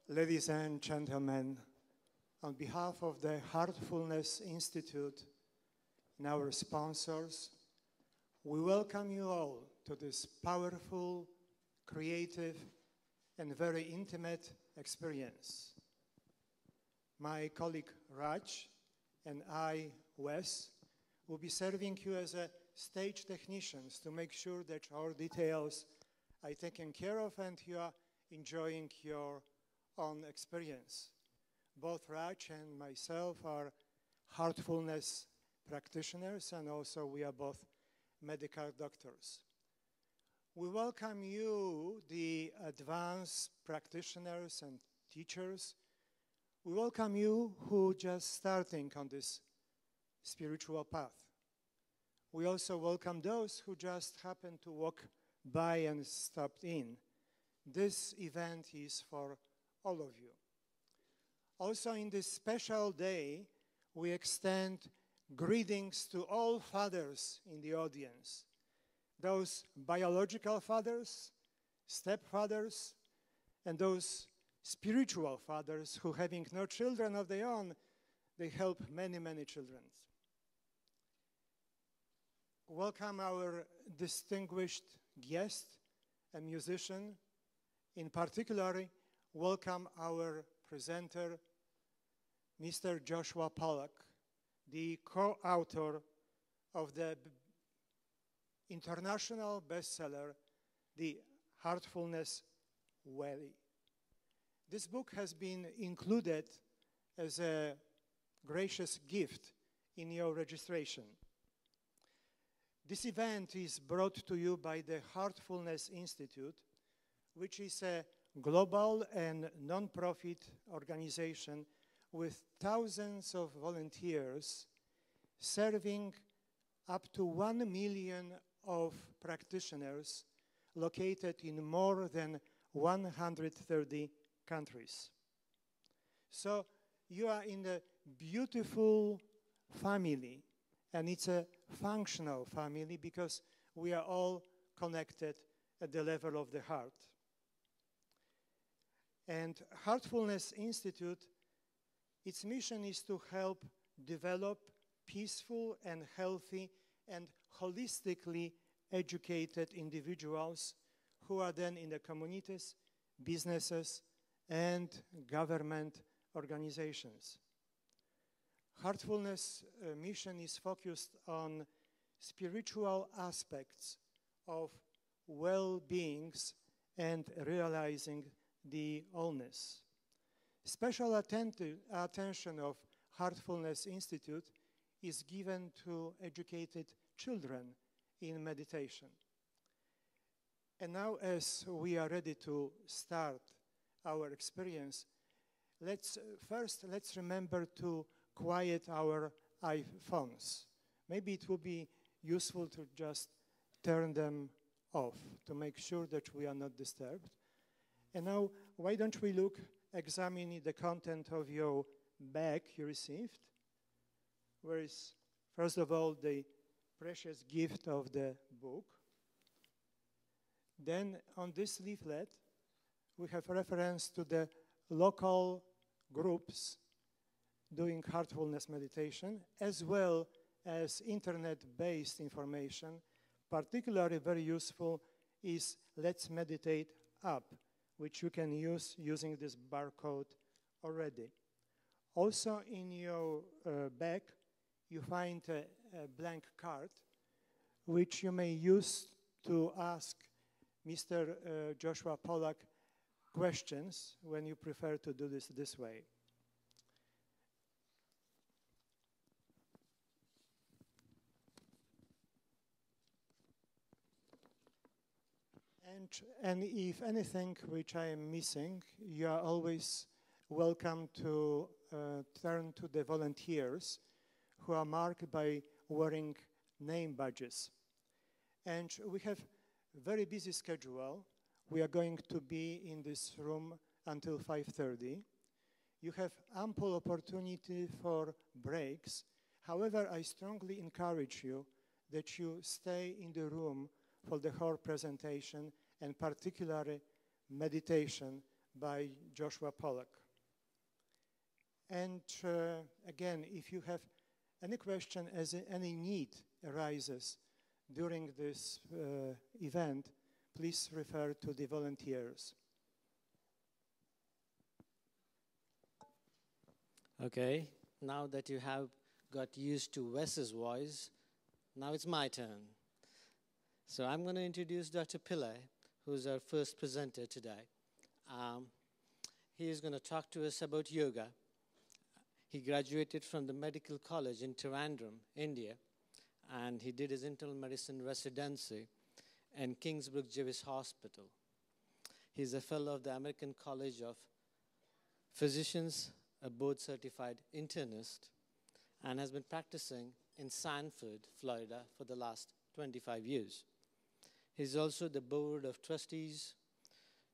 Ladies and gentlemen, on behalf of the Heartfulness Institute and our sponsors, we welcome you all to this powerful, creative, and very intimate experience. My colleague Raj and I, Wes, will be serving you as a stage technicians to make sure that our details are taken care of and you are enjoying your own experience. Both Raj and myself are heartfulness practitioners, and also we are both medical doctors. We welcome you, the advanced practitioners and teachers. We welcome you who just starting on this spiritual path. We also welcome those who just happen to walk by and stopped in. This event is for all of you. Also, in this special day, we extend greetings to all fathers in the audience. Those biological fathers, stepfathers, and those spiritual fathers who, having no children of their own, they help many, many children. Welcome our distinguished guest and musician. In particular, welcome our presenter, Mr. Joshua Pollack, the co-author of the international bestseller, The Heartfulness Way. This book has been included as a gracious gift in your registration. This event is brought to you by the Heartfulness Institute, which is a global and non-profit organization with thousands of volunteers serving up to 1 million of practitioners located in more than 130 countries. So you are in a beautiful family, and it's a functional family because we are all connected at the level of the heart. And Heartfulness Institute, its mission is to help develop peaceful and healthy and holistically educated individuals who are then in the communities, businesses, and government organizations. Heartfulness mission is focused on spiritual aspects of well-beings and realizing the allness. Special attention of Heartfulness Institute is given to educated children in meditation. And now, as we are ready to start our experience, let's remember to quiet our iPhones. Maybe it will be useful to just turn them off to make sure that we are not disturbed. And now, why don't we examine the content of your bag you received? Where is, first of all, the precious gift of the book. Then on this leaflet, we have reference to the local groups doing heartfulness meditation, as well as internet-based information. Particularly very useful is Let's Meditate app, which you can use using this barcode already. Also in your bag, you find a blank card, which you may use to ask Mr. Joshua Pollack questions when you prefer to do this way. And if anything which I am missing, you are always welcome to turn to the volunteers who are marked by wearing name badges. And we have a very busy schedule. We are going to be in this room until 5:30. You have ample opportunity for breaks. However, I strongly encourage you that you stay in the room for the whole presentation, and particularly meditation by Joshua Pollack. And again, if you have any question, as any need arises during this event, please refer to the volunteers. Okay, now that you have got used to Wes's voice, now it's my turn. So I'm going to introduce Dr. Pillai, who's our first presenter today. He is going to talk to us about yoga. He graduated from the Medical College in Trivandrum, India, and he did his internal medicine residency in Kingsbrook Jewish Hospital. He's a fellow of the American College of Physicians, a board-certified internist, and has been practicing in Sanford, Florida for the last 25 years. He's also the board of trustees,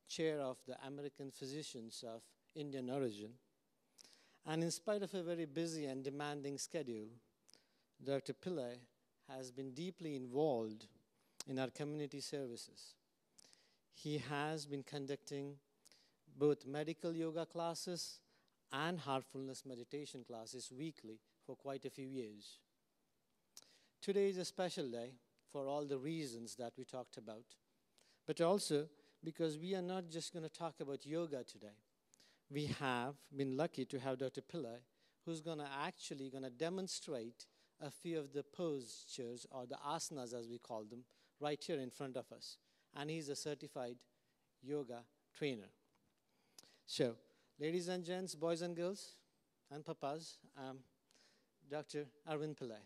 chair of the American Physicians of Indian origin. And in spite of a very busy and demanding schedule, Dr. Pillai has been deeply involved in our community services. He has been conducting both medical yoga classes and heartfulness meditation classes weekly for quite a few years. Today is a special day for all the reasons that we talked about, but also because we are not just going to talk about yoga today. We have been lucky to have Dr. Pillai, who's actually going to demonstrate a few of the postures, or the asanas as we call them, right here in front of us. And he's a certified yoga trainer. So, ladies and gents, boys and girls, and papas, Dr. Arvind Pillai.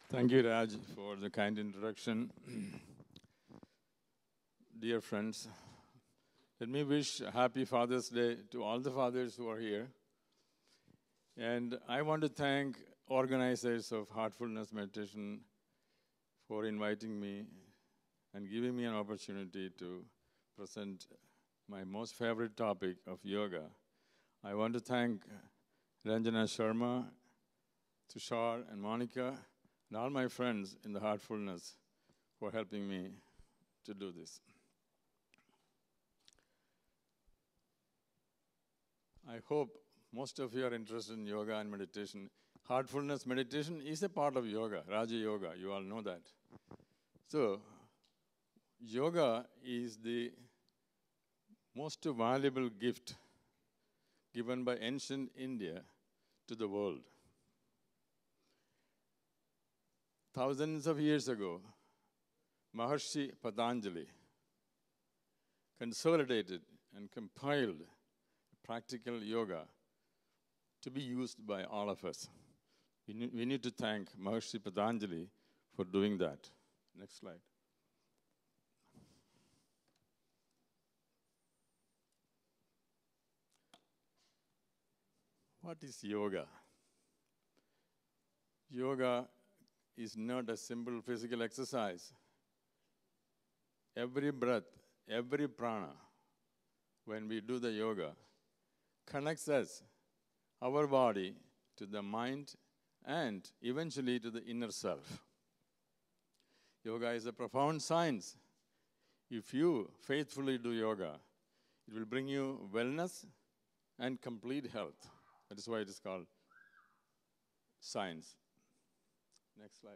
Thank you, Raj, for the kind introduction. Dear friends, let me wish a happy Father's Day to all the fathers who are here. And I want to thank organizers of Heartfulness Meditation for inviting me and giving me an opportunity to present my most favorite topic of yoga. I want to thank Ranjana Sharma, Tushar, and Monica, and all my friends in the Heartfulness for helping me to do this. I hope most of you are interested in yoga and meditation. Heartfulness meditation is a part of yoga, Raja Yoga, you all know that. So, yoga is the most valuable gift given by ancient India to the world. Thousands of years ago, Maharishi Patanjali consolidated and compiled practical yoga to be used by all of us. We need to thank Maharishi Patanjali for doing that. Next slide. What is yoga? Yoga is not a simple physical exercise. Every breath, every prana, when we do the yoga, connects us, our body, to the mind and eventually to the inner self. Yoga is a profound science. If you faithfully do yoga, it will bring you wellness and complete health. That is why it is called science. Next slide.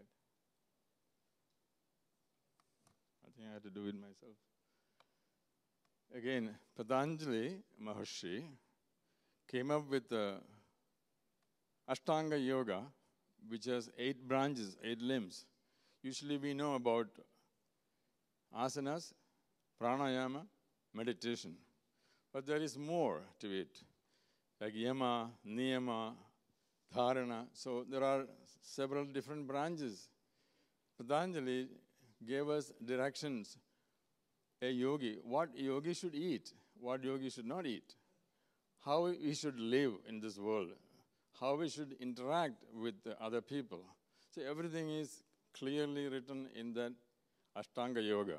I think I have to do it myself. Again, Patanjali Maharishi came up with the Ashtanga Yoga, which has 8 branches, 8 limbs. Usually we know about asanas, pranayama, meditation. But there is more to it, like yama, niyama, dharana. So there are several different branches. Patanjali gave us directions, a yogi, what yogi should eat, what yogi should not eat, how we should live in this world, how we should interact with the other people. So everything is clearly written in that Ashtanga Yoga.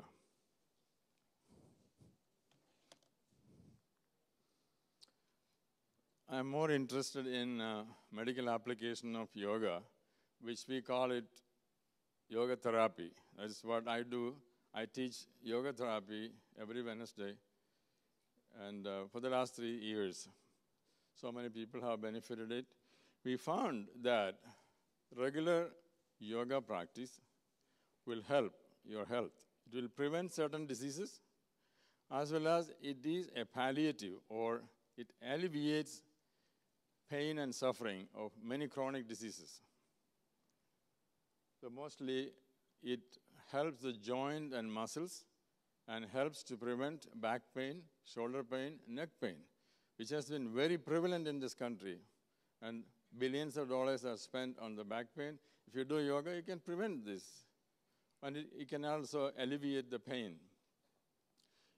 I'm more interested in medical application of yoga, which we call it yoga therapy. That's what I do. I teach yoga therapy every Wednesday, and for the last 3 years, so many people have benefited it. We found that regular yoga practice will help your health. It will prevent certain diseases, as well as it is a palliative, or it alleviates pain and suffering of many chronic diseases. So mostly it helps the joint and muscles and helps to prevent back pain, shoulder pain, neck pain, which has been very prevalent in this country. And billions of dollars are spent on the back pain. If you do yoga, you can prevent this. And it can also alleviate the pain.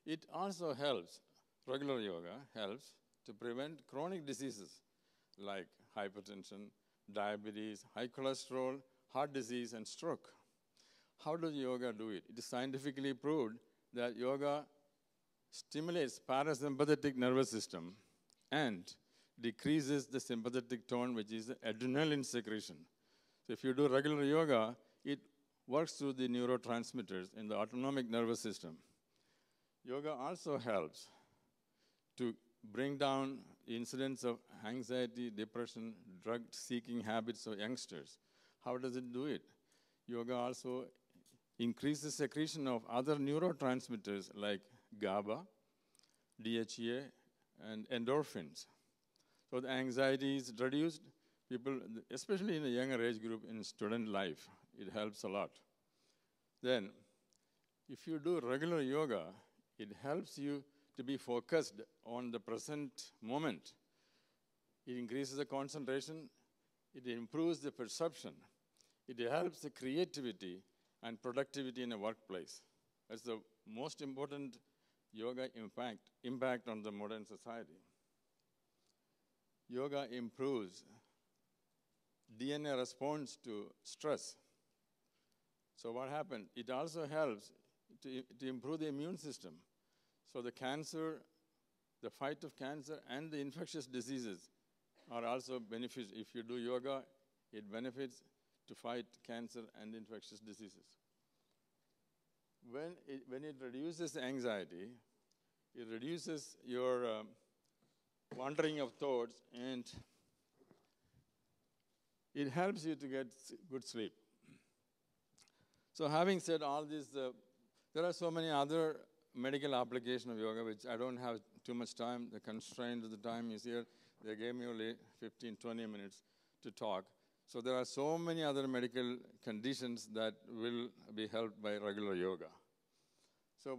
It also helps, regular yoga helps to prevent chronic diseases like hypertension, diabetes, high cholesterol, heart disease, and stroke. How does yoga do it? It is scientifically proved that yoga stimulates parasympathetic nervous system and decreases the sympathetic tone, which is the adrenaline secretion. So if you do regular yoga, it works through the neurotransmitters in the autonomic nervous system. Yoga also helps to bring down incidents of anxiety, depression, drug-seeking habits of youngsters. How does it do it? Yoga also increases secretion of other neurotransmitters like GABA, DHEA, and endorphins. So the anxiety is reduced. People, especially in the younger age group in student life, it helps a lot. Then, if you do regular yoga, it helps you to be focused on the present moment. It increases the concentration. It improves the perception. It helps the creativity and productivity in a workplace. That's the most important yoga impact on the modern society. Yoga improves DNA response to stress. So what happened? It also helps to improve the immune system. So the cancer, the fight of cancer and the infectious diseases are also beneficial. If you do yoga, it benefits to fight cancer and infectious diseases. When it reduces anxiety, it reduces your wandering of thoughts, and it helps you to get good sleep. So having said all this, there are so many other medical applications of yoga, which I don't have too much time. The constraint of the time is here. They gave me only 15, 20 minutes to talk. So there are so many other medical conditions that will be helped by regular yoga. So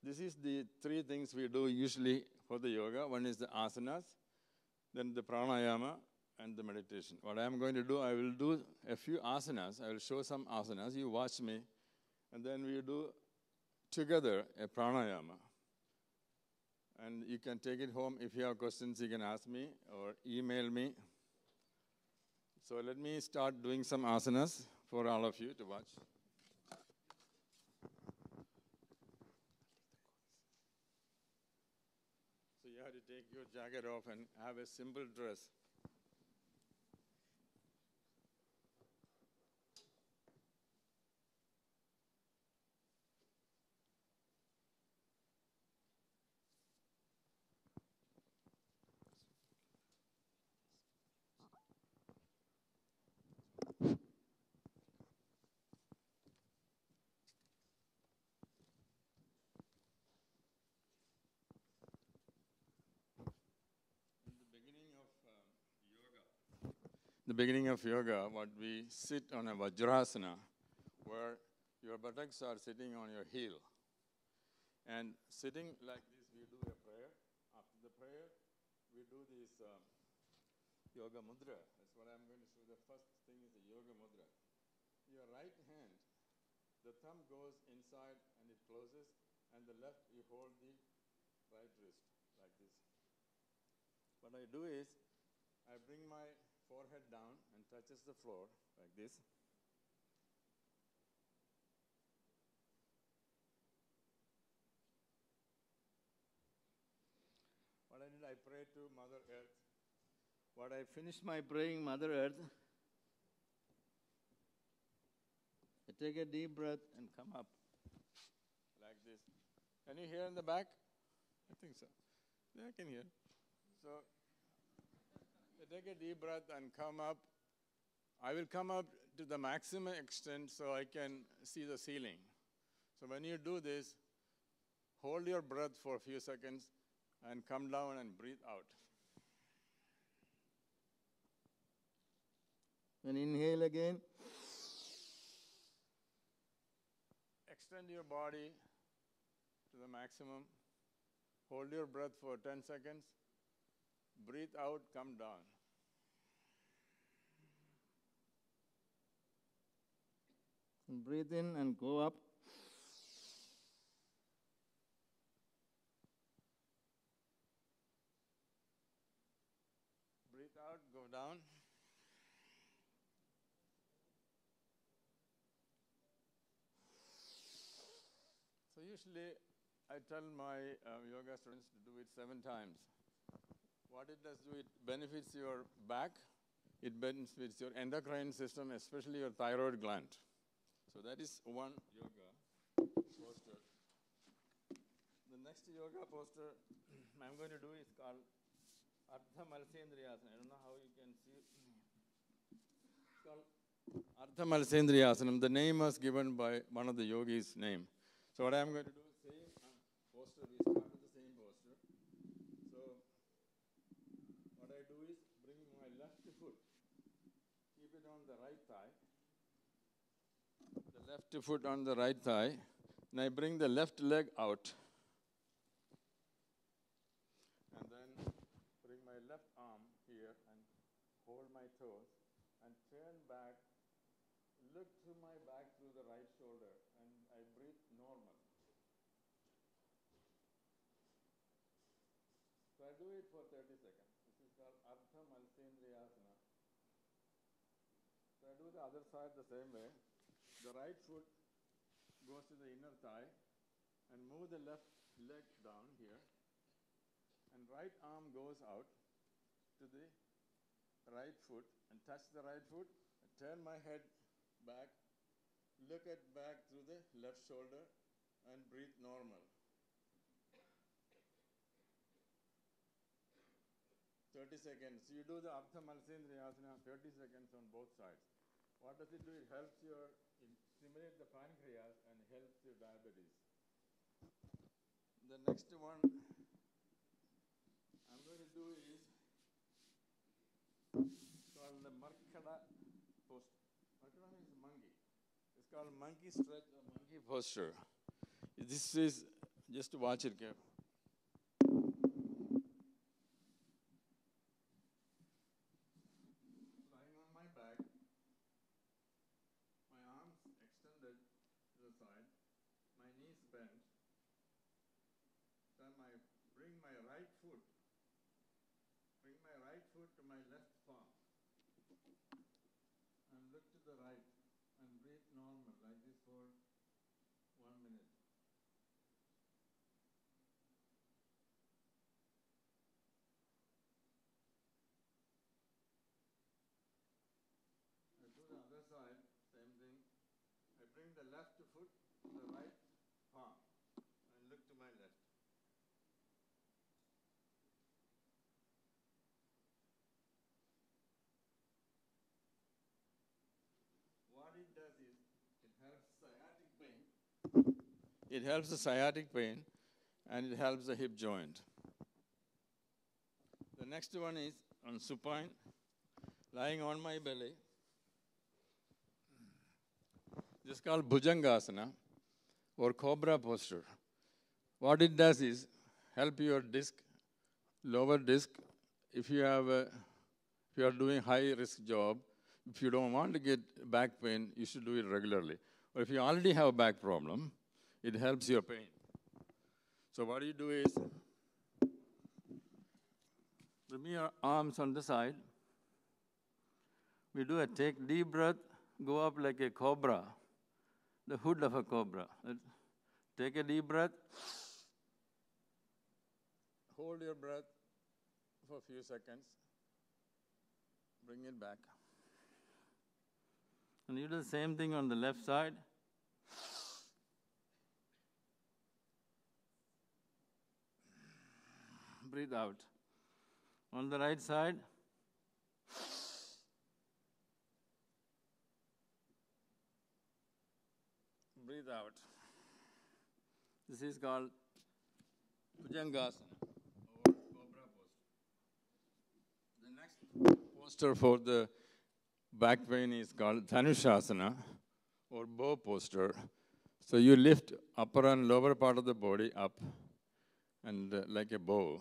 this is the 3 things we do usually for the yoga. One is the asanas, then the pranayama, and the meditation. What I'm going to do, I will do a few asanas. I will show some asanas. You watch me. And then we do together a pranayama. And you can take it home. If you have questions, you can ask me or email me. So let me start doing some asanas for all of you to watch. So you have to take your jacket off and have a simple dress. The beginning of yoga, what we sit on a vajrasana, where your buttocks are sitting on your heel. And sitting like this, we do a prayer. After the prayer, we do this yoga mudra. That's what I'm going to show. The first thing is the yoga mudra. Your right hand, the thumb goes inside and it closes, and the left, you hold the right wrist like this. What I do is, I bring my forehead down and touches the floor like this. What I did, I prayed to Mother Earth. What I finished my praying, Mother Earth, I take a deep breath and come up. this. Can you hear in the back? I think so. Yeah, I can hear. So take a deep breath and come up. I will come up to the maximum extent so I can see the ceiling. So when you do this, hold your breath for a few seconds and come down and breathe out. And inhale again. Extend your body to the maximum. Hold your breath for 10 seconds. Breathe out, come down. And breathe in and go up. Breathe out, go down. So usually I tell my yoga students to do it 7 times. What it does do, it benefits your back, it benefits your endocrine system, especially your thyroid gland. So that is one yoga posture. The next yoga posture I'm going to do is called Ardha Malsendriyasana. I don't know how you can see it. It's called Ardha Malsendriyasanam. The name was given by one of the yogis' name. So what I'm going to do is same posture. We start with the same posture. So what I do is bring my left foot, keep it on the right thigh. The left foot on the right thigh. And I bring the left leg out. And then bring my left arm here and hold my toes and turn back. Look to my back through the right shoulder and I breathe normal. So I do it for 30 seconds. This is called Ardha Malsendriyasana. So I do the other side the same way. The right foot goes to the inner thigh and move the left leg down here. And right arm goes out to the right foot and touch the right foot. I turn my head back, look at back through the left shoulder and breathe normal. 30 seconds. You do the Ardha Malsendriyasana 30 seconds on both sides. What does it do? It helps it stimulates the pancreas and helps your diabetes. The next one I'm going to do is called the Markada posture. Markada means monkey. It's called monkey stretch or monkey posture. This is, just to watch it carefully. Lying on my back, my arms extended to the side, my knees bent. Then bring my right foot to my left palm and look to the right and breathe normal like this for 1 minute. I do the other side, same thing. I bring the left foot to the right palm and look to my left. What it does is, it helps sciatic pain. It helps the sciatic pain and it helps the hip joint. The next one is on supine, lying on my belly. This is called Bhujangasana or cobra posture. What it does is help your disc, lower disc. If you are doing high risk job, if you don't want to get back pain, you should do it regularly. Or if you already have a back problem, it helps your pain. So what you do is, bring your arms on the side. We do a take deep breath, go up like a cobra, the hood of a cobra. Take a deep breath. Hold your breath for a few seconds. Bring it back. And you do the same thing on the left side. breathe out. On the right side, breathe out. This is called Bhujangasana or cobra posture. The next posture for the back pain is called Dhanushasana or bow posture. So you lift upper and lower part of the body up and like a bow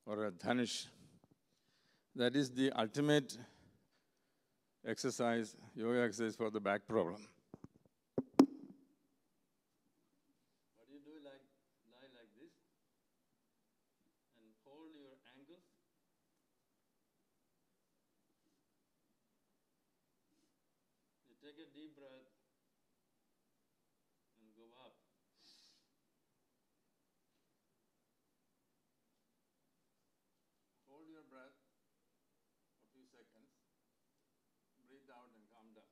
or a dhanush. That is the ultimate exercise, yoga exercise for the back problem. What do you do? Lie like this and hold your ankles. You take a deep breath and go up. Hold your breath a few seconds. Breathe out and calm down.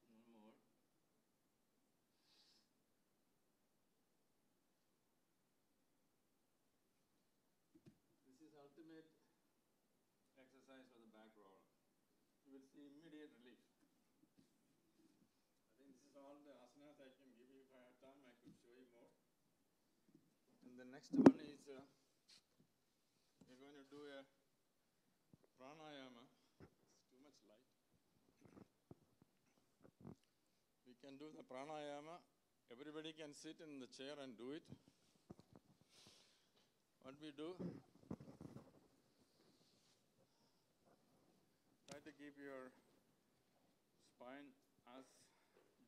One more. This is ultimate exercise for the back problem. You will see immediate relief. I think this is all the asanas I can give you. If I had time, I could show you more. And the next one is we're going to do a pranayama. It's too much light. We can do the pranayama. Everybody can sit in the chair and do it. What we do, try to keep your spine as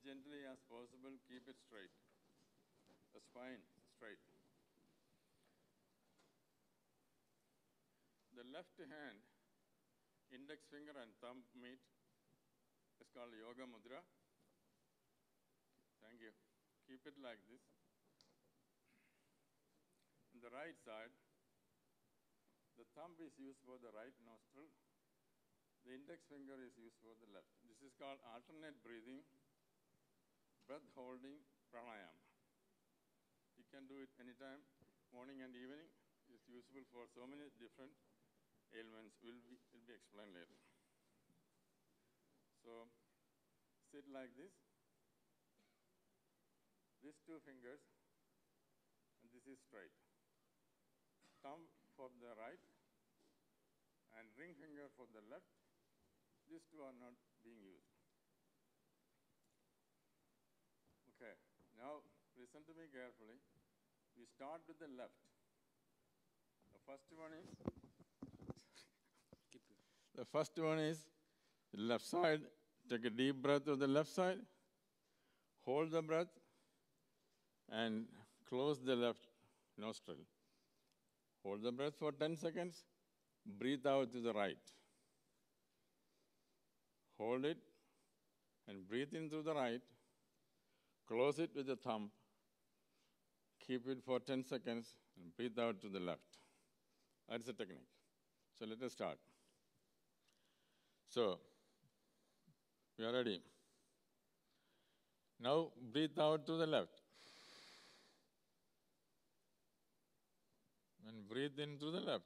gently as possible. Keep it straight. The spine straight. The left hand, index finger and thumb meet. It's called Yoga Mudra. Thank you. Keep it like this. On the right side, the thumb is used for the right nostril. The index finger is used for the left. This is called alternate breathing, breath holding pranayama. You can do it anytime, morning and evening. It's useful for so many different ailments. Will be explained later. So sit like this. These two fingers, and this is straight. Thumb for the right and ring finger for the left. These two are not being used. Okay, now listen to me carefully. We start with the left. The first one is the left side. Take a deep breath to the left side. Hold the breath and close the left nostril. Hold the breath for 10 seconds. Breathe out to the right. Hold it and breathe in through the right. Close it with the thumb. Keep it for 10 seconds and breathe out to the left. That's the technique. So let us start. So, we are ready. Now breathe out to the left. And breathe in through the left.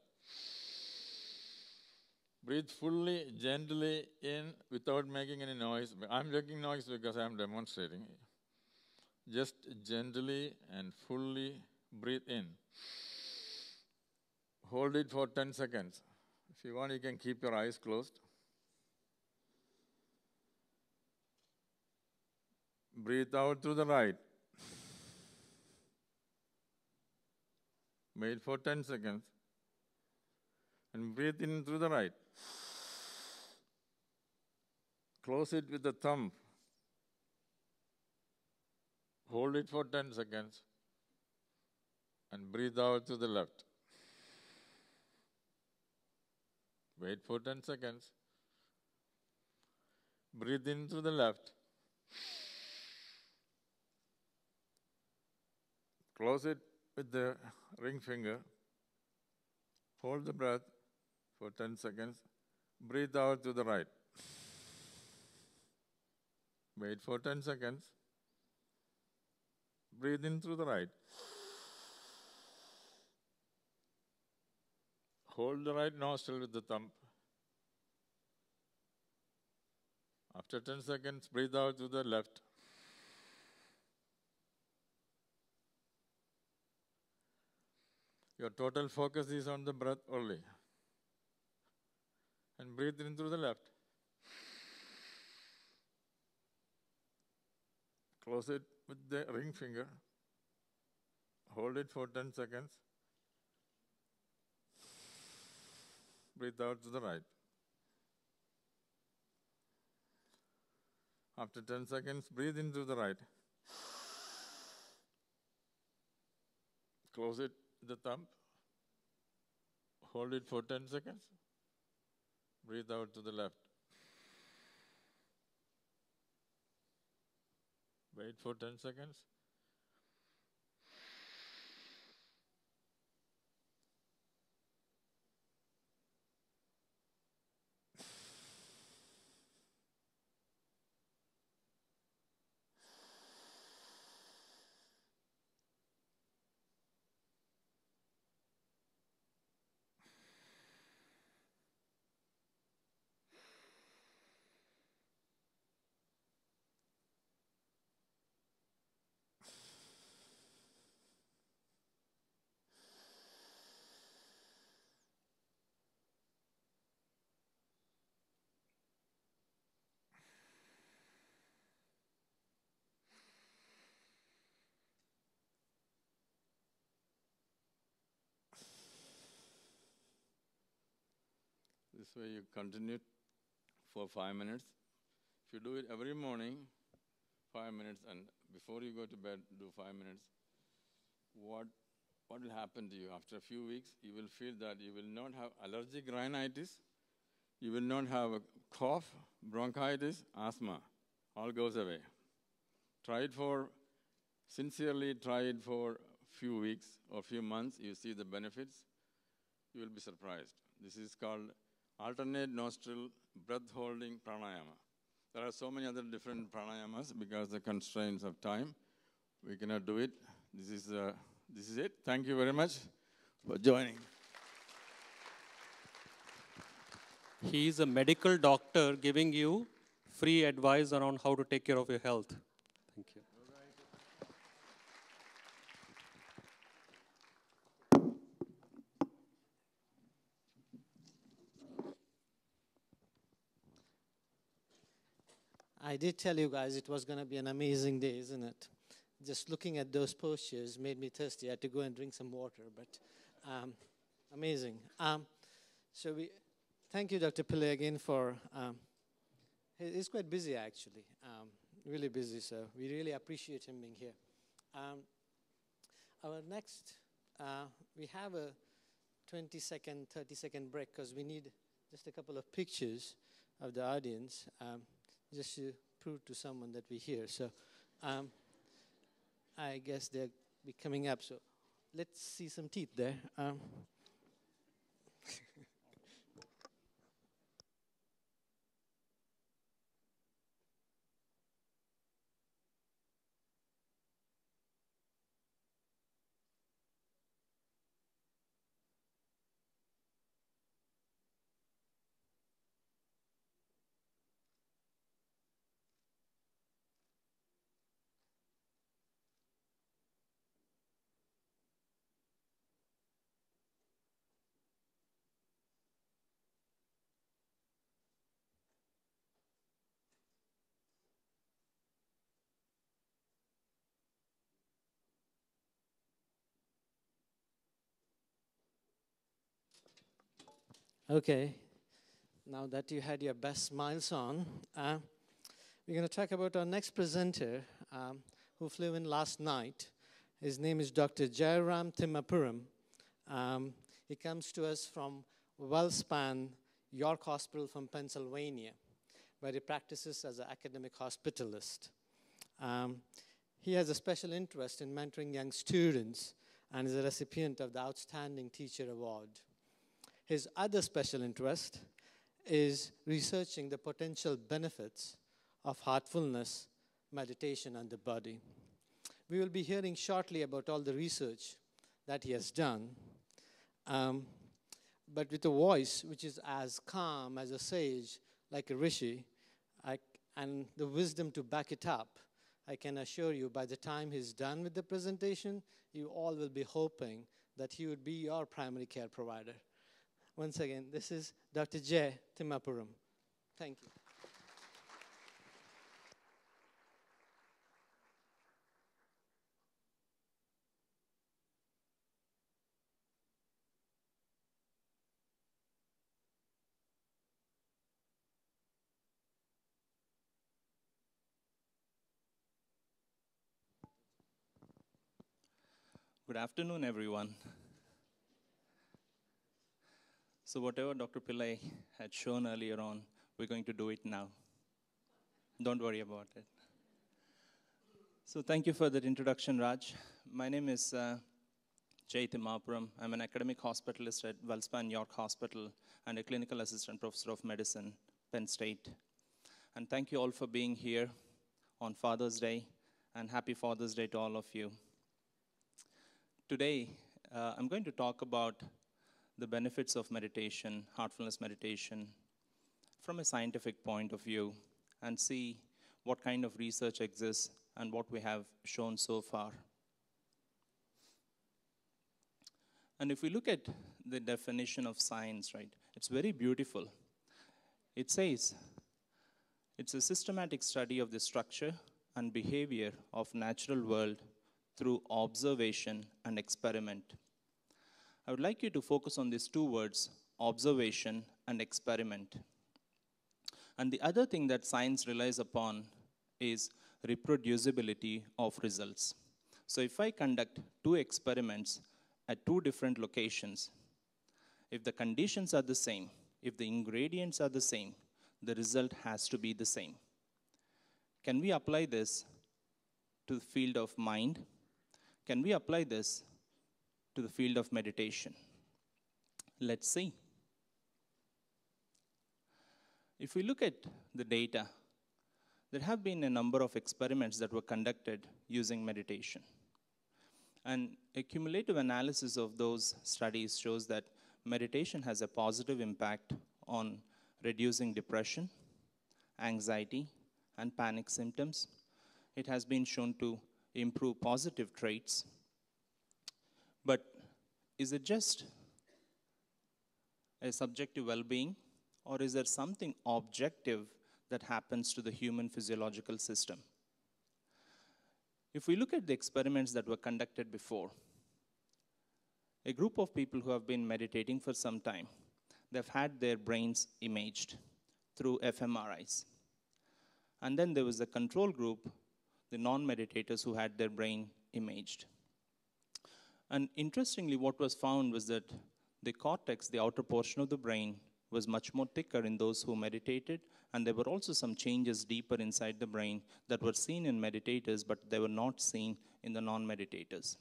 Breathe fully, gently in without making any noise. I'm making noise because I'm demonstrating. Just gently and fully breathe in. Hold it for 10 seconds. If you want, you can keep your eyes closed. Breathe out through the right. Wait for 10 seconds. And breathe in through the right. Close it with the thumb. Hold it for 10 seconds. And breathe out to the left. Wait for 10 seconds. Breathe in through the left. Close it with the ring finger. Hold the breath for 10 seconds. Breathe out to the right. Wait for 10 seconds. Breathe in through the right. Hold the right nostril with the thumb. After 10 seconds, breathe out to the left. Your total focus is on the breath only. And breathe in through the left. Close it with the ring finger. Hold it for 10 seconds. Breathe out to the right. After 10 seconds, breathe in through the right. Close it with the thumb. Hold it for 10 seconds. Breathe out to the left. Wait for 10 seconds. This way you continue for 5 minutes. If you do it every morning, 5 minutes, and before you go to bed, do 5 minutes, what will happen to you? After a few weeks, you will feel that you will not have allergic rhinitis, you will not have a cough, bronchitis, asthma. All goes away. Sincerely try it for a few weeks or few months. You see the benefits. You will be surprised. This is called alternate nostril breath holding pranayama. There are so many other different pranayamas because the constraints of time. We cannot do it. This is it. Thank you very much for joining. He is a medical doctor giving you free advice around how to take care of your health. Thank you. I did tell you guys it was going to be an amazing day, isn't it? Just looking at those postures made me thirsty. I had to go and drink some water, but amazing. Thank you, Dr. Pillai, again for, he's quite busy actually, really busy, so we really appreciate him being here. Our next, we have a 20-second, 30-second break because we need just a couple of pictures of the audience. Just to prove to someone that we're here. So I guess they'll be coming up. So let's see some teeth there. Okay, now that you had your best smiles on, we're going to talk about our next presenter who flew in last night. His name is Dr. Jairam Timmapuram. He comes to us from WellSpan York Hospital from Pennsylvania, where he practices as an academic hospitalist. He has a special interest in mentoring young students and is a recipient of the Outstanding Teacher Award. His other special interest is researching the potential benefits of heartfulness meditation on the body. We will be hearing shortly about all the research that he has done, but with a voice which is as calm as a sage, like a rishi, and the wisdom to back it up, I can assure you by the time he's done with the presentation, you all will be hoping that he would be your primary care provider. Once again, this is Dr. J. Timapuram. Thank you. Good afternoon, everyone. So whatever Dr. Pillai had shown earlier on, we're going to do it now. Don't worry about it. So thank you for that introduction, Raj. My name is Jay Timapuram. I'm an academic hospitalist at Wellspan York Hospital and a clinical assistant professor of medicine, Penn State. And thank you all for being here on Father's Day, and happy Father's Day to all of you. Today, I'm going to talk about the benefits of meditation, heartfulness meditation, from a scientific point of view, and see what kind of research exists and what we have shown so far. And if we look at the definition of science, right, it's very beautiful. It says, it's a systematic study of the structure and behavior of natural world through observation and experiment. I would like you to focus on these two words, observation and experiment. And the other thing that science relies upon is reproducibility of results. So if I conduct 2 experiments at 2 different locations, if the conditions are the same, if the ingredients are the same, the result has to be the same. Can we apply this to the field of mind? Can we apply this to the field of meditation? Let's see. If we look at the data, there have been a number of experiments that were conducted using meditation. And a cumulative analysis of those studies shows that meditation has a positive impact on reducing depression, anxiety, and panic symptoms. It has been shown to improve positive traits. But is it just a subjective well-being, or is there something objective that happens to the human physiological system? If we look at the experiments that were conducted before, a group of people who have been meditating for some time, they've had their brains imaged through fMRIs. And then there was a control group, the non-meditators who had their brain imaged. And interestingly, what was found was that the cortex, the outer portion of the brain, was much more thicker in those who meditated, and there were also some changes deeper inside the brain that were seen in meditators, but they were not seen in the non-meditators.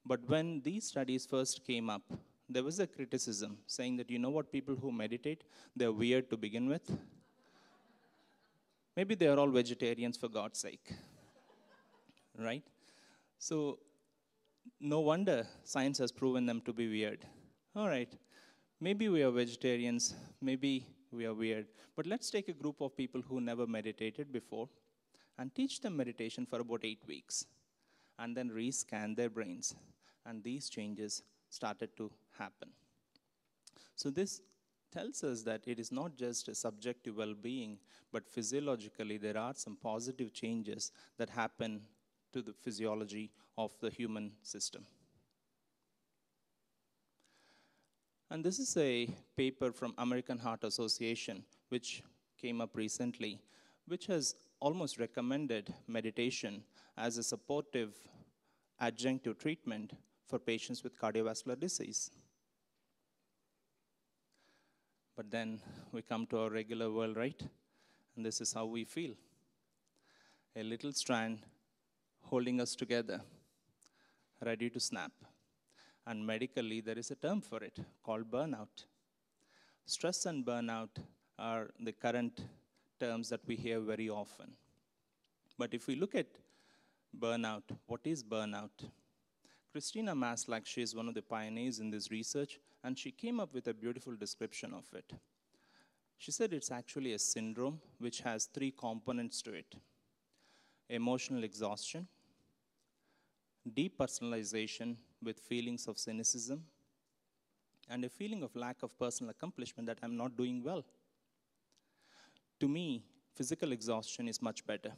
But when these studies first came up, there was a criticism saying that, you know what, people who meditate, they're weird to begin with. Maybe they are all vegetarians for God's sake, right? So no wonder science has proven them to be weird. All right, maybe we are vegetarians, maybe we are weird, but let's take a group of people who never meditated before and teach them meditation for about 8 weeks, and then rescan their brains, and these changes started to happen. So this tells us that it is not just a subjective well-being, but physiologically there are some positive changes that happen to the physiology of the human system. And this is a paper from American Heart Association, which came up recently, which has almost recommended meditation as a supportive adjunctive treatment for patients with cardiovascular disease. But then we come to our regular world, right? And this is how we feel. A little strand holding us together, ready to snap. And medically, there is a term for it called burnout. Stress and burnout are the current terms that we hear very often. But if we look at burnout, what is burnout? Christina Maslach, she is one of the pioneers in this research, and she came up with a beautiful description of it. She said it's actually a syndrome which has 3 components to it: emotional exhaustion, depersonalization with feelings of cynicism, and a feeling of lack of personal accomplishment, that I'm not doing well. To me, physical exhaustion is much better.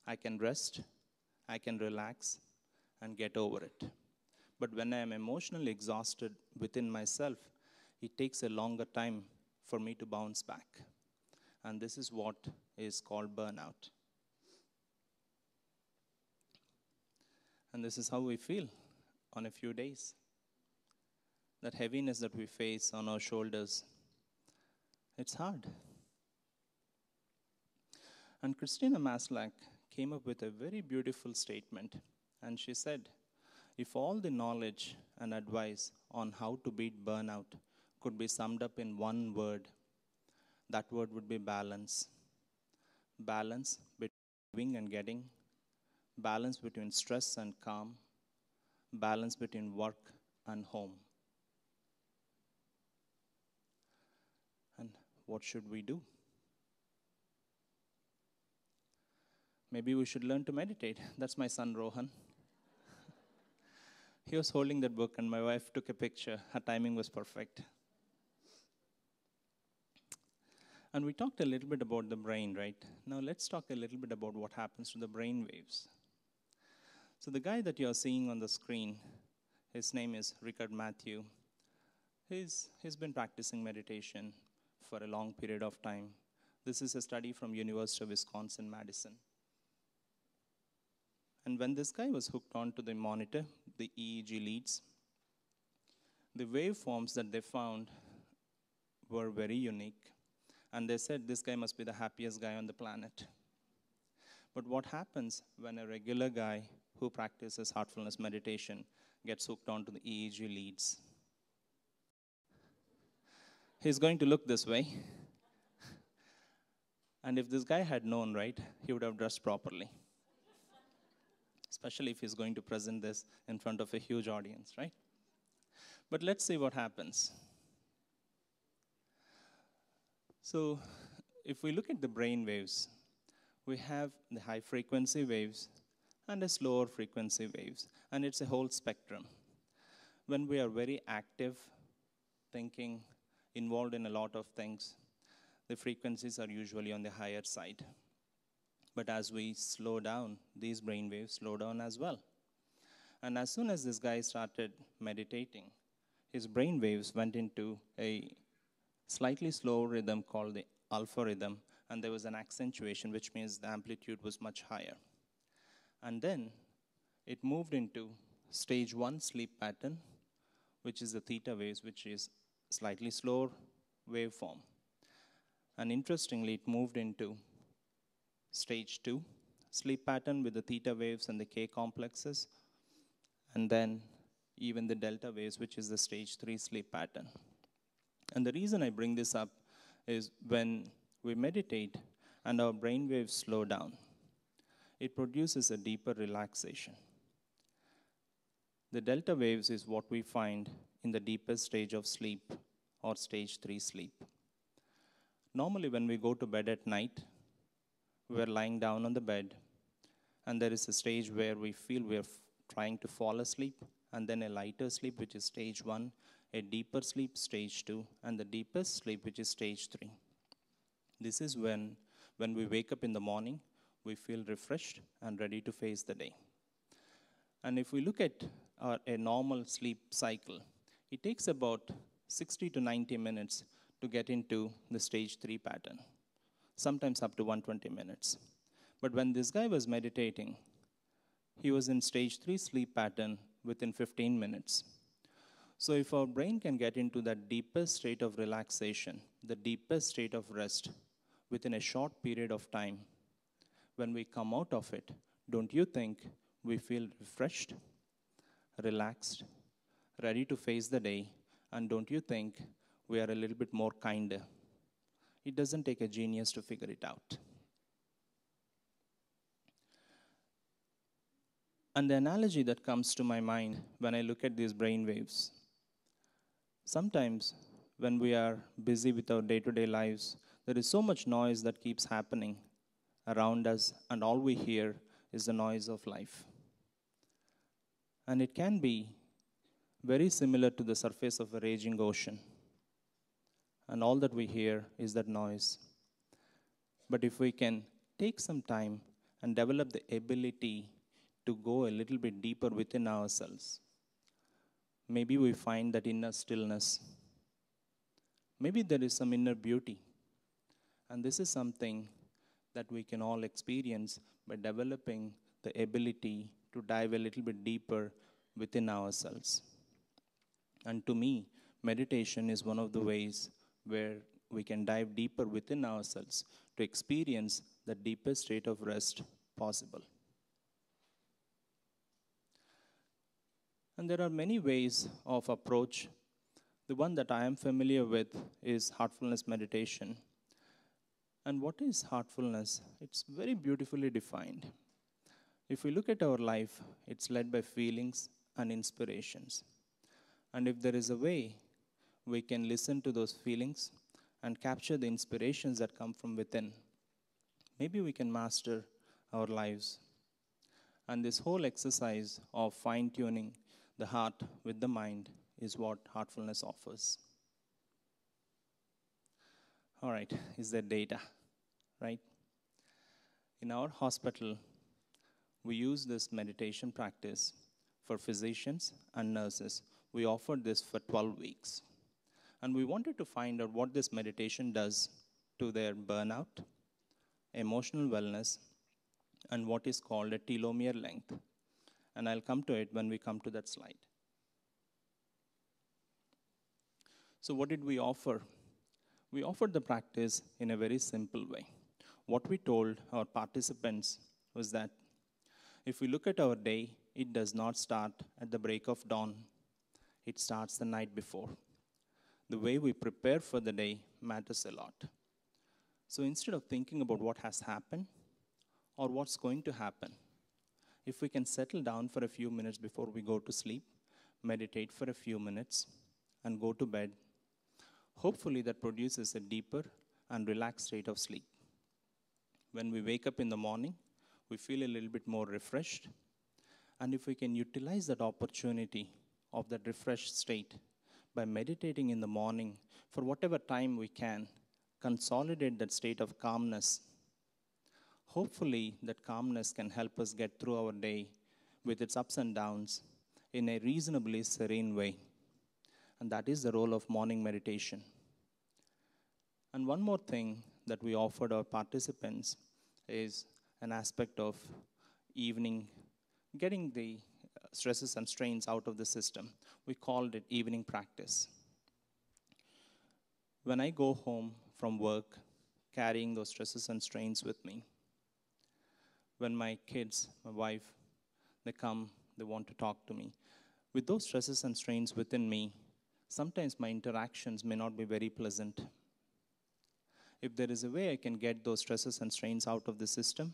I can rest, I can relax, and get over it. But when I am emotionally exhausted within myself, it takes a longer time for me to bounce back. And this is what is called burnout. And this is how we feel on a few days. That heaviness that we face on our shoulders, it's hard. And Christina Maslach came up with a very beautiful statement. And she said, if all the knowledge and advice on how to beat burnout could be summed up in one word, that word would be balance. Balance between giving and getting, balance between stress and calm, balance between work and home. And what should we do? Maybe we should learn to meditate. That's my son, Rohan. He was holding that book, and my wife took a picture. Her timing was perfect. And we talked a little bit about the brain, right? Now let's talk a little bit about what happens to the brain waves. So the guy that you're seeing on the screen, his name is Richard Matthew. He's been practicing meditation for a long period of time. This is a study from University of Wisconsin-Madison. And when this guy was hooked onto the monitor, the EEG leads, the waveforms that they found were very unique. And they said, this guy must be the happiest guy on the planet. But what happens when a regular guy who practices heartfulness meditation gets hooked onto the EEG leads? He's going to look this way. And if this guy had known, right, he would have dressed properly. Especially if he's going to present this in front of a huge audience, right? But let's see what happens. So if we look at the brain waves, we have the high frequency waves and the slower frequency waves, and it's a whole spectrum. When we are very active, thinking, involved in a lot of things, the frequencies are usually on the higher side. But as we slow down, these brain waves slow down as well. And as soon as this guy started meditating, his brain waves went into a slightly slower rhythm called the alpha rhythm, and there was an accentuation, which means the amplitude was much higher. And then it moved into stage 1 sleep pattern, which is the theta waves, which is slightly slower waveform. And interestingly, it moved into stage 2 sleep pattern with the theta waves and the K complexes, and then even the delta waves, which is the stage 3 sleep pattern. And the reason I bring this up is when we meditate and our brain waves slow down, it produces a deeper relaxation. The delta waves is what we find in the deepest stage of sleep, or stage 3 sleep. Normally when we go to bed at night, we're lying down on the bed, and there is a stage where we feel we're trying to fall asleep, and then a lighter sleep, which is stage 1, a deeper sleep, stage 2, and the deepest sleep, which is stage 3. This is when we wake up in the morning, we feel refreshed and ready to face the day. And if we look at a normal sleep cycle, it takes about 60 to 90 minutes to get into the stage 3 pattern, sometimes up to 120 minutes. But when this guy was meditating, he was in stage 3 sleep pattern within 15 minutes. So if our brain can get into that deepest state of relaxation, the deepest state of rest, within a short period of time, when we come out of it, don't you think we feel refreshed, relaxed, ready to face the day, and don't you think we are a little bit more kinder? It doesn't take a genius to figure it out. And the analogy that comes to my mind when I look at these brain waves, sometimes when we are busy with our day-to-day lives, there is so much noise that keeps happening around us, and all we hear is the noise of life. And it can be very similar to the surface of a raging ocean. And all that we hear is that noise. But if we can take some time and develop the ability to go a little bit deeper within ourselves, maybe we find that inner stillness. Maybe there is some inner beauty. And this is something that we can all experience by developing the ability to dive a little bit deeper within ourselves. And to me, meditation is one of the ways where we can dive deeper within ourselves to experience the deepest state of rest possible. And there are many ways of approach. The one that I am familiar with is heartfulness meditation. And what is heartfulness? It's very beautifully defined. If we look at our life, it's led by feelings and inspirations. And if there is a way we can listen to those feelings and capture the inspirations that come from within, maybe we can master our lives. And this whole exercise of fine-tuning the heart with the mind is what heartfulness offers. All right, is there data, right? In our hospital, we use this meditation practice for physicians and nurses. We offered this for 12 weeks. And we wanted to find out what this meditation does to their burnout, emotional wellness, and what is called a telomere length. And I'll come to it when we come to that slide. So what did we offer? We offered the practice in a very simple way. What we told our participants was that if we look at our day, it does not start at the break of dawn. It starts the night before. The way we prepare for the day matters a lot. So instead of thinking about what has happened or what's going to happen, if we can settle down for a few minutes before we go to sleep, meditate for a few minutes, and go to bed, hopefully that produces a deeper and relaxed state of sleep. When we wake up in the morning, we feel a little bit more refreshed. And if we can utilize that opportunity of that refreshed state by meditating in the morning for whatever time we can, consolidate that state of calmness, hopefully that calmness can help us get through our day with its ups and downs in a reasonably serene way. And that is the role of morning meditation. And one more thing that we offered our participants is an aspect of evening, getting the stresses and strains out of the system. We called it evening practice. When I go home from work, carrying those stresses and strains with me, when my kids, my wife, they come, they want to talk to me. With those stresses and strains within me, sometimes my interactions may not be very pleasant. If there is a way I can get those stresses and strains out of the system,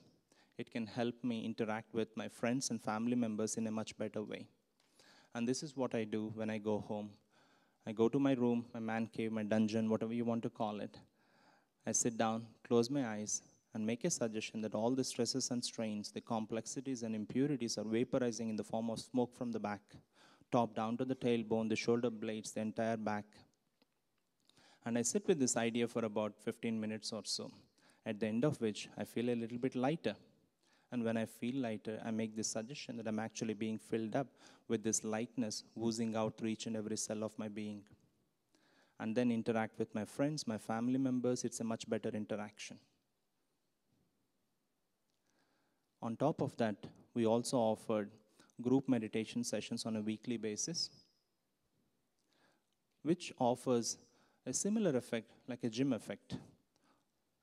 it can help me interact with my friends and family members in a much better way. And this is what I do when I go home. I go to my room, my man cave, my dungeon, whatever you want to call it. I sit down, close my eyes, and make a suggestion that all the stresses and strains, the complexities and impurities are vaporizing in the form of smoke from the back, top down to the tailbone, the shoulder blades, the entire back. And I sit with this idea for about 15 minutes or so, at the end of which I feel a little bit lighter. And when I feel lighter, I make this suggestion that I'm actually being filled up with this lightness oozing out through each and every cell of my being. And then interact with my friends, my family members. It's a much better interaction. On top of that, we also offered group meditation sessions on a weekly basis, which offers a similar effect like a gym effect.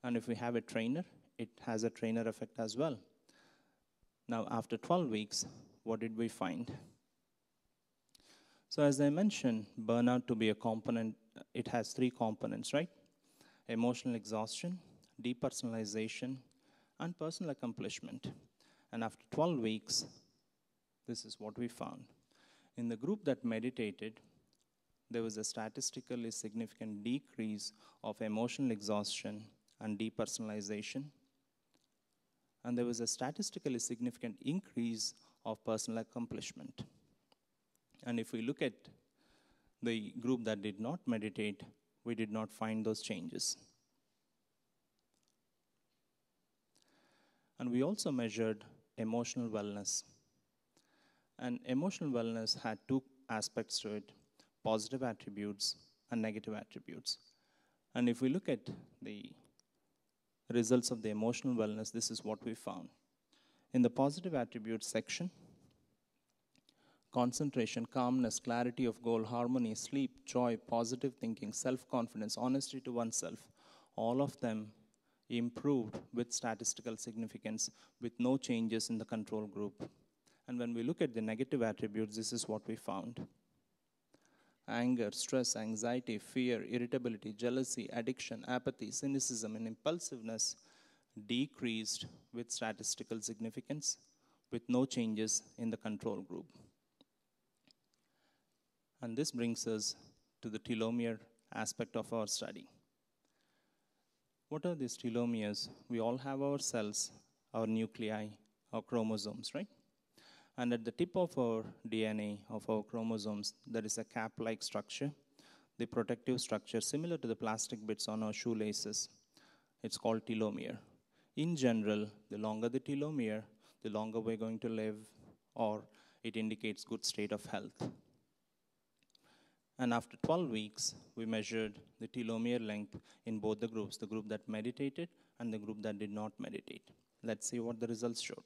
And if we have a trainer, it has a trainer effect as well. Now, after 12 weeks, what did we find? So as I mentioned, burnout to be a component, it has 3 components, right? Emotional exhaustion, depersonalization, and personal accomplishment. And after 12 weeks, this is what we found. In the group that meditated, there was a statistically significant decrease of emotional exhaustion and depersonalization. And there was a statistically significant increase of personal accomplishment. And if we look at the group that did not meditate, we did not find those changes. And we also measured emotional wellness. And emotional wellness had 2 aspects to it: positive attributes and negative attributes. And if we look at the results of the emotional wellness, this is what we found. In the positive attributes section, concentration, calmness, clarity of goal, harmony, sleep, joy, positive thinking, self-confidence, honesty to oneself, all of them improved with statistical significance with no changes in the control group. And when we look at the negative attributes, this is what we found. Anger, stress, anxiety, fear, irritability, jealousy, addiction, apathy, cynicism, and impulsiveness decreased with statistical significance with no changes in the control group. And this brings us to the telomere aspect of our study. What are these telomeres? We all have our cells, our nuclei, our chromosomes, right? And at the tip of our DNA, of our chromosomes, there is a cap-like structure, the protective structure similar to the plastic bits on our shoelaces. It's called telomere. In general, the longer the telomere, the longer we're going to live, or it indicates good state of health. And after 12 weeks, we measured the telomere length in both the groups, the group that meditated and the group that did not meditate. Let's see what the results showed.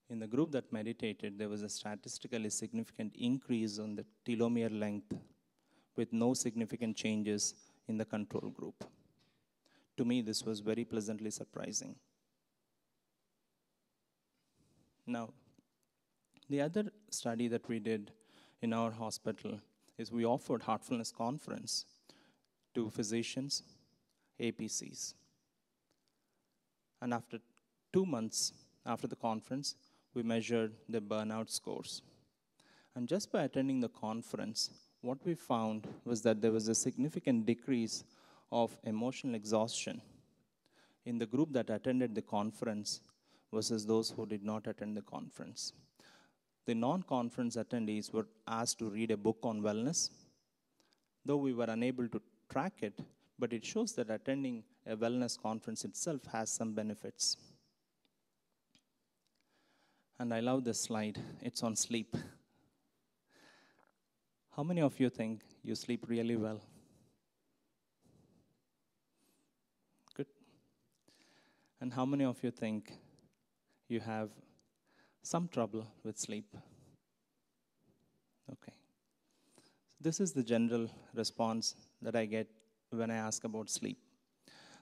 In the group that meditated, there was a statistically significant increase on the telomere length with no significant changes in the control group. To me, this was very pleasantly surprising. Now, the other study that we did in our hospital is we offered Heartfulness Conference to physicians, APCs. And after 2 months after the conference, we measured the burnout scores. And just by attending the conference, what we found was that there was a significant decrease of emotional exhaustion in the group that attended the conference versus those who did not attend the conference. The non-conference attendees were asked to read a book on wellness. Though we were unable to track it, but it shows that attending a wellness conference itself has some benefits. And I love this slide. It's on sleep. How many of you think you sleep really well? Good. And how many of you think you have some trouble with sleep? Okay. This is the general response that I get when I ask about sleep.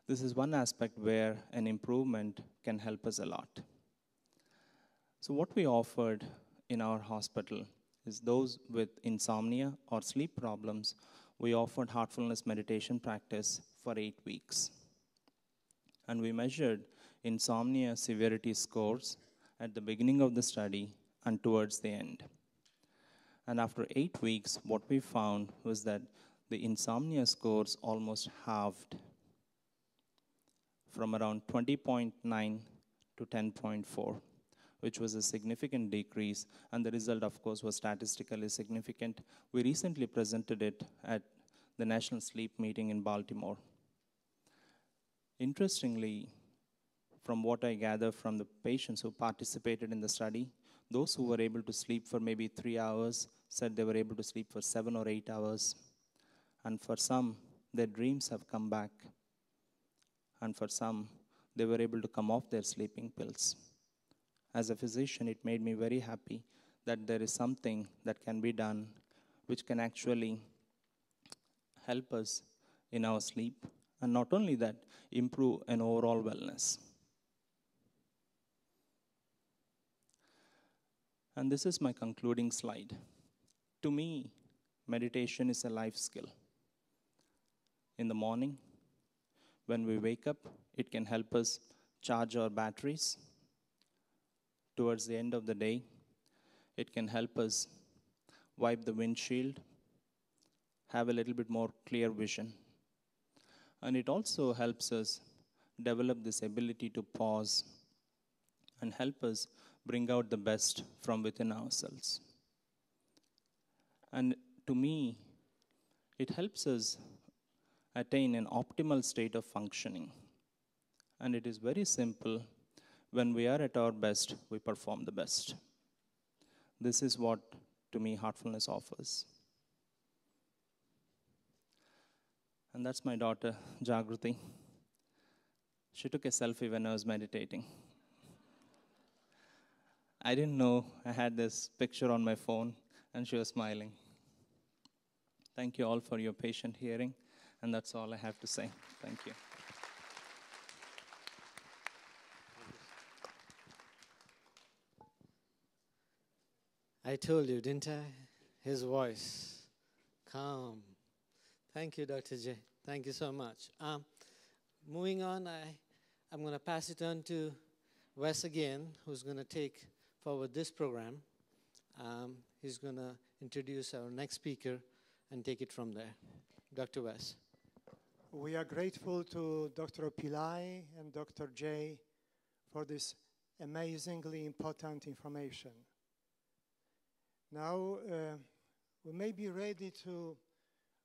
This is one aspect where an improvement can help us a lot. So what we offered in our hospital is those with insomnia or sleep problems, we offered heartfulness meditation practice for 8 weeks. And we measured insomnia severity scores at the beginning of the study and towards the end. And after 8 weeks, what we found was that the insomnia scores almost halved from around 20.9 to 10.4. which was a significant decrease, and the result, of course, was statistically significant. We recently presented it at the National Sleep Meeting in Baltimore. Interestingly, from what I gather from the patients who participated in the study, those who were able to sleep for maybe 3 hours said they were able to sleep for 7 or 8 hours. And for some, their dreams have come back. And for some, they were able to come off their sleeping pills. As a physician, it made me very happy that there is something that can be done which can actually help us in our sleep, and not only that, improve an overall wellness. And this is my concluding slide. To me, meditation is a life skill. In the morning, when we wake up, it can help us charge our batteries. Towards the end of the day, it can help us wipe the windshield, have a little bit more clear vision. And it also helps us develop this ability to pause and help us bring out the best from within ourselves. And to me, it helps us attain an optimal state of functioning. And it is very simple. When we are at our best, we perform the best. This is what, to me, heartfulness offers. And that's my daughter, Jagruti. She took a selfie when I was meditating. I didn't know I had this picture on my phone, and she was smiling. Thank you all for your patient hearing, and that's all I have to say. Thank you. I told you, didn't I? His voice, calm. Thank you, Dr. J. Thank you so much. Moving on, I'm going to pass it on to Wes again, who's going to take forward this program. He's going to introduce our next speaker and take it from there. Dr. Wes. We are grateful to Dr. Pillai and Dr. J for this amazingly important information. Now, we may be ready to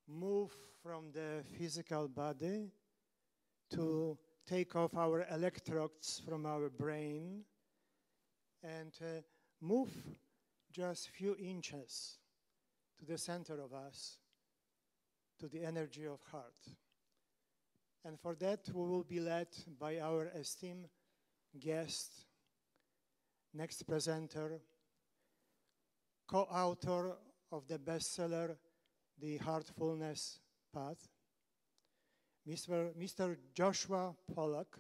move from the physical body to take off our electrodes from our brain and move just a few inches to the center of us, to the energy of heart. And for that, we will be led by our esteemed guest, next presenter, co-author of the bestseller, The Heartfulness Path, Mr. Joshua Pollack,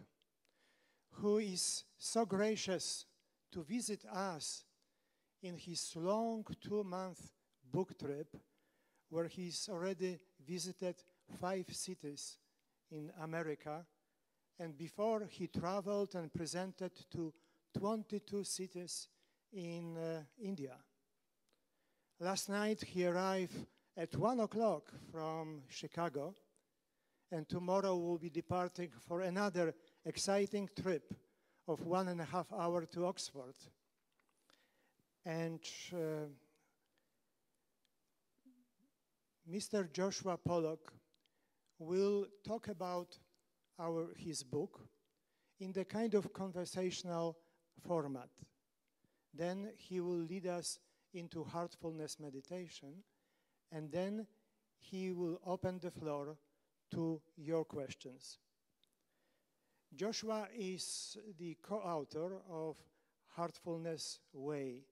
who is so gracious to visit us in his long 2-month book trip, where he's already visited 5 cities in America, and before he traveled and presented to 22 cities in India. Last night he arrived at 1 o'clock from Chicago, and tomorrow we'll be departing for another exciting trip of 1.5 hours to Oxford. And Mr. Joshua Pollack will talk about his book in the kind of conversational format. Then he will lead us into heartfulness meditation, and then he will open the floor to your questions. Joshua is the co-author of Heartfulness Way,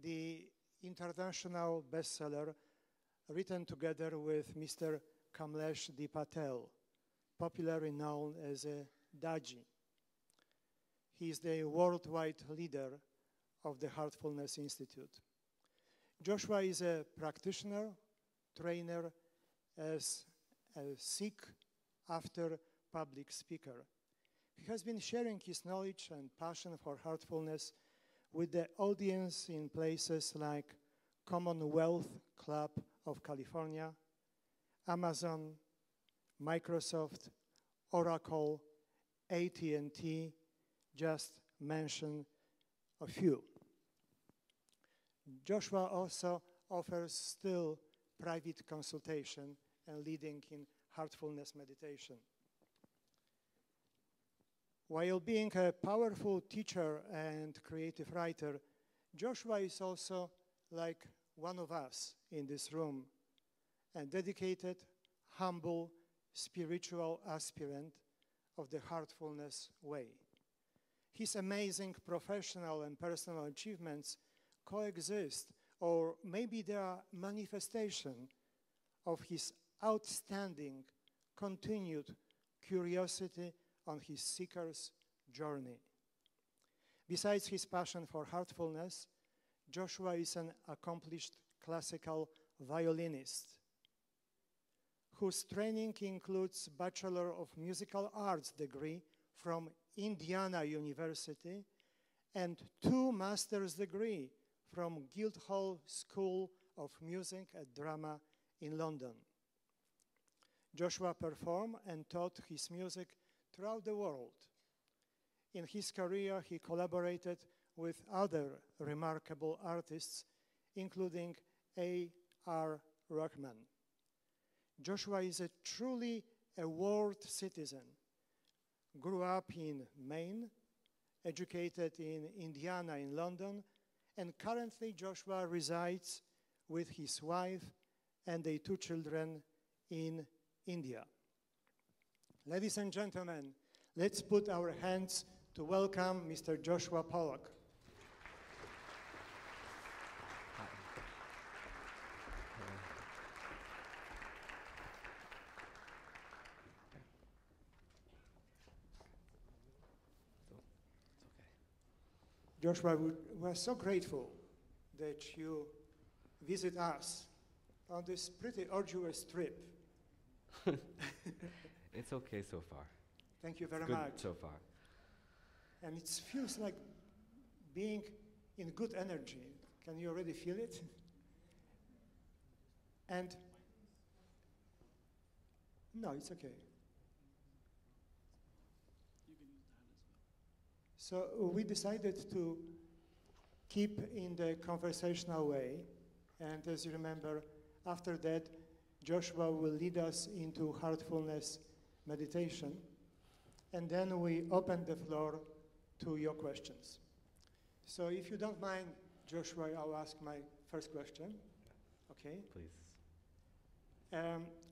the international bestseller written together with Mr. Kamlesh D. Patel, popularly known as Daji. He is the worldwide leader of the Heartfulness Institute. Joshua is a practitioner, trainer, as a Sikh after public speaker. He has been sharing his knowledge and passion for heartfulness with the audience in places like Commonwealth Club of California, Amazon, Microsoft, Oracle, AT&T, just mention a few. Joshua also offers still private consultation and leading in heartfulness meditation. While being a powerful teacher and creative writer, Joshua is also like one of us in this room, a dedicated, humble, spiritual aspirant of the Heartfulness Way. His amazing professional and personal achievements coexist, or maybe they are manifestation of his outstanding, continued curiosity on his seeker's journey. Besides his passion for heartfulness, Joshua is an accomplished classical violinist, whose training includes Bachelor of Musical Arts degree from Indiana University and 2 master's degree from Guildhall School of Music and Drama in London. Joshua performed and taught his music throughout the world. In his career, he collaborated with other remarkable artists, including A.R. Rahman. Joshua is a truly a world citizen. Grew up in Maine, educated in Indiana in London, and currently Joshua resides with his wife and their 2 children in India. Ladies and gentlemen, let's put our hands to welcome Mr. Joshua Pollock. Joshua, we're so grateful that you visit us on this pretty arduous trip. It's okay so far. Thank you very Good much. so far. And it feels like being in good energy. Can you already feel it? And no, it's okay. So we decided to keep in the conversational way. And as you remember, after that, Joshua will lead us into heartfulness meditation. And then we open the floor to your questions. So if you don't mind, Joshua, I'll ask my first question. Okay? Please.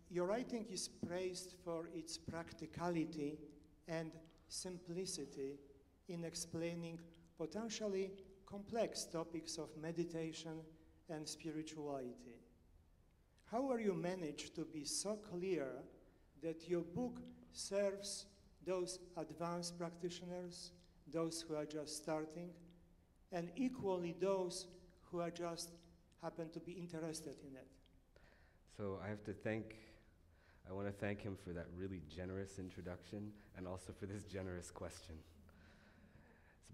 Your writing is praised for its practicality and simplicity in explaining potentially complex topics of meditation and spirituality. How are you managed to be so clear that your book serves those advanced practitioners, those who are just starting, and equally those who are just happen to be interested in it? So I want to thank him for that really generous introduction and also for this generous question.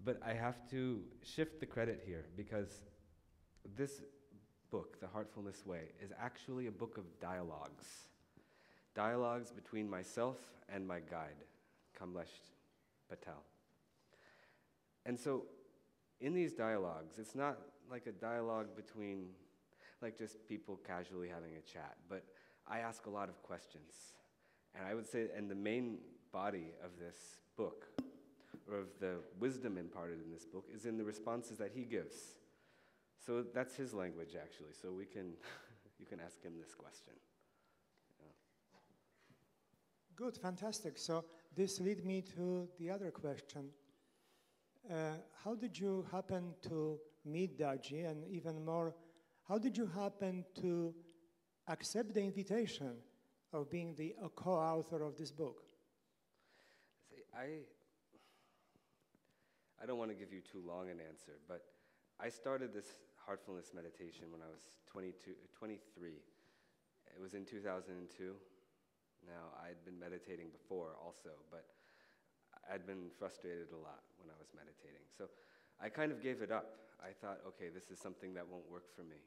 But I have to shift the credit here because this book, The Heartfulness Way, is actually a book of dialogues. Dialogues between myself and my guide, Kamlesh Patel. And so in these dialogues, it's not like a dialogue between like just people casually having a chat, but I ask a lot of questions. And I would say, and the main body of this book, or of the wisdom imparted in this book, is in the responses that he gives. So that's his language, actually. So you can ask him this question. Yeah. Good, fantastic. So this leads me to the other question. How did you happen to meet Daji, and even more, how did you happen to accept the invitation of being the co-author of this book? See, I don't want to give you too long an answer, but I started this heartfulness meditation when I was 23. It was in 2002. Now, I'd been meditating before also, but I'd been frustrated a lot when I was meditating. So I kind of gave it up. I thought, okay, this is something that won't work for me.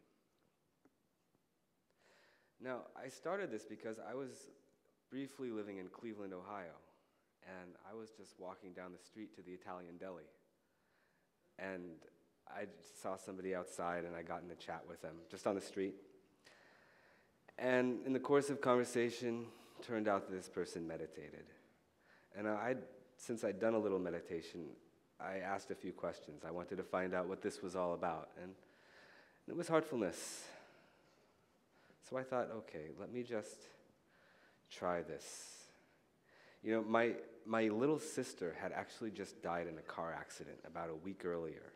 Now, I started this because I was briefly living in Cleveland, Ohio, and I was just walking down the street to the Italian deli. And I saw somebody outside, and I got in a chat with them, just on the street. And in the course of conversation, turned out that this person meditated. And since I'd done a little meditation, I asked a few questions. I wanted to find out what this was all about, and it was heartfulness. So I thought, okay, let me just try this. You know, my little sister had actually just died in a car accident about a week earlier.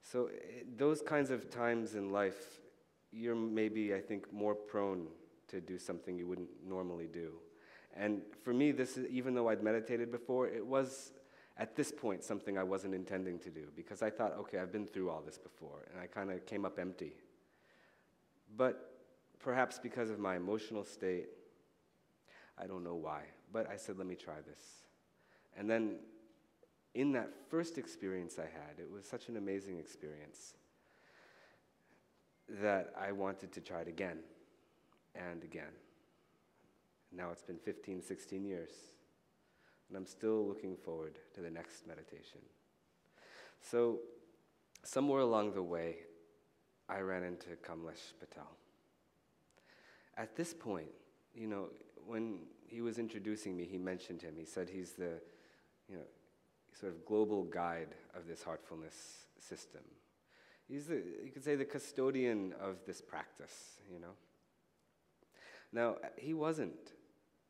So those kinds of times in life, you're maybe, I think, more prone to do something you wouldn't normally do. And for me, this is, even though I'd meditated before, it was, at this point, something I wasn't intending to do, because I thought, okay, I've been through all this before, and I kind of came up empty. But perhaps because of my emotional state, I don't know why, but I said, let me try this. And then in that first experience I had, it was such an amazing experience that I wanted to try it again and again. Now it's been 15, 16 years, and I'm still looking forward to the next meditation. So somewhere along the way, I ran into Kamlesh Patel. At this point, you know, when he was introducing me, he mentioned him. He said he's the, you know, sort of global guide of this heartfulness system. He's the, you could say, the custodian of this practice, you know. Now, he wasn't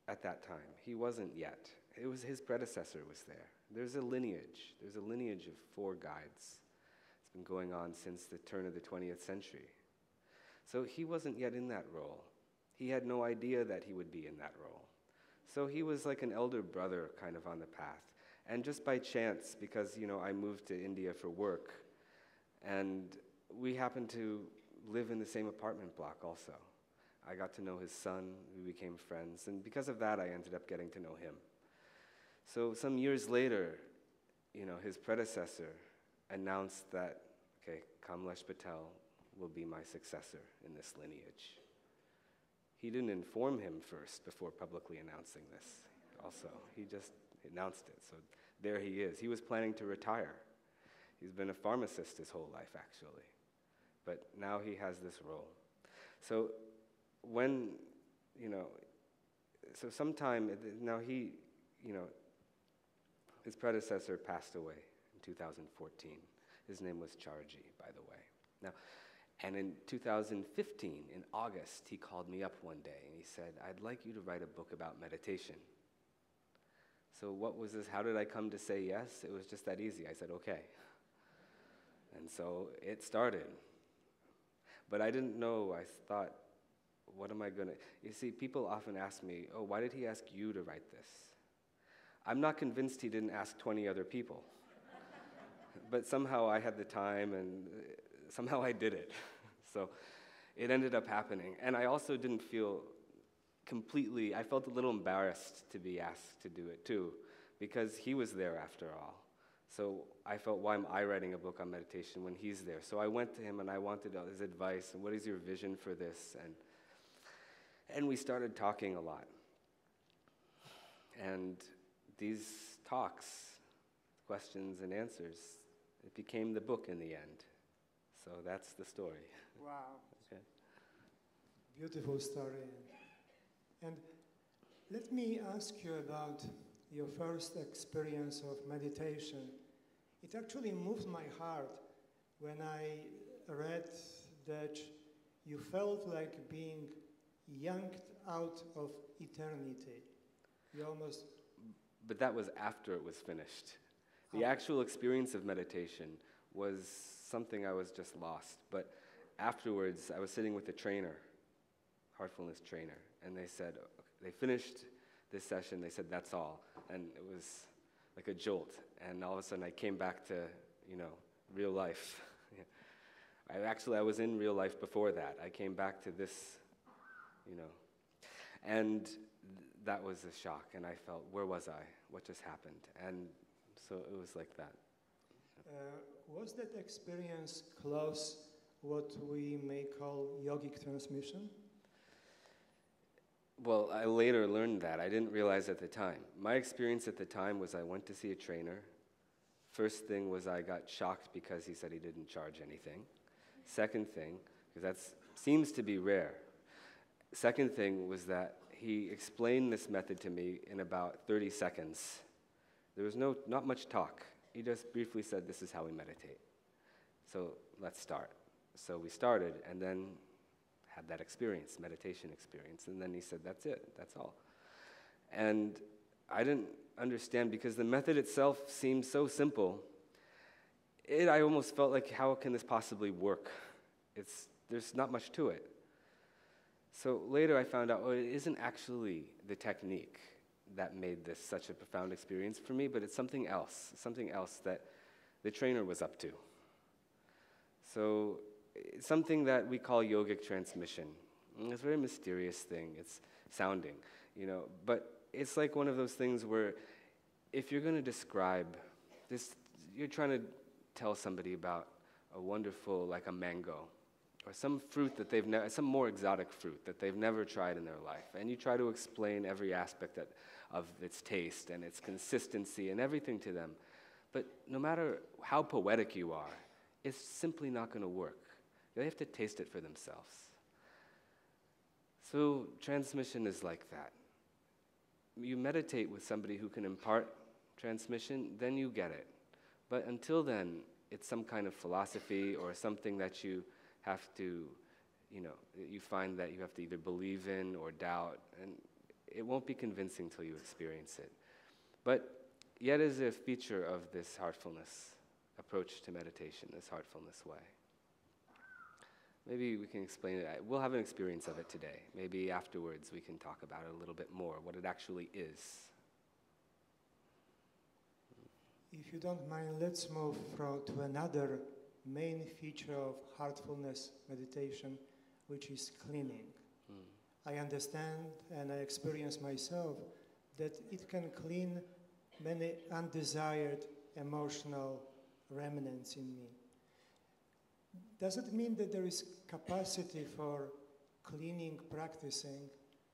at that time. He wasn't yet. It was his predecessor was there. There's a lineage. There's a lineage of 4 guides. It's been going on since the turn of the 20th century. So he wasn't yet in that role. He had no idea that he would be in that role. So he was like an elder brother kind of on the path. And just by chance, because, you know, I moved to India for work, and we happened to live in the same apartment block also. I got to know his son, we became friends, and because of that, I ended up getting to know him. So some years later, you know, his predecessor announced that, okay, Kamlesh Patel will be my successor in this lineage. He didn't inform him first before publicly announcing this also. He just announced it, so there he is. He was planning to retire. He's been a pharmacist his whole life, actually. But now he has this role. So when, you know, so sometime, now he, you know, his predecessor passed away in 2014. His name was Charji, by the way. Now, and in 2015, in August, he called me up one day and he said, I'd like you to write a book about meditation. So what was this? How did I come to say yes? It was just that easy. I said, okay. And so it started. But I didn't know. I thought, what am I going to... You see, people often ask me, oh, why did he ask you to write this? I'm not convinced he didn't ask 20 other people. But somehow I had the time, and somehow I did it. So it ended up happening. And I also didn't feel completely... I felt a little embarrassed to be asked to do it, too, because he was there after all. So I felt, why am I writing a book on meditation when he's there? So I went to him and I wanted his advice, and what is your vision for this? And we started talking a lot. And these talks, questions and answers, it became the book in the end. So that's the story. Wow. Okay. Beautiful story. And let me ask you about your first experience of meditation. It actually moved my heart when I read that you felt like being yanked out of eternity. You almost... But that was after it was finished. The actual experience of meditation was something I was just lost. But afterwards, I was sitting with a trainer, heartfulness trainer, and they said, they finished this session, they said, that's all. And it was like a jolt. And all of a sudden, I came back to, you know, real life. I was in real life before that. I came back to this, you know. And that was a shock. And I felt, where was I? What just happened? And so it was like that. Was that experience close what we may call yogic transmission? Well, I later learned that. I didn't realize at the time. My experience at the time was I went to see a trainer. First thing was I got shocked because he said he didn't charge anything. Second thing, because that seems to be rare. Second thing was that he explained this method to me in about 30 seconds. There was not much talk. He just briefly said, this is how we meditate. So let's start. So we started, and then had that experience, meditation experience. And then he said, that's it, that's all. And I didn't understand, because the method itself seemed so simple. I almost felt like, how can this possibly work? There's not much to it. So later I found out, it isn't actually the technique that made this such a profound experience for me, but it's something else that the trainer was up to. So something that we call yogic transmission. And it's a very mysterious thing. It's sounding, but it's like one of those things where if you're going to describe this, you're trying to tell somebody about a wonderful, like a mango, or some fruit that they've never, some more exotic fruit that they've never tried in their life, and you try to explain every aspect of its taste and its consistency and everything to them. But no matter how poetic you are, it's simply not going to work. They have to taste it for themselves. So transmission is like that. You meditate with somebody who can impart transmission, then you get it. But until then, it's some kind of philosophy or something that you have to, you find that you have to either believe in or doubt, and it won't be convincing till you experience it. But yet is a feature of this heartfulness approach to meditation, this heartfulness way. Maybe we can explain it. We'll have an experience of it today. Maybe afterwards we can talk about it a little bit more, what it actually is. If you don't mind, let's move to another main feature of heartfulness meditation, which is cleaning. I understand and I experience myself that it can clean many undesired emotional remnants in me. Does it mean that there is capacity for cleaning, practicing,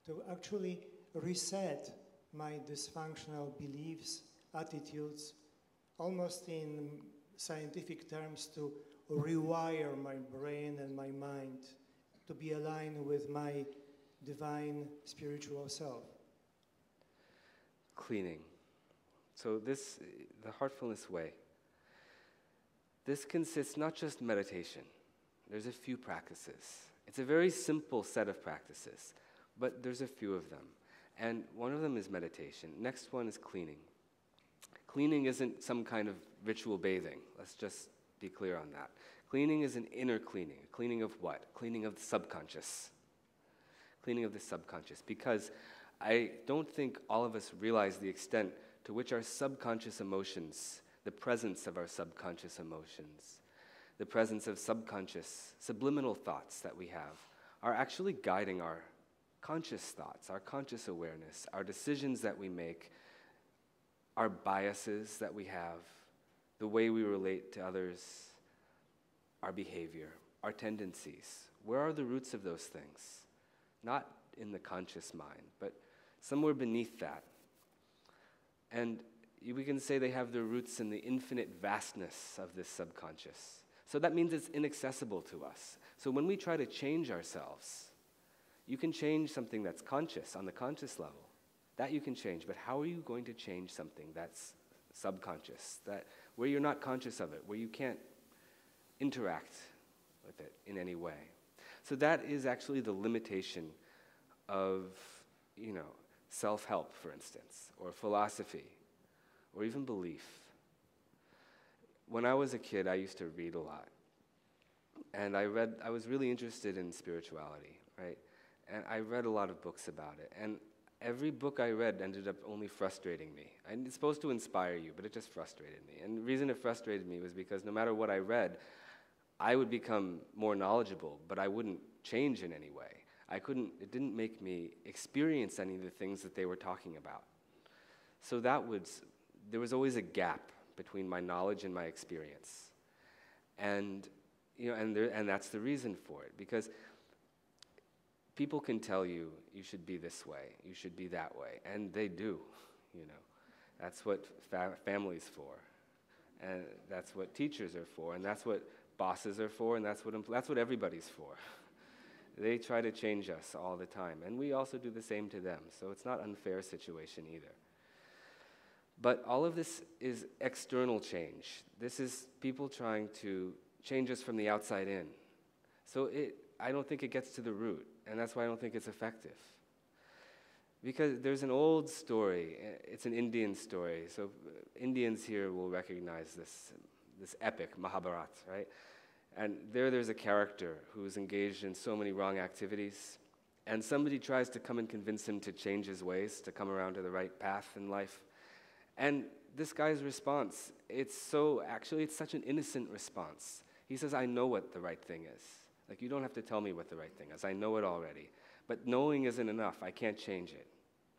to actually reset my dysfunctional beliefs, attitudes, almost in scientific terms, to rewire my brain and my mind to be aligned with my divine spiritual self? Cleaning. So the Heartfulness Way, this consists not just meditation. There's a few practices. It's a very simple set of practices, but there's a few of them. And one of them is meditation. Next one is cleaning. Cleaning isn't some kind of ritual bathing. Let's just be clear on that. Cleaning is an inner cleaning. A cleaning of what? Cleaning of the subconscious. Cleaning of the subconscious. Because I don't think all of us realize the extent to which our subconscious emotions, the presence of our subconscious emotions, the presence of subconscious, subliminal thoughts that we have, are actually guiding our conscious thoughts, our conscious awareness, our decisions that we make, our biases that we have, the way we relate to others, our behavior, our tendencies. Where are the roots of those things? Not in the conscious mind, but somewhere beneath that. And we can say they have their roots in the infinite vastness of this subconscious. So that means it's inaccessible to us. So when we try to change ourselves, you can change something that's conscious, on the conscious level. That you can change, but how are you going to change something that's subconscious, where you're not conscious of it, where you can't interact with it in any way? So that is actually the limitation of, self-help, for instance, or philosophy, or even belief. When I was a kid, I used to read a lot. And I was really interested in spirituality, right? And I read a lot of books about it. And every book I read ended up only frustrating me. And it's supposed to inspire you, but it just frustrated me. And the reason it frustrated me was because no matter what I read, I would become more knowledgeable, but I wouldn't change in any way. It didn't make me experience any of the things that they were talking about. So there was always a gap between my knowledge and my experience. And that's the reason for it, because people can tell you, you should be this way, you should be that way, and they do, That's what family's for, and that's what teachers are for, and that's what bosses are for, and that's what everybody's for. They try to change us all the time, and we also do the same to them, so it's not an unfair situation either. But all of this is external change. This is people trying to change us from the outside in. So I don't think it gets to the root, and that's why I don't think it's effective. Because there's an old story, it's an Indian story, so Indians here will recognize this epic, Mahabharata, right? And there's a character who's engaged in so many wrong activities, and somebody tries to come and convince him to change his ways, to come around to the right path in life. And this guy's response, it's such an innocent response. He says, I know what the right thing is. Like, you don't have to tell me what the right thing is. I know it already. But knowing isn't enough. I can't change it,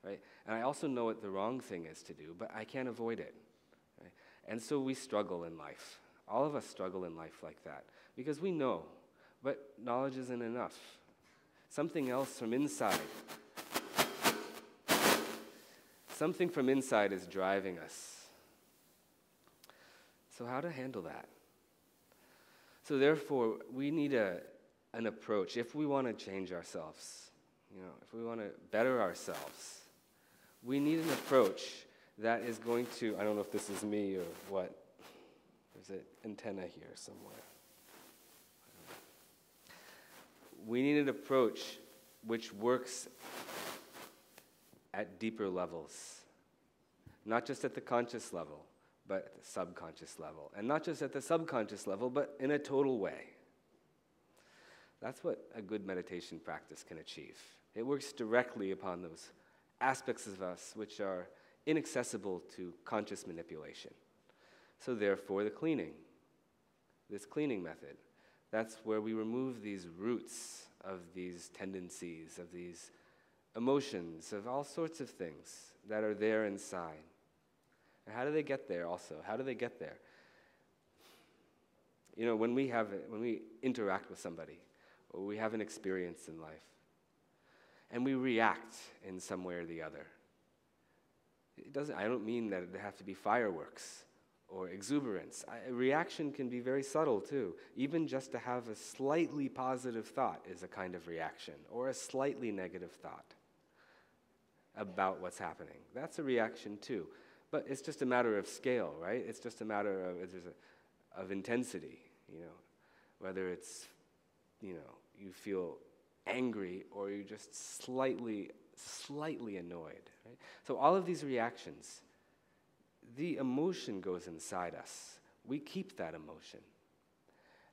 right? And I also know what the wrong thing is to do, but I can't avoid it, right? And so we struggle in life. All of us struggle in life like that because we know, but knowledge isn't enough. Something else from inside. Something from inside is driving us. So how to handle that? So therefore, we need an approach. If we want to change ourselves, if we want to better ourselves, we need an approach that is going to, I don't know if this is me or what. There's an antenna here somewhere. We need an approach which works at deeper levels. Not just at the conscious level, but at the subconscious level. And not just at the subconscious level, but in a total way. That's what a good meditation practice can achieve. It works directly upon those aspects of us which are inaccessible to conscious manipulation. So therefore, this cleaning method, that's where we remove these roots of these tendencies, of these emotions, of all sorts of things that are there inside. And how do they get there also? How do they get there? When we interact with somebody, or we have an experience in life, and we react in some way or the other. I don't mean that it have to be fireworks or exuberance. Reaction can be very subtle too. Even just to have a slightly positive thought is a kind of reaction, or a slightly negative thought about what's happening. That's a reaction too. But it's just a matter of scale, right? It's just a matter of intensity, whether it's, you feel angry or you're just slightly annoyed, right? So all of these reactions, the emotion goes inside us. We keep that emotion.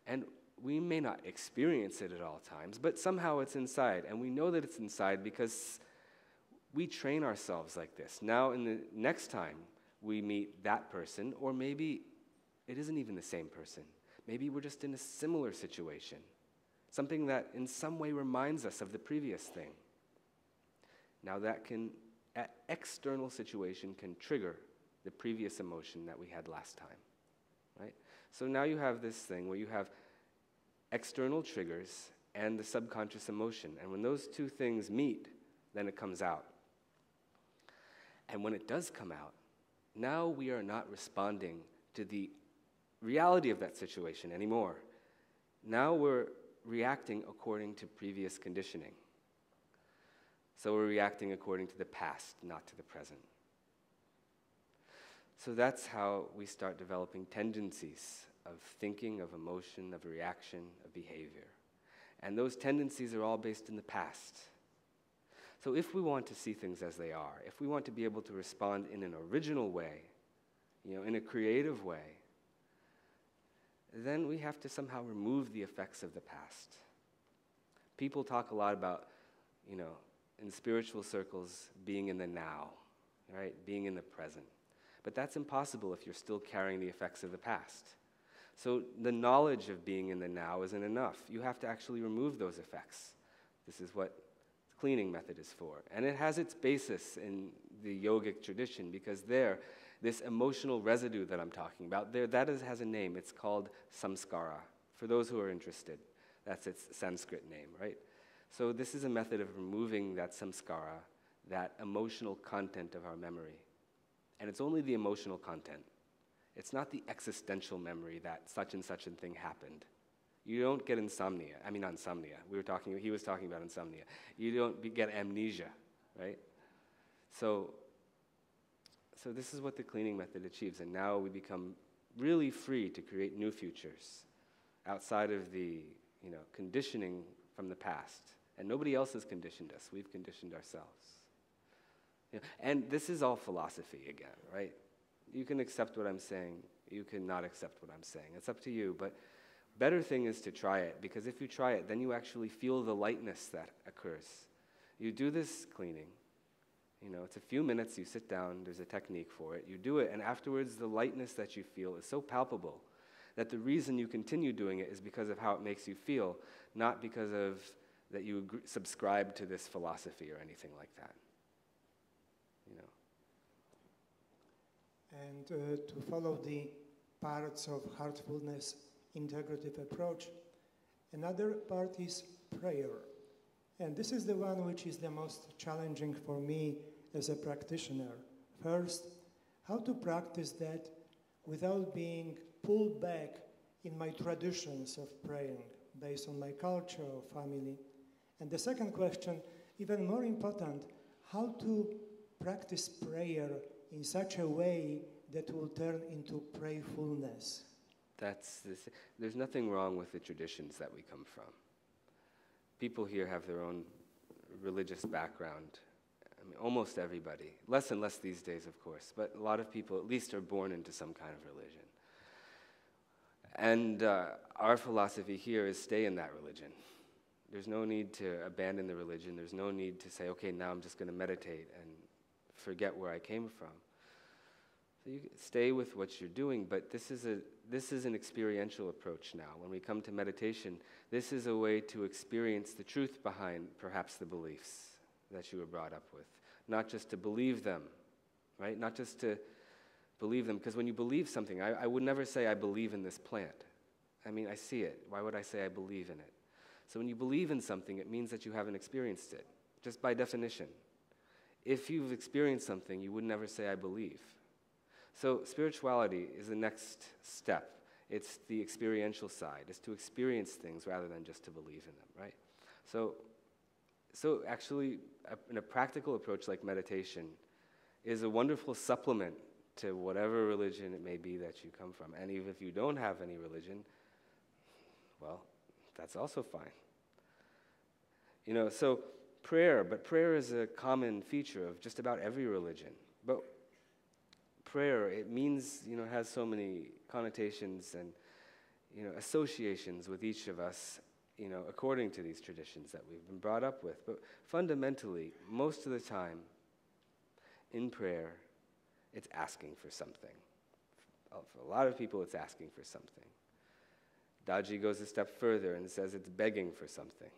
And we may not experience it at all times, but somehow it's inside. And we know that it's inside because we train ourselves like this. Now, in the next time we meet that person, or maybe it isn't even the same person. Maybe we're just in a similar situation. Something that in some way reminds us of the previous thing. Now that external situation can trigger the previous emotion that we had last time, right? So now you have this thing where you have external triggers and the subconscious emotion. And when those two things meet, then it comes out. And when it does come out, now we are not responding to the reality of that situation anymore. Now we're reacting according to previous conditioning. So we're reacting according to the past, not to the present. So that's how we start developing tendencies of thinking, of emotion, of reaction, of behavior. And those tendencies are all based in the past. So if we want to see things as they are, if we want to be able to respond in an original way, in a creative way, then we have to somehow remove the effects of the past. People talk a lot about, in spiritual circles, being in the now, right? Being in the present. But that's impossible if you're still carrying the effects of the past. So the knowledge of being in the now isn't enough. You have to actually remove those effects. This is what the cleaning method is for. And it has its basis in the yogic tradition because this emotional residue that I'm talking about, has a name. It's called samskara. For those who are interested, that's its Sanskrit name, right? So this is a method of removing that samskara, that emotional content of our memory. And it's only the emotional content. It's not the existential memory that such and such a thing happened. You don't get insomnia. He was talking about insomnia. You don't get amnesia, right? So this is what the cleaning method achieves, and now we become really free to create new futures outside of the conditioning from the past. And nobody else has conditioned us. We've conditioned ourselves. And this is all philosophy again, right? You can accept what I'm saying. You can not accept what I'm saying. It's up to you. But better thing is to try it, because if you try it, then you actually feel the lightness that occurs. You do this cleaning. It's a few minutes, you sit down, there's a technique for it, you do it, and afterwards the lightness that you feel is so palpable That the reason you continue doing it is because of how it makes you feel, not because of that you subscribe to this philosophy or anything like that. You know. And to follow the parts of heartfulness integrative approach, another part is prayer. And this is the one which is the most challenging for me as a practitioner. First, how to practice that without being pulled back in my traditions of praying based on my culture or family. And the second question, even more important, how to practice prayer in such a way that will turn into prayerfulness. There's nothing wrong with the traditions that we come from. People here have their own religious background. I mean, almost everybody. Less and less these days, of course, but a lot of people at least are born into some kind of religion. And our philosophy here is stay in that religion. There's no need to abandon the religion. There's no need to say, okay, now I'm just going to meditate and forget where I came from. So you stay with what you're doing, but this is an experiential approach now. When we come to meditation, this is a way to experience the truth behind perhaps the beliefs that you were brought up with. Not just to believe them, right? Not just to believe them, because when you believe something, I would never say I believe in this plant. I mean, I see it. Why would I say I believe in it? So when you believe in something, it means that you haven't experienced it, just by definition. If you've experienced something, you would never say I believe. So spirituality is the next step. It's the experiential side. It's to experience things rather than just to believe in them, right? So actually, in a practical approach like meditation is a wonderful supplement to whatever religion it may be that you come from. And even if you don't have any religion, well, that's also fine. You know, so prayer is a common feature of just about every religion. But prayer, it means, has so many connotations and, associations with each of us, according to these traditions that we've been brought up with. But fundamentally, most of the time, in prayer, it's asking for something. For a lot of people, it's asking for something. Daji goes a step further and says it's begging for something.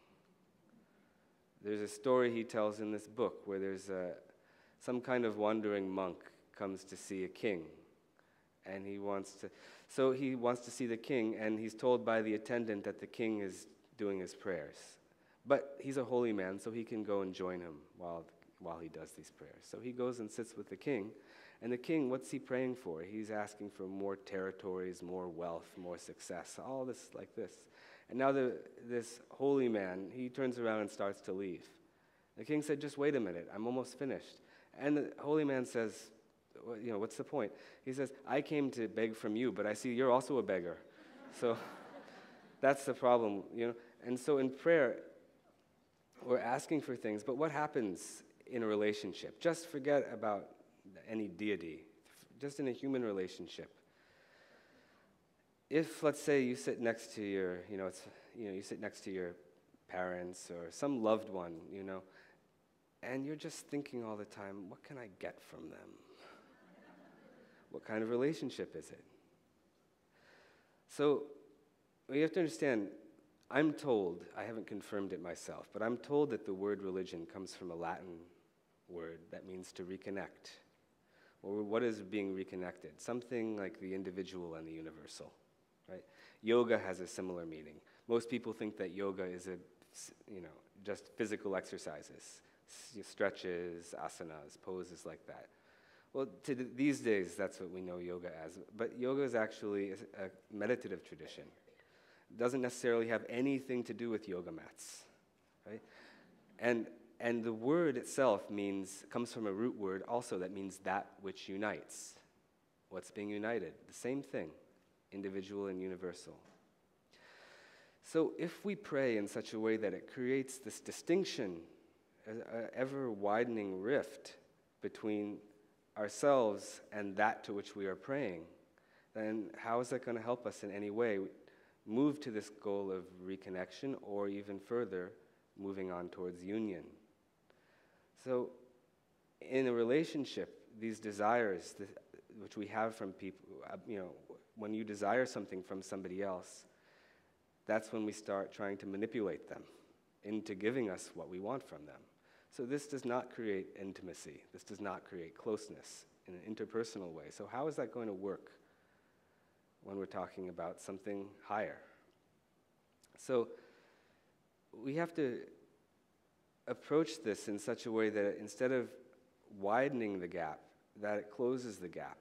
There's a story he tells in this book where there's some kind of wandering monk comes to see a king, and he wants to see the king, and he's told by the attendant that the king is doing his prayers. But he's a holy man, so he can go and join him while he does these prayers. So he goes and sits with the king, and the king, what's he praying for? He's asking for more territories, more wealth, more success, all this like this. And now this holy man, he turns around and starts to leave. The king said, just wait a minute, I'm almost finished. And the holy man says, what's the point? He says, I came to beg from you, but I see you're also a beggar. So that's the problem, And so in prayer, we're asking for things, but what happens in a relationship? Just forget about any deity, just in a human relationship. If, let's say, you sit next to your, you sit next to your parents or some loved one, and you're just thinking all the time, what can I get from them? What kind of relationship is it? So, you have to understand, I'm told, I haven't confirmed it myself, but I'm told that the word religion comes from a Latin word that means to reconnect. Or what is being reconnected? Something like the individual and the universal, right? Yoga has a similar meaning. Most people think that yoga is just physical exercises, stretches, asanas, poses like that. Well, these days, that's what we know yoga as. But yoga is actually a meditative tradition. It doesn't necessarily have anything to do with yoga mats, right? And the word itself comes from a root word also that means that which unites. What's being united? The same thing, individual and universal. So if we pray in such a way that it creates this distinction, an ever-widening rift between ourselves and that to which we are praying, then how is that going to help us in any way move to this goal of reconnection or even further, moving on towards union? So in a relationship, these desires which we have from people, when you desire something from somebody else, that's when we start trying to manipulate them into giving us what we want from them. So this does not create intimacy. This does not create closeness in an interpersonal way. So how is that going to work when we're talking about something higher? So we have to approach this in such a way that instead of widening the gap, that it closes the gap.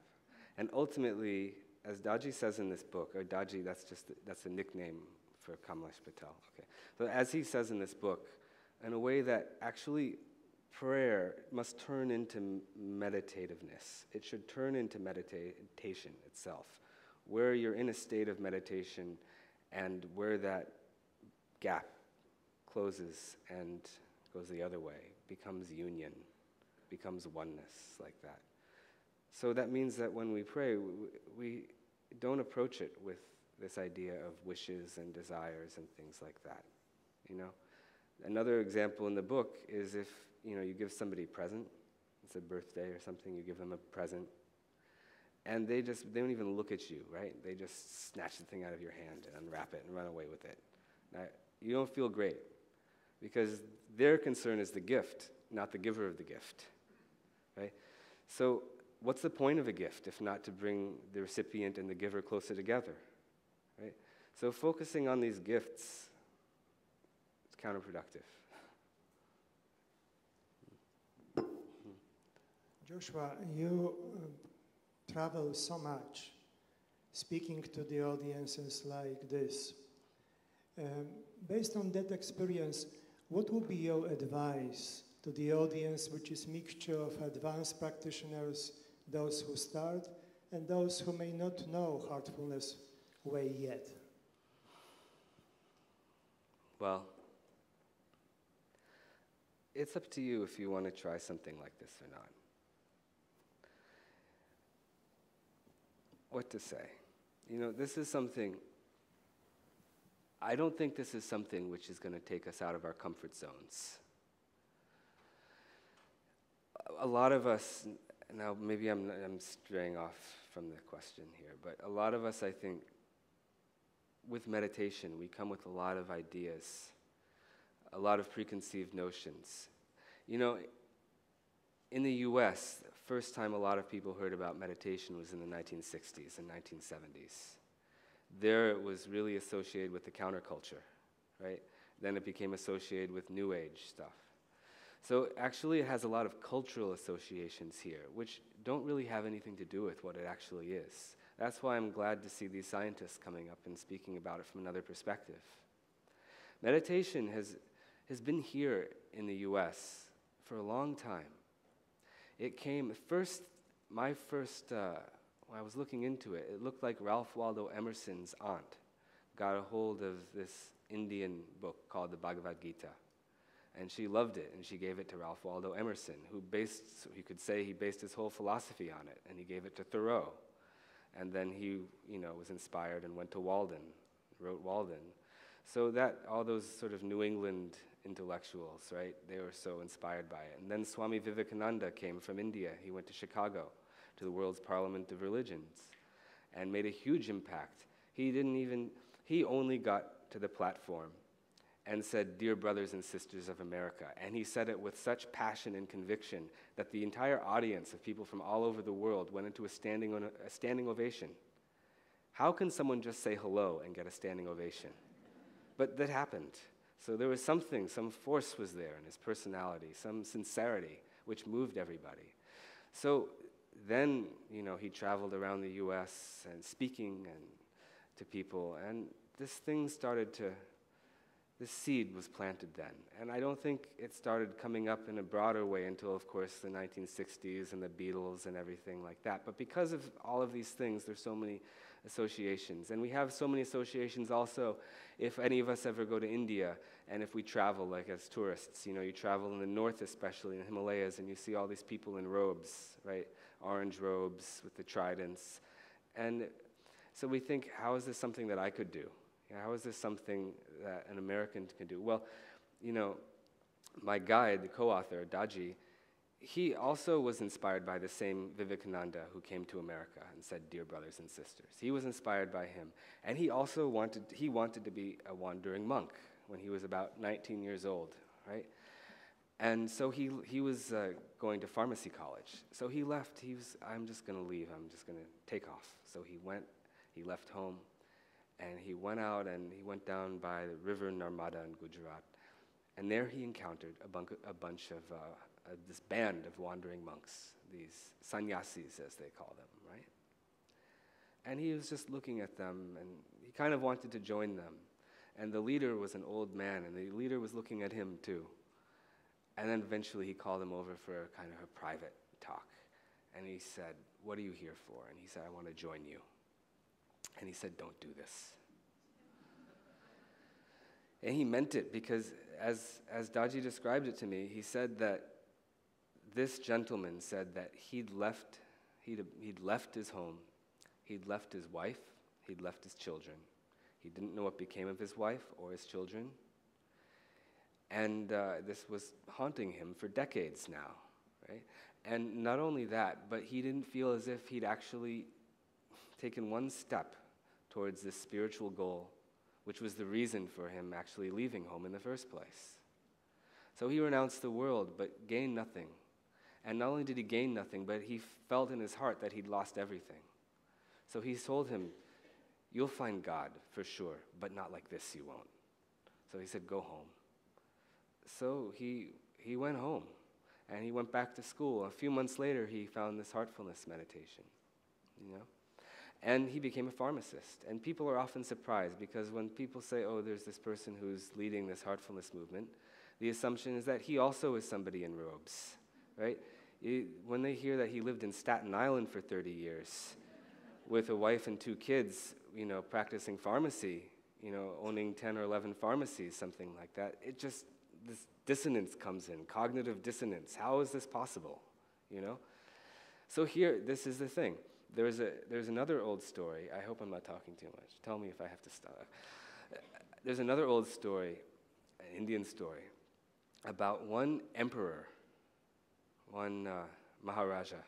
And ultimately, as Daji says in this book, or Daji, that's a nickname for Kamlesh Patel. Okay. So as he says in this book, in a way that actually prayer must turn into meditativeness. It should turn into meditation itself, where you're in a state of meditation and where that gap closes and goes the other way, becomes union, becomes oneness, like that. So that means that when we pray, we don't approach it with this idea of wishes and desires and things like that, you know? Another example in the book is if, you give somebody a present, it's a birthday or something, you give them a present, and they don't even look at you, right? They just snatch the thing out of your hand and unwrap it and run away with it. Now, you don't feel great, because their concern is the gift, not the giver of the gift, right? So what's the point of a gift if not to bring the recipient and the giver closer together, right? So focusing on these gifts is counterproductive. Joshua, you travel so much, speaking to the audiences like this. Based on that experience, what would be your advice to the audience, which is a mixture of advanced practitioners, those who start, and those who may not know Heartfulness Way yet? Well, it's up to you if you want to try something like this or not. What to say? This is something, I don't think this is something which is going to take us out of our comfort zones. A lot of us, now maybe I'm straying off from the question here, but a lot of us, I think, with meditation, we come with a lot of ideas, a lot of preconceived notions. In the US, the first time a lot of people heard about meditation was in the 1960s and 1970s. There it was really associated with the counterculture, right? Then it became associated with New Age stuff. So actually it has a lot of cultural associations here, which don't really have anything to do with what it actually is. That's why I'm glad to see these scientists coming up and speaking about it from another perspective. Meditation has been here in the US for a long time. It came first, when I was looking into it, it looked like Ralph Waldo Emerson's aunt got a hold of this Indian book called the Bhagavad Gita. And she loved it, and she gave it to Ralph Waldo Emerson, you could say he based his whole philosophy on it, and he gave it to Thoreau. And then he, was inspired and went to Walden, wrote Walden. So that, all those sort of New England intellectuals, right, they were so inspired by it. And then Swami Vivekananda came from India. He went to Chicago, to the world's Parliament of Religions, and made a huge impact. He only got to the platform and said, "Dear brothers and sisters of America." And he said it with such passion and conviction that the entire audience of people from all over the world went into a standing ovation. How can someone just say hello and get a standing ovation? But that happened. So there was something, some force was there in his personality, some sincerity, which moved everybody. So then, he traveled around the US and speaking to people, and this seed was planted then. And I don't think it started coming up in a broader way until, of course, the 1960s and the Beatles and everything like that. But because of all of these things, there's so many associations. And we have so many associations also if any of us ever go to India and if we travel, like as tourists. You travel in the north, especially in the Himalayas, and you see all these people in robes, right? Orange robes with the tridents. And so we think, how is this something that I could do? How is this something that an American can do? Well, my guide, the co-author, Daji, he also was inspired by the same Vivekananda who came to America and said, "Dear brothers and sisters." He was inspired by him. And he also wanted to be a wandering monk when he was about 19 years old, right? And so he was going to pharmacy college. So he left. I'm just going to leave. I'm just going to take off. So he left home, and he went out and he went down by the river Narmada in Gujarat. And there he encountered a bunch of this band of wandering monks, these sannyasis as they call them, right? And he was just looking at them, and he kind of wanted to join them. And the leader was an old man, and the leader was looking at him too. And then eventually he called him over for a kind of a private talk. And he said, "What are you here for?" And he said, "I want to join you." And he said, "Don't do this." And he meant it, because as Daji described it to me, he said that this gentleman said that he'd left his home, he'd left his wife, he'd left his children. He didn't know what became of his wife or his children. And this was haunting him for decades now, right? And not only that, but he didn't feel as if he'd actually taken one step towards this spiritual goal, which was the reason for him actually leaving home in the first place. So he renounced the world, but gained nothing. And not only did he gain nothing, but he felt in his heart that he'd lost everything. So he told him, "You'll find God for sure, but not like this you won't." So he said, "Go home." So he went home, and he went back to school. A few months later, he found this heartfulness meditation, And he became a pharmacist. And people are often surprised, because when people say, "Oh, there's this person who's leading this heartfulness movement," the assumption is that he also is somebody in robes, right? When they hear that he lived in Staten Island for 30 years with a wife and 2 kids, practicing pharmacy, owning 10 or 11 pharmacies, something like that, this dissonance comes in, cognitive dissonance. How is this possible, So here, this is the thing. There's another old story. I hope I'm not talking too much. Tell me if I have to stop. There's another old story, an Indian story, about one emperor, one Maharaja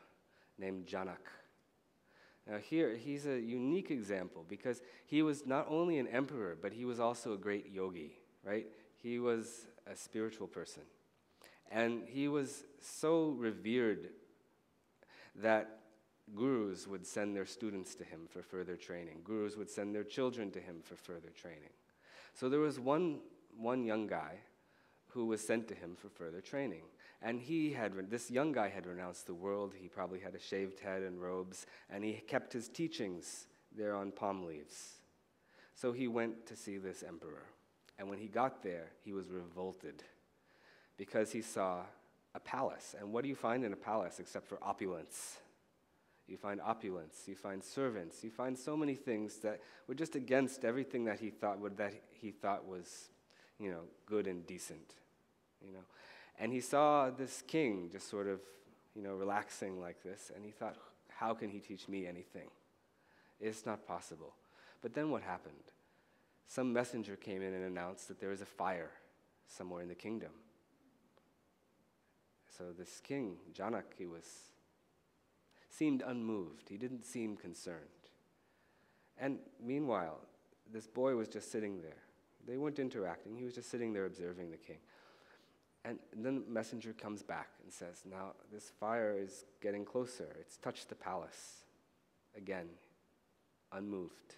named Janak. Now here, he's a unique example, because he was not only an emperor, but he was also a great yogi, right? He was a spiritual person. And he was so revered that gurus would send their students to him for further training. Gurus would send their children to him for further training. So there was one young guy who was sent to him for further training. And this young guy had renounced the world. He probably had a shaved head and robes, and he kept his teachings there on palm leaves. So he went to see this emperor. And when he got there, he was revolted, because he saw a palace. And what do you find in a palace except for opulence? You find opulence, you find servants, you find so many things that were just against everything that he thought was, good and decent, And he saw this king just sort of, relaxing like this, and he thought, how can he teach me anything? It's not possible. But then what happened? Some messenger came in and announced that there was a fire somewhere in the kingdom. So this king, Janak, seemed unmoved. He didn't seem concerned. And meanwhile, this boy was just sitting there. They weren't interacting. He was just sitting there observing the king. And then the messenger comes back and says, "Now, this fire is getting closer. It's touched the palace." Again, unmoved.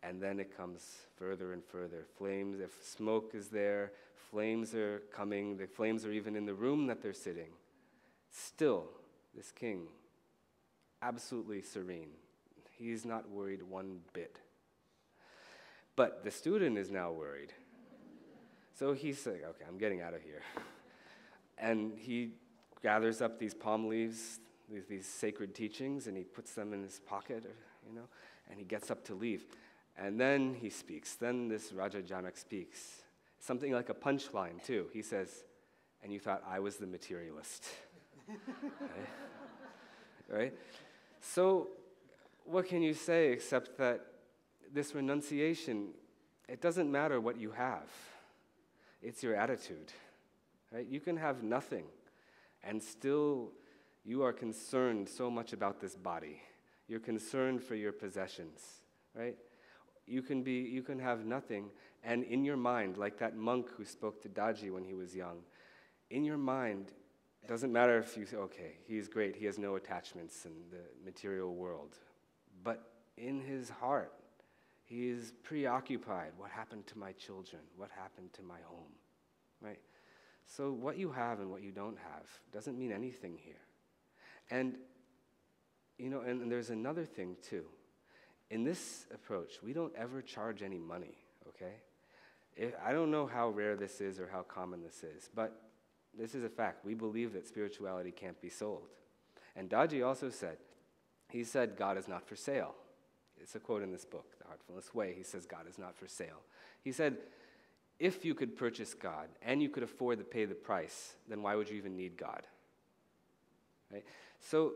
And then it comes further and further. Flames, if smoke is there, flames are coming. The flames are even in the room that they're sitting. Still, this king, absolutely serene. He's not worried one bit. But the student is now worried. So he's like, "Okay, I'm getting out of here." And he gathers up these palm leaves, these sacred teachings, and he puts them in his pocket, and he gets up to leave. And then he speaks. Then this Raja Janak speaks. Something like a punchline, too. He says, "And you thought I was the materialist." Right? So what can you say except that this renunciation, it doesn't matter what you have. It's your attitude. Right? You can have nothing and still you are concerned so much about this body. You're concerned for your possessions, right? You can have nothing, and in your mind, like that monk who spoke to Daji when he was young, in your mind, it doesn't matter if you say, okay, he's great, he has no attachments in the material world, but in his heart, he is preoccupied. What happened to my children? What happened to my home, right? So what you have and what you don't have doesn't mean anything here. And, and there's another thing too. In this approach, we don't ever charge any money, okay? I don't know how rare this is or how common this is, but this is a fact. We believe that spirituality can't be sold. And Daji also said, he said, God is not for sale. It's a quote in this book, The Heartfulness Way. He says, God is not for sale. He said, if you could purchase God and you could afford to pay the price, then why would you even need God? Right? So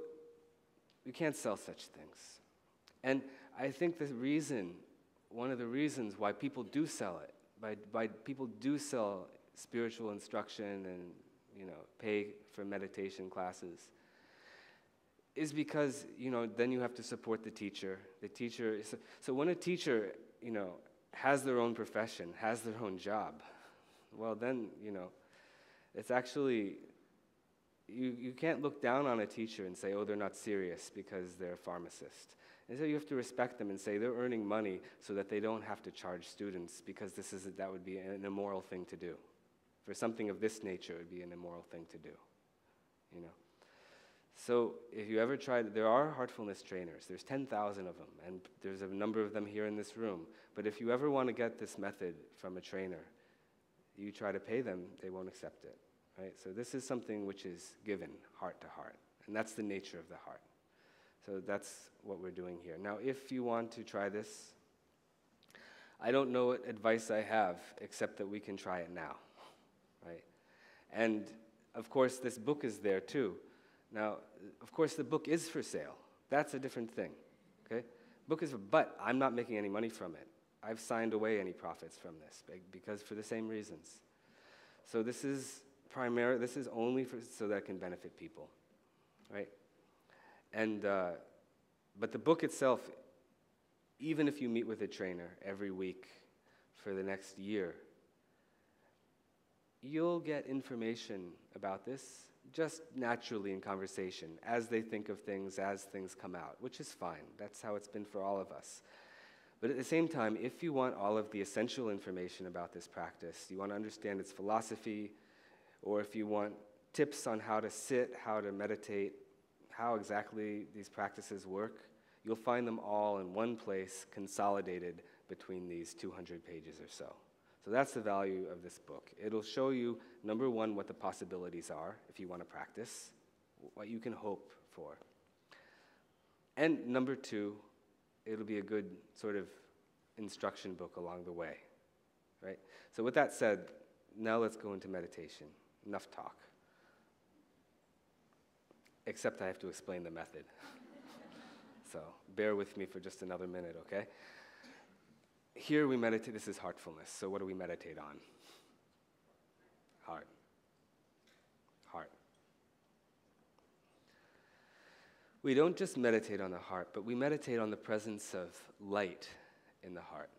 you can't sell such things. And I think one of the reasons why people do sell it, why people do sell spiritual instruction and pay for meditation classes, is because then you have to support the teacher. So when a teacher has their own profession, has their own job, well then it's actually you can't look down on a teacher and say, oh, they're not serious because they're a pharmacist. And so you have to respect them and say they're earning money so that they don't have to charge students, because that would be an immoral thing to do. For something of this nature, it would be an immoral thing to do. So if you ever tried, there are heartfulness trainers. There's 10,000 of them, and there's a number of them here in this room. But if you ever want to get this method from a trainer, you try to pay them, they won't accept it. Right? So this is something which is given heart to heart, and that's the nature of the heart. So that's what we're doing here. Now, if you want to try this, I don't know what advice I have, except that we can try it now, right? And, of course, this book is there, too. Now, of course, the book is for sale. That's a different thing, okay? But I'm not making any money from it. I've signed away any profits from this, because for the same reasons. So this is only so that it can benefit people, right? And, but the book itself, even if you meet with a trainer every week for the next year, you'll get information about this just naturally in conversation, as they think of things, as things come out, which is fine. That's how it's been for all of us. But at the same time, if you want all of the essential information about this practice, you want to understand its philosophy, or if you want tips on how to sit, how to meditate, how exactly these practices work, you'll find them all in one place, consolidated between these 200 pages or so. So that's the value of this book. It'll show you, number one, what the possibilities are if you want to practice, what you can hope for. And number two, it'll be a good sort of instruction book along the way, right? So with that said, now let's go into meditation. Enough talk. Except I have to explain the method. So bear with me for just another minute, okay? Here we meditate, this is heartfulness. So what do we meditate on? Heart. Heart. We don't just meditate on the heart, but we meditate on the presence of light in the heart.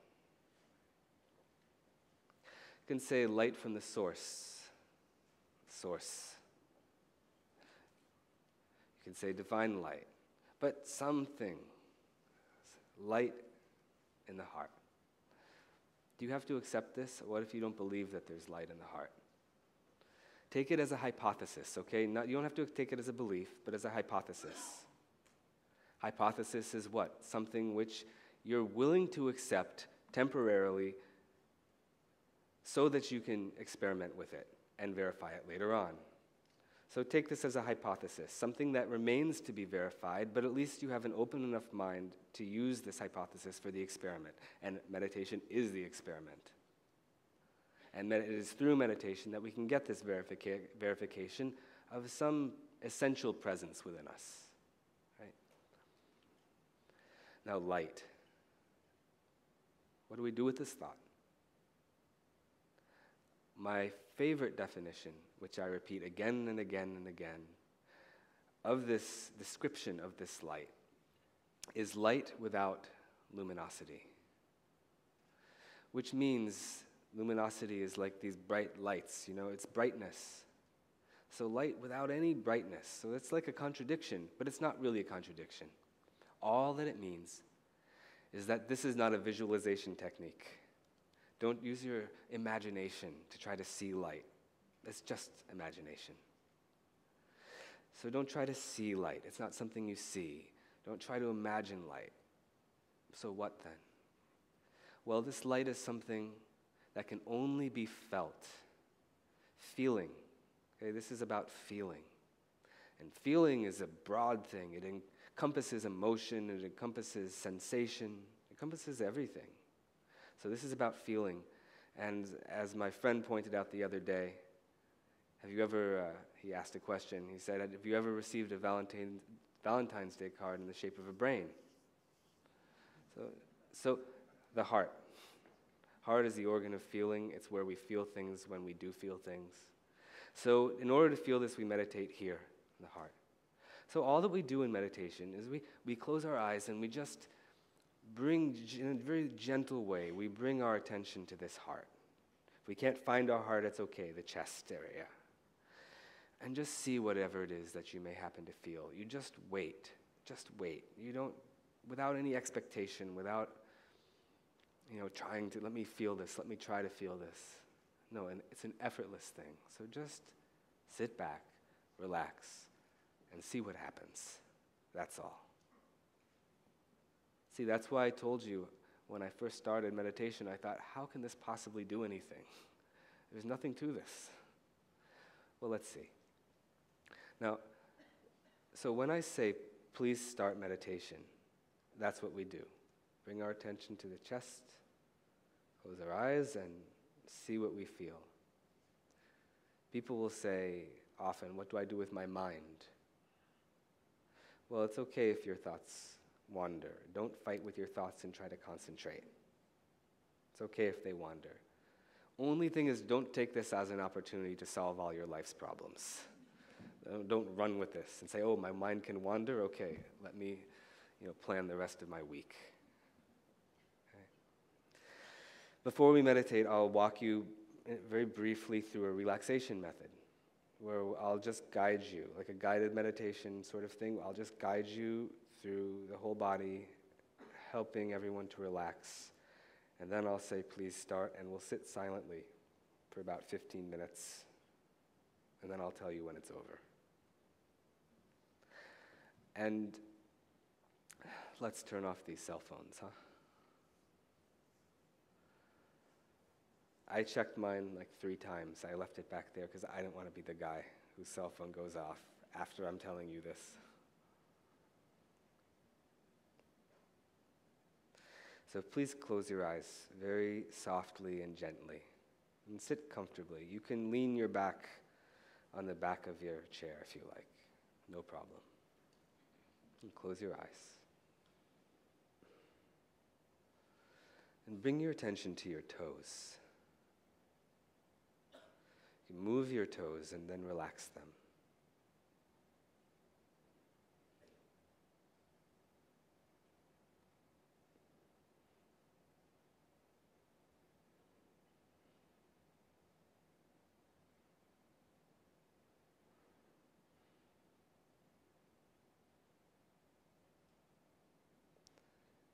You can say light from the source. Source. You can say divine light, but something, light in the heart. Do you have to accept this? What if you don't believe that there's light in the heart? Take it as a hypothesis, okay? You don't have to take it as a belief, but as a hypothesis. Hypothesis is what? Something which you're willing to accept temporarily so that you can experiment with it and verify it later on. So take this as a hypothesis, something that remains to be verified, but at least you have an open enough mind to use this hypothesis for the experiment. And meditation is the experiment. And it is through meditation that we can get this verification of some essential presence within us. Right? Now, light. What do we do with this thought? My favorite definition, which I repeat again and again and again, of this description of this light is light without luminosity. Which means luminosity is like these bright lights, it's brightness. So light without any brightness. So it's like a contradiction, but it's not really a contradiction. All that it means is that this is not a visualization technique. Don't use your imagination to try to see light. It's just imagination. So don't try to see light. It's not something you see. Don't try to imagine light. So what then? Well, this light is something that can only be felt. Feeling. Okay, this is about feeling. And feeling is a broad thing. It encompasses emotion, it encompasses sensation, it encompasses everything. So this is about feeling. And as my friend pointed out the other day, have you ever, he asked a question, he said, have you ever received a Valentine's Day card in the shape of a brain? So the heart. Heart is the organ of feeling. It's where we feel things when we do feel things. So in order to feel this, we meditate here in the heart. So all that we do in meditation is we close our eyes and we just bring, in a very gentle way, we bring our attention to this heart. If we can't find our heart, it's okay, the chest area. And just see whatever it is that you may happen to feel. You just wait. Just wait. You don't, without any expectation, without, trying to, let me feel this, let me try to feel this. No, and it's an effortless thing. So just sit back, relax, and see what happens. That's all. See, that's why I told you when I first started meditation, I thought, how can this possibly do anything? There's nothing to this. Well, let's see. Now, so when I say, please start meditation, that's what we do. Bring our attention to the chest, close our eyes, and see what we feel. People will say often, what do I do with my mind? Well, it's okay if your thoughts wander. Don't fight with your thoughts and try to concentrate. It's okay if they wander. Only thing is, don't take this as an opportunity to solve all your life's problems. Don't run with this and say, oh, my mind can wander? Okay, let me plan the rest of my week. Okay. Before we meditate, I'll walk you very briefly through a relaxation method where I'll just guide you, like a guided meditation sort of thing. I'll just guide you through the whole body, helping everyone to relax. And then I'll say, please start, and we'll sit silently for about 15 minutes, and then I'll tell you when it's over. And let's turn off these cell phones, huh? I checked mine like 3 times. I left it back there because I didn't want to be the guy whose cell phone goes off after I'm telling you this. So please close your eyes very softly and gently and sit comfortably. You can lean your back on the back of your chair if you like, no problem. And close your eyes. And bring your attention to your toes. You move your toes and then relax them.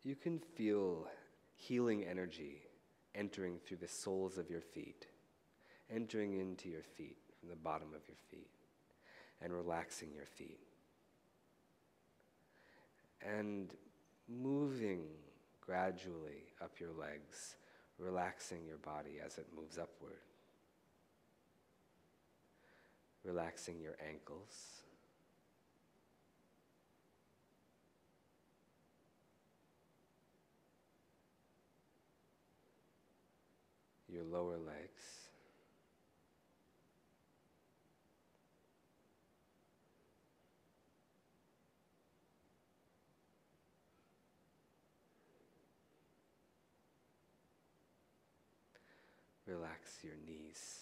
You can feel healing energy entering through the soles of your feet, entering into your feet from the bottom of your feet, and relaxing your feet. And moving gradually up your legs, relaxing your body as it moves upward. Relaxing your ankles. Your lower legs. Relax your knees.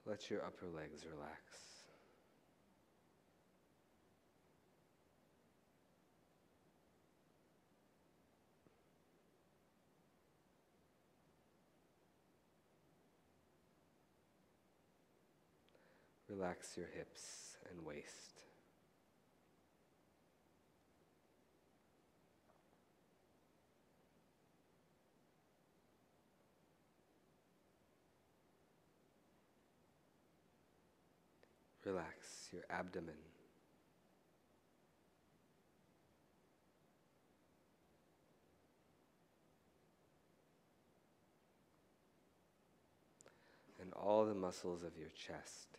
Let your upper legs relax. Relax your hips and waist. Relax your abdomen. And all the muscles of your chest.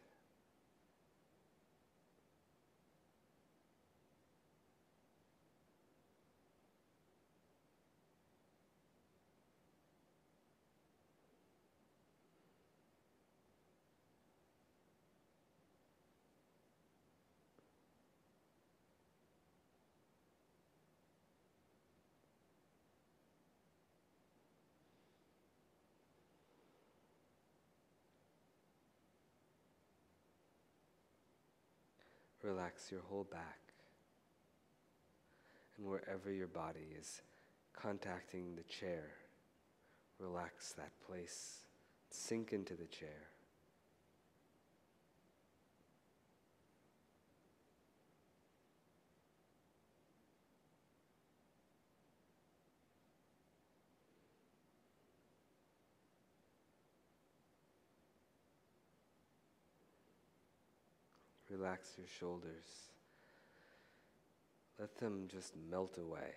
Relax your whole back. And wherever your body is contacting the chair, relax that place. Sink into the chair. Relax your shoulders. Let them just melt away.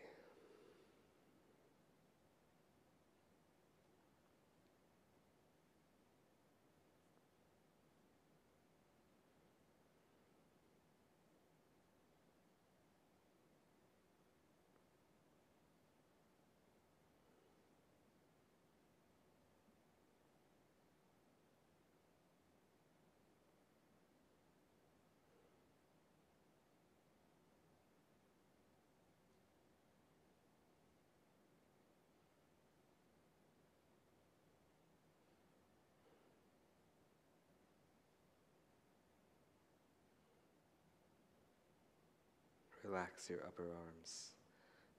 Relax your upper arms,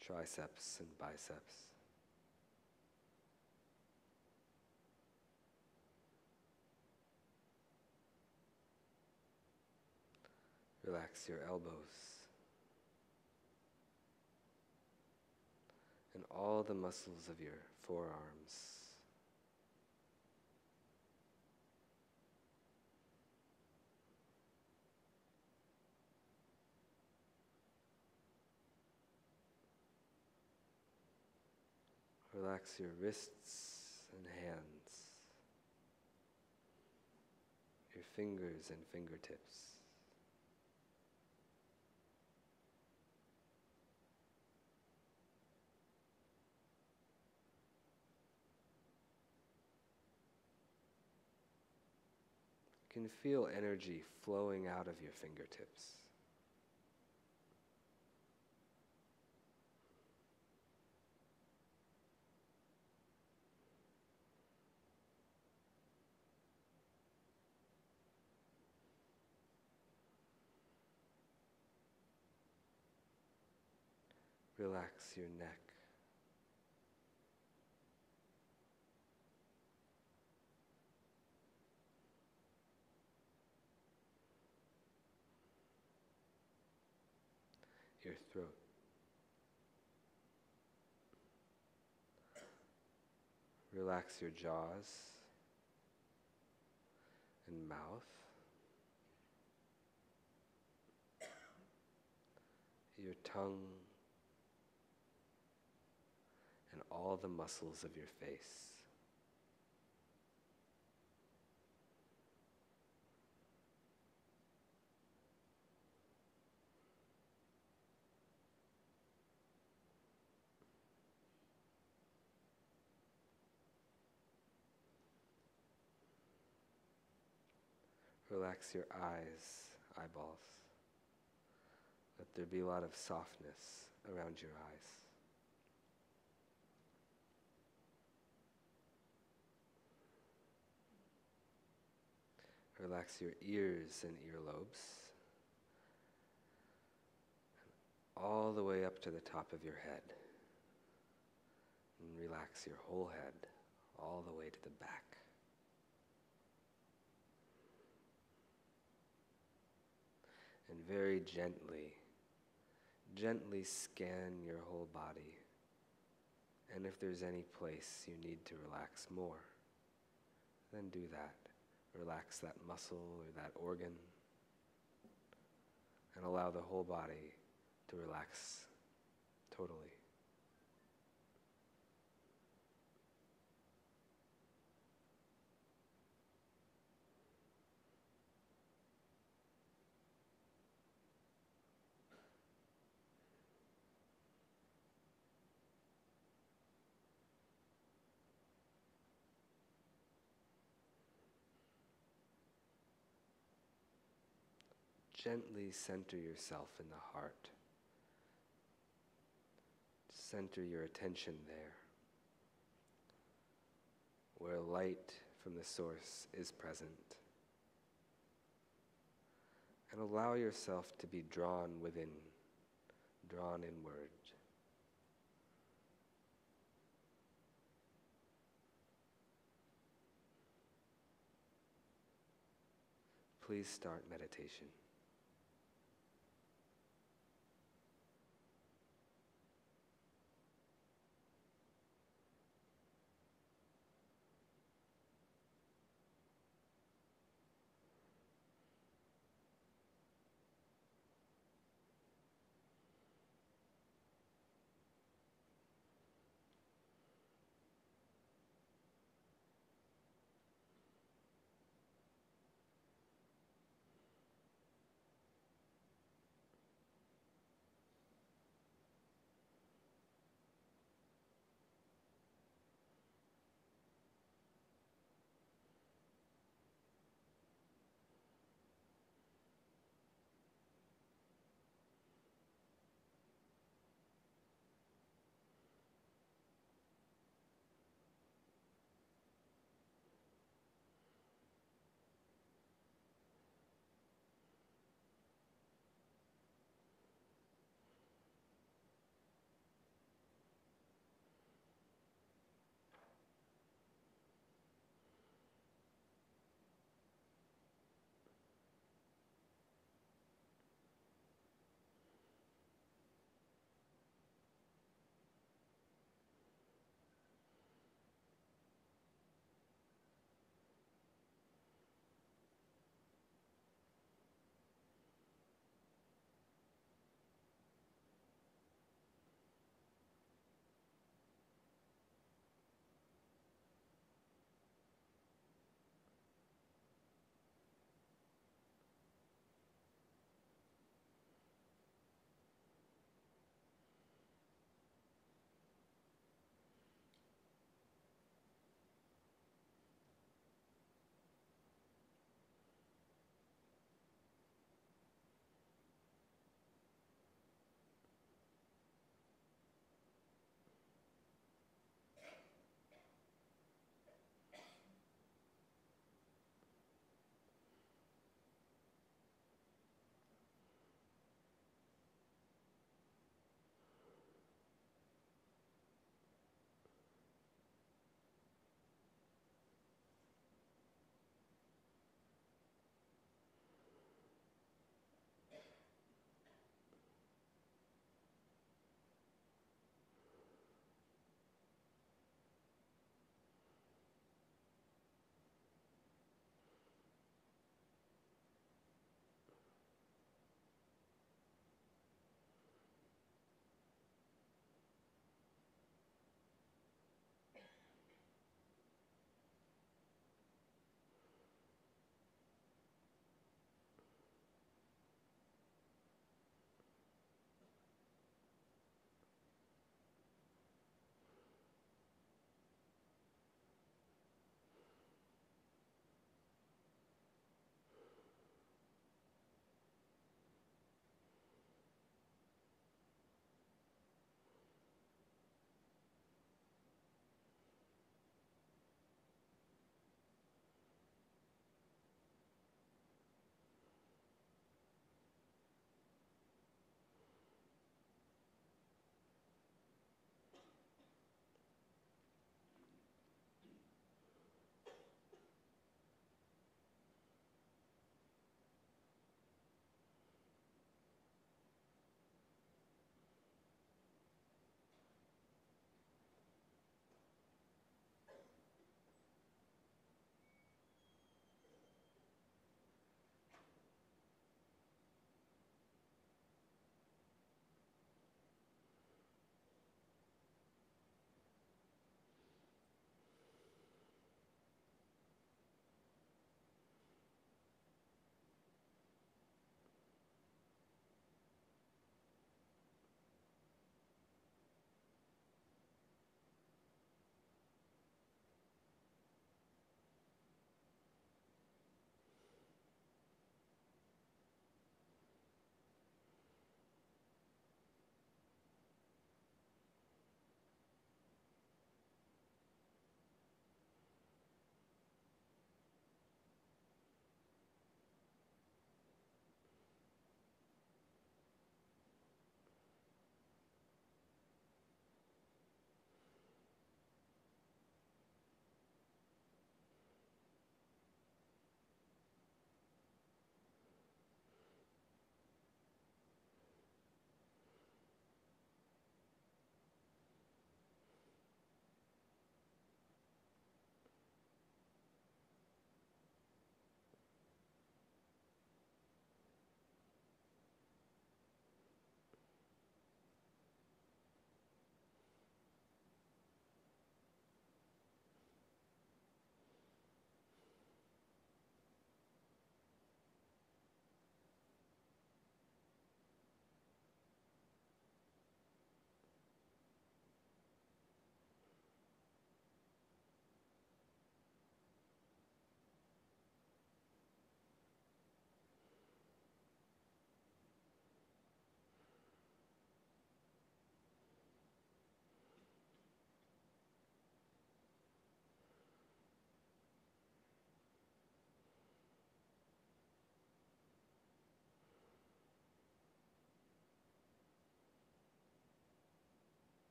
triceps and biceps. Relax your elbows and all the muscles of your forearms. Relax your wrists and hands, your fingers and fingertips. You can feel energy flowing out of your fingertips. Relax your neck. Your throat. Relax your jaws and mouth. Your tongue and all the muscles of your face. Relax your eyes, eyeballs. Let there be a lot of softness around your eyes. Relax your ears and earlobes, all the way up to the top of your head. And relax your whole head, all the way to the back. And very gently, gently scan your whole body. And if there's any place you need to relax more, then do that. Relax that muscle or that organ, and allow the whole body to relax totally. Gently center yourself in the heart. Center your attention there, where light from the source is present. And allow yourself to be drawn within, drawn inward. Please start meditation.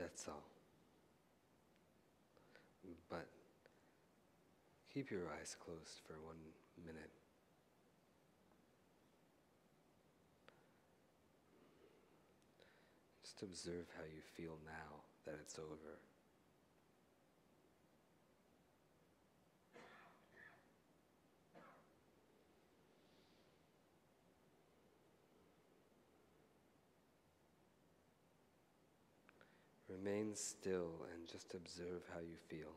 That's all. But keep your eyes closed for 1 minute. Just observe how you feel now that it's over. Remain still and just observe how you feel.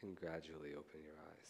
You can gradually open your eyes.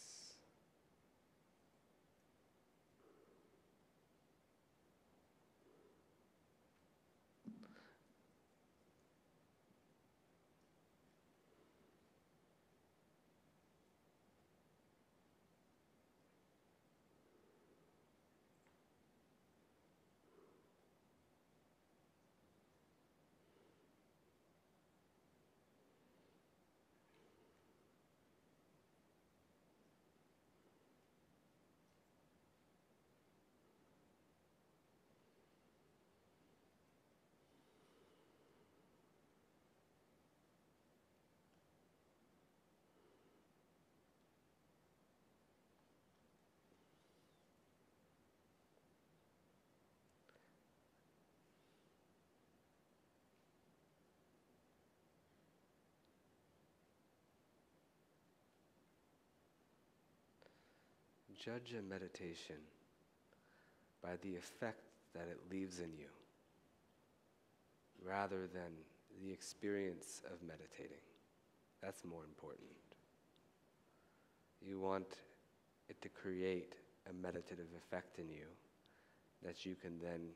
Judge a meditation by the effect that it leaves in you, rather than the experience of meditating. That's more important. You want it to create a meditative effect in you that you can then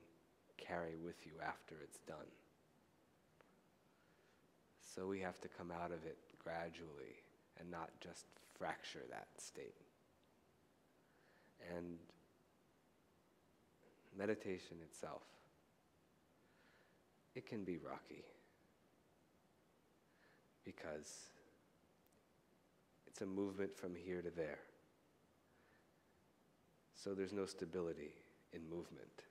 carry with you after it's done. So we have to come out of it gradually and not just fracture that state. And meditation itself, it can be rocky because it's a movement from here to there. So there's no stability in movement.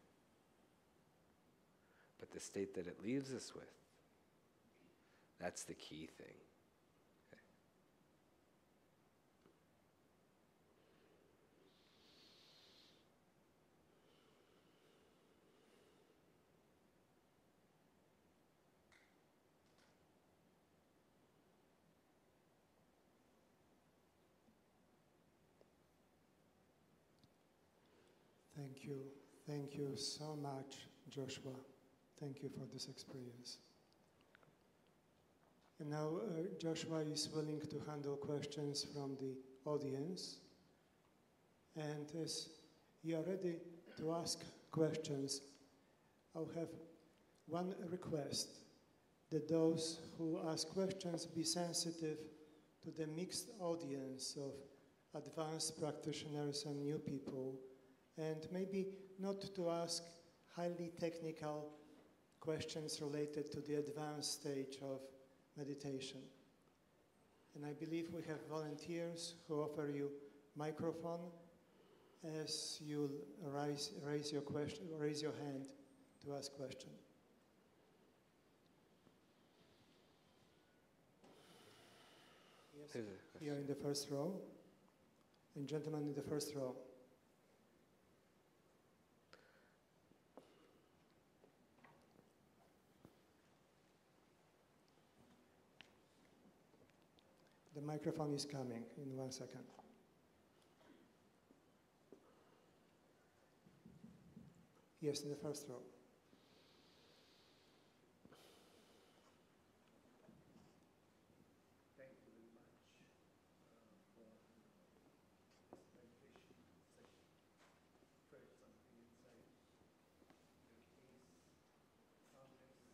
But the state that it leaves us with, that's the key thing. Thank you. Thank you so much, Joshua. Thank you for this experience. And now Joshua is willing to handle questions from the audience. And as you are ready to ask questions, I'll have one request, that those who ask questions be sensitive to the mixed audience of advanced practitioners and new people, and maybe not to ask highly technical questions related to the advanced stage of meditation. And I believe we have volunteers who offer you microphone as you raise your hand to ask question. Yes, here in the first row, and gentleman in the first row. The microphone is coming in 1 second. Yes, in the first row. Thank you very much for this meditation session. Felt something inside. Your case, calmness,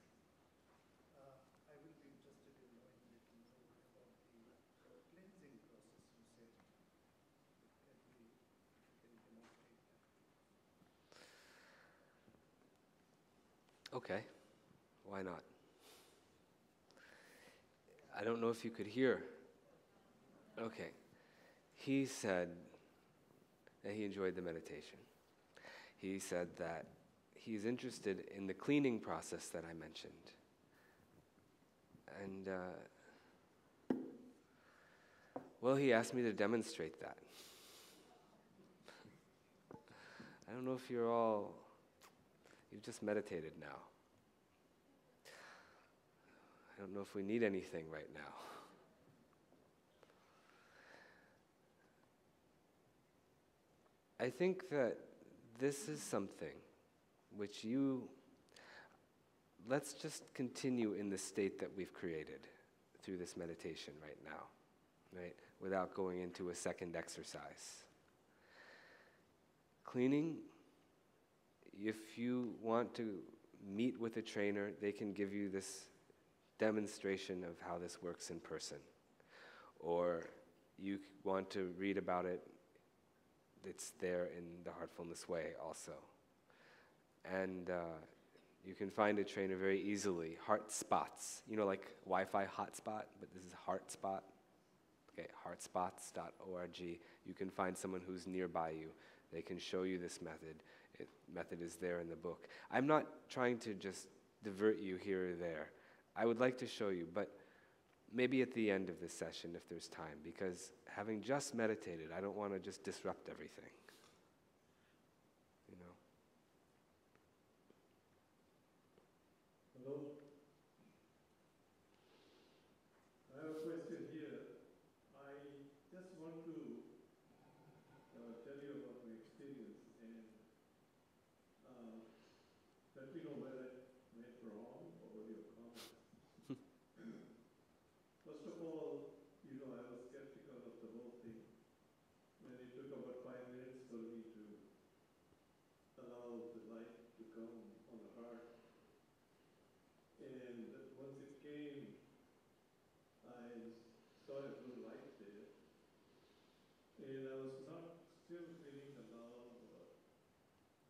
Okay, why not? I don't know if you could hear. Okay. He said that he enjoyed the meditation. He said that he's interested in the cleaning process that I mentioned. And, well, he asked me to demonstrate that. I don't know if you've just meditated now. I don't know if we need anything right now. I think that this is something which let's just continue in the state that we've created through this meditation right now, right? Without going into a second exercise. Cleaning, if you want to meet with a trainer, they can give you this demonstration of how this works in person. Or you want to read about it, it's there in the Heartfulness Way also. And you can find a trainer very easily. Heart spots, like Wi-Fi hotspot, but this is Heartspot. Okay, heartspots.org. You can find someone who's nearby you. They can show you this method. Method is there in the book. I'm not trying to just divert you here or there. I would like to show you, but maybe at the end of this session if there's time, because having just meditated, I don't want to just disrupt everything. Hello. I have a question here. I just want to tell you about my experience and let me know where I went wrong or what your comments. First of all, I was skeptical of the whole thing. When it took about 5 minutes for me to allow the light to come on the heart. And once it came, I saw a blue light there. And I was still feeling the love or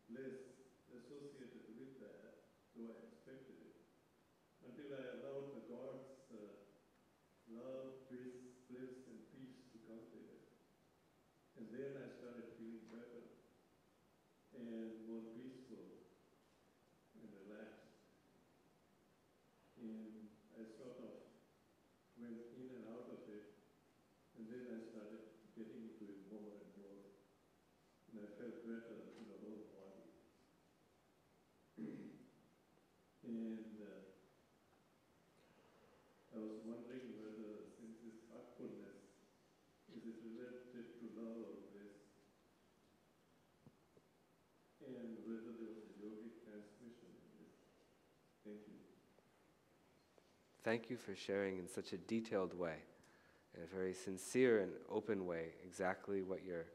bliss associated with that, though I expected it, until I allowed the God's love, bliss, and peace to come there. And then I started feeling better and more peaceful and relaxed. And I sort of went in and out of it, and then I started getting into it more and more. And I felt better in the whole body. And I was wondering whether, since this heartfulness, is it related to love or bliss? And whether there was a yogic transmission in this. Thank you. Thank you for sharing in such a detailed way, in a very sincere and open way, exactly what your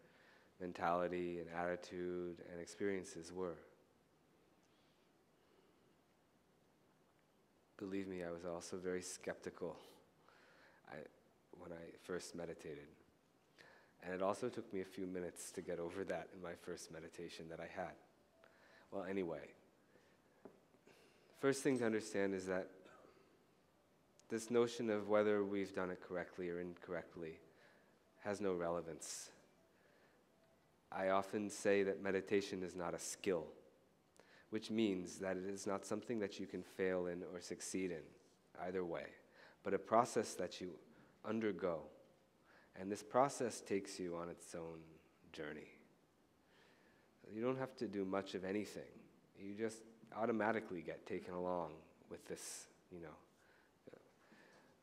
mentality and attitude and experiences were. Believe me, I was also very skeptical when I first meditated. And it also took me a few minutes to get over that in my first meditation that I had. Well, anyway, first thing to understand is that this notion of whether we've done it correctly or incorrectly has no relevance. I often say that meditation is not a skill, which means that it is not something that you can fail in or succeed in, either way, but a process that you undergo. And this process takes you on its own journey. You don't have to do much of anything. You just automatically get taken along with this,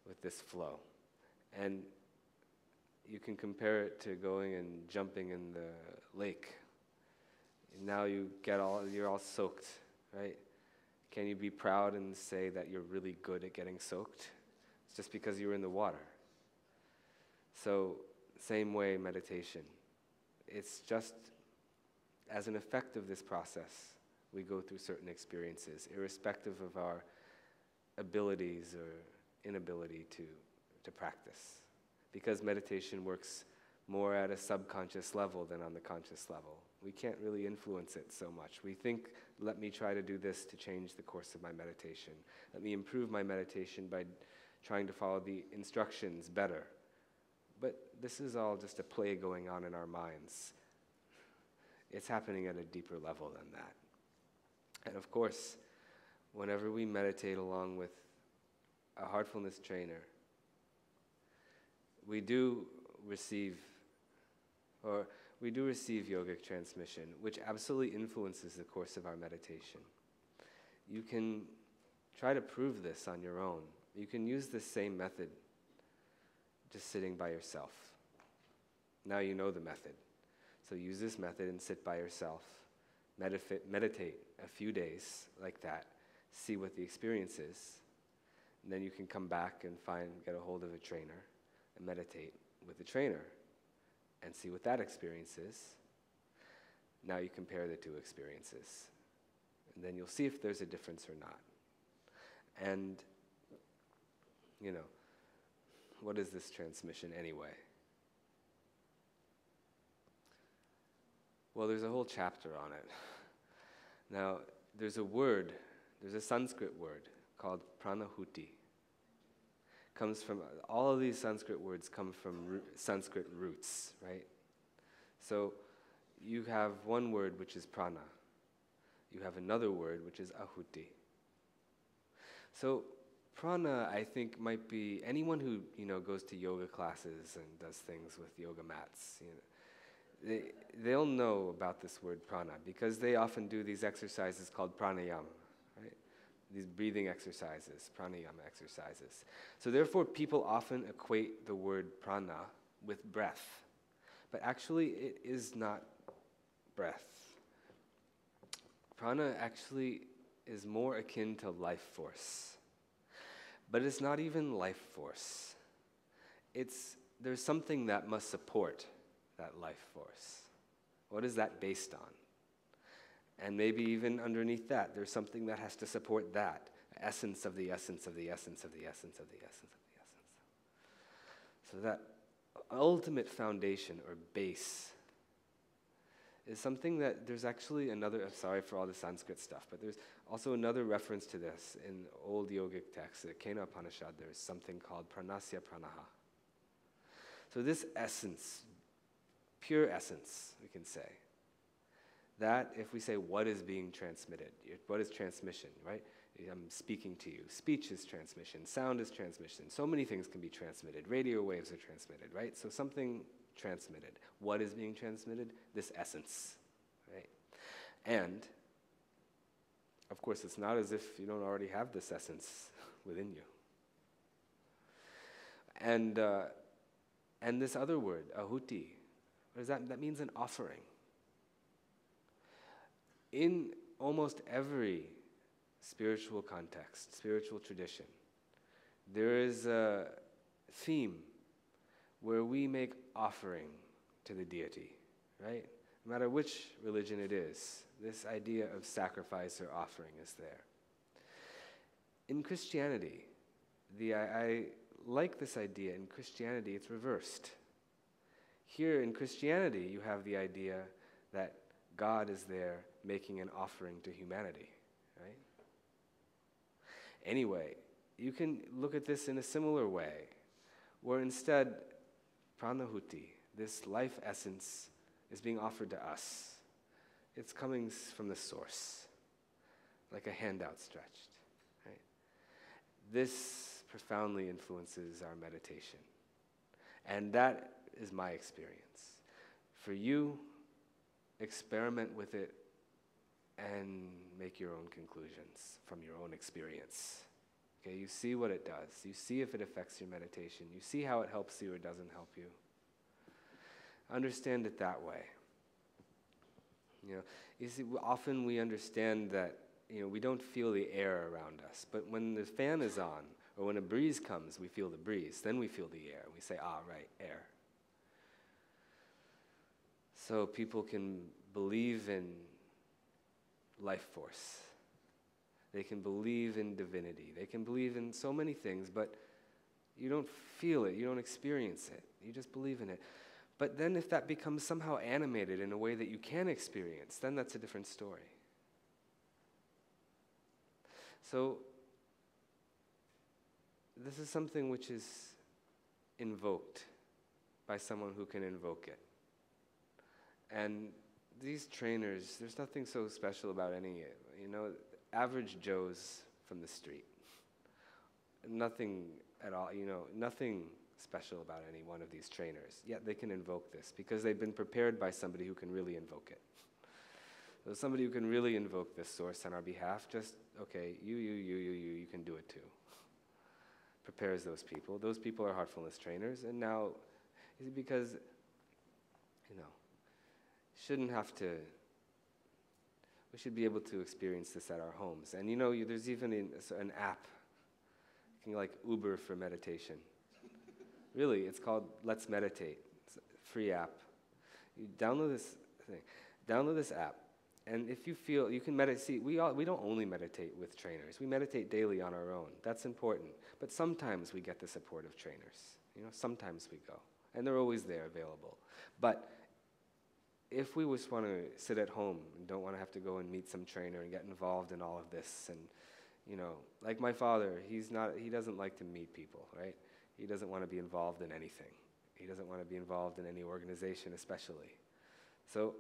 with this flow. And you can compare it to going and jumping in the lake. And now you're all soaked, right? Can you be proud and say that you're really good at getting soaked? It's just because you were in the water. So, same way meditation. It's just as an effect of this process, we go through certain experiences, irrespective of our abilities or inability to practice. Because meditation works more at a subconscious level than on the conscious level. We can't really influence it so much. We think, let me try to do this to change the course of my meditation. Let me improve my meditation by trying to follow the instructions better. But this is all just a play going on in our minds. It's happening at a deeper level than that. And of course, whenever we meditate along with a heartfulness trainer, we do receive yogic transmission, which absolutely influences the course of our meditation. You can try to prove this on your own. You can use this same method just sitting by yourself. Now you know the method. So use this method and sit by yourself. Meditate a few days like that. See what the experience is. And then you can come back and get a hold of a trainer and meditate with the trainer and see what that experience is. Now you compare the two experiences. And then you'll see if there's a difference or not. And, what is this transmission anyway? Well, there's a whole chapter on it. Now, there's a Sanskrit word called pranahuti. All of these Sanskrit words come from Sanskrit roots, right? So you have one word which is prana. You have another word which is ahuti. So prana, I think, might be anyone who goes to yoga classes and does things with yoga mats. They'll know about this word prana because they often do these exercises called pranayama, right? These breathing exercises, pranayama exercises. So therefore, people often equate the word prana with breath, but actually it is not breath. Prana actually is more akin to life force. But it's not even life force. There's something that must support that life force. What is that based on? And maybe even underneath that, there's something that has to support that. Essence of the essence of the essence of the essence of the essence of the essence. So that ultimate foundation or base is something that there's actually another, I'm sorry for all the Sanskrit stuff, but there's also another reference to this in old yogic texts. The Kena Upanishad, there's something called pranasya pranaha. So this essence, pure essence, we can say, that if we say what is being transmitted, what is transmission, right? I'm speaking to you. Speech is transmission. Sound is transmission. So many things can be transmitted. Radio waves are transmitted, right? So something transmitted. What is being transmitted? This essence, right? And, of course, it's not as if you don't already have this essence within you. And this other word, ahuti, what does that? That means an offering. In almost every spiritual context, spiritual tradition, there is a theme where we make offering to the deity, right? No matter which religion it is, this idea of sacrifice or offering is there. In Christianity, I like this idea. In Christianity, it's reversed. Here in Christianity, you have the idea that God is there making an offering to humanity, right? Anyway, you can look at this in a similar way, where instead, pranahuti, this life essence, is being offered to us. It's coming from the source, like a hand outstretched, right? This profoundly influences our meditation. And that is my experience. For you, experiment with it and make your own conclusions from your own experience. Okay, you see what it does. You see if it affects your meditation. You see how it helps you or doesn't help you. Understand it that way. You see, often we understand that we don't feel the air around us, but when the fan is on or when a breeze comes, we feel the breeze. Then we feel the air. We say, right, air. So people can believe in life force. They can believe in divinity. They can believe in so many things, but you don't feel it. You don't experience it. You just believe in it. But then if that becomes somehow animated in a way that you can experience, then that's a different story. So this is something which is invoked by someone who can invoke it. And these trainers, there's nothing so special about any, average Joes from the street. Nothing at all, nothing special about any one of these trainers. Yet they can invoke this because they've been prepared by somebody who can really invoke it. So somebody who can really invoke this source on our behalf, just, okay, you can do it too. Prepares those people. Those people are heartfulness trainers, and now, because, shouldn't have to, we should be able to experience this at our homes. And there's even an app, like Uber for meditation. Really, it's called Let's Meditate. It's a free app. You download this app, and if you feel, you can meditate. See, we don't only meditate with trainers. We meditate daily on our own. That's important. But sometimes we get the support of trainers. Sometimes we go. And they're always there available. But if we just want to sit at home and don't want to have to go and meet some trainer and get involved in all of this, and like my father, he doesn't like to meet people, right? He doesn't want to be involved in anything. He doesn't want to be involved in any organization especially. So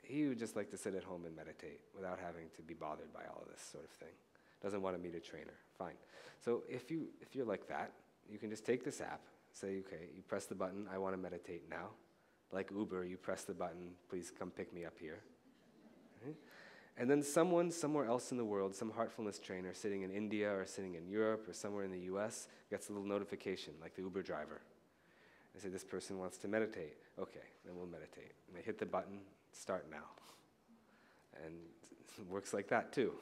he would just like to sit at home and meditate without having to be bothered by all of this sort of thing. Doesn't want to meet a trainer. Fine. So if you're like that, you can just take this app, say, okay, you press the button, I want to meditate now. Like Uber, you press the button, please come pick me up here. Right? And then someone somewhere else in the world, some heartfulness trainer sitting in India or sitting in Europe or somewhere in the US, gets a little notification, like the Uber driver. They say, this person wants to meditate. Okay, then we'll meditate. And they hit the button, start now. And it works like that too.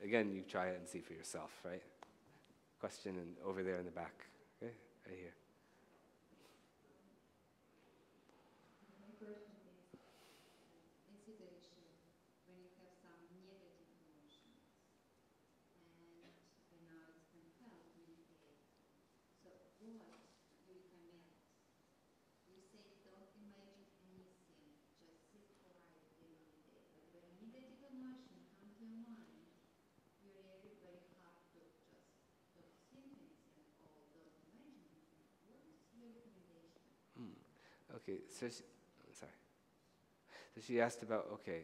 Again, you try it and see for yourself, right? Question over there in the back. Okay, right here. Okay, so she asked about, okay,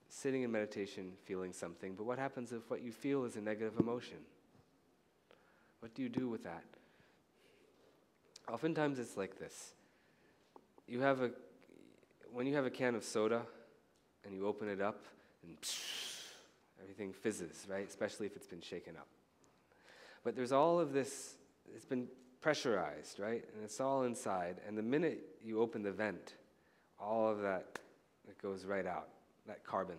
sitting in meditation, feeling something, but what happens if what you feel is a negative emotion? What do you do with that? Oftentimes it's like this. When you have a can of soda and you open it up and everything fizzes, right? Especially if it's been shaken up. But there's all of this, it's been pressurized, right? And it's all inside. And the minute you open the vent, all of that, it goes right out. That carbon,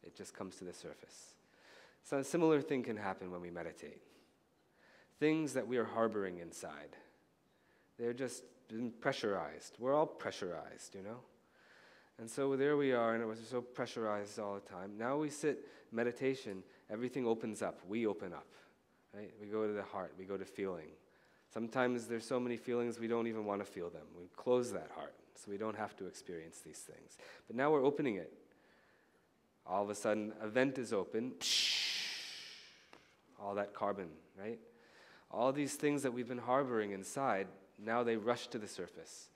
it just comes to the surface. So a similar thing can happen when we meditate. Things that we are harboring inside, they're just been pressurized. We're all pressurized, And so there we are, and it was so pressurized all the time. Now we sit meditation, everything opens up. We open up. Right? We go to the heart, we go to feeling. Sometimes there's so many feelings we don't even want to feel them. We close that heart so we don't have to experience these things. But now we're opening it. All of a sudden, a vent is open. All that carbon, right? All these things that we've been harboring inside, now they rush to the surface.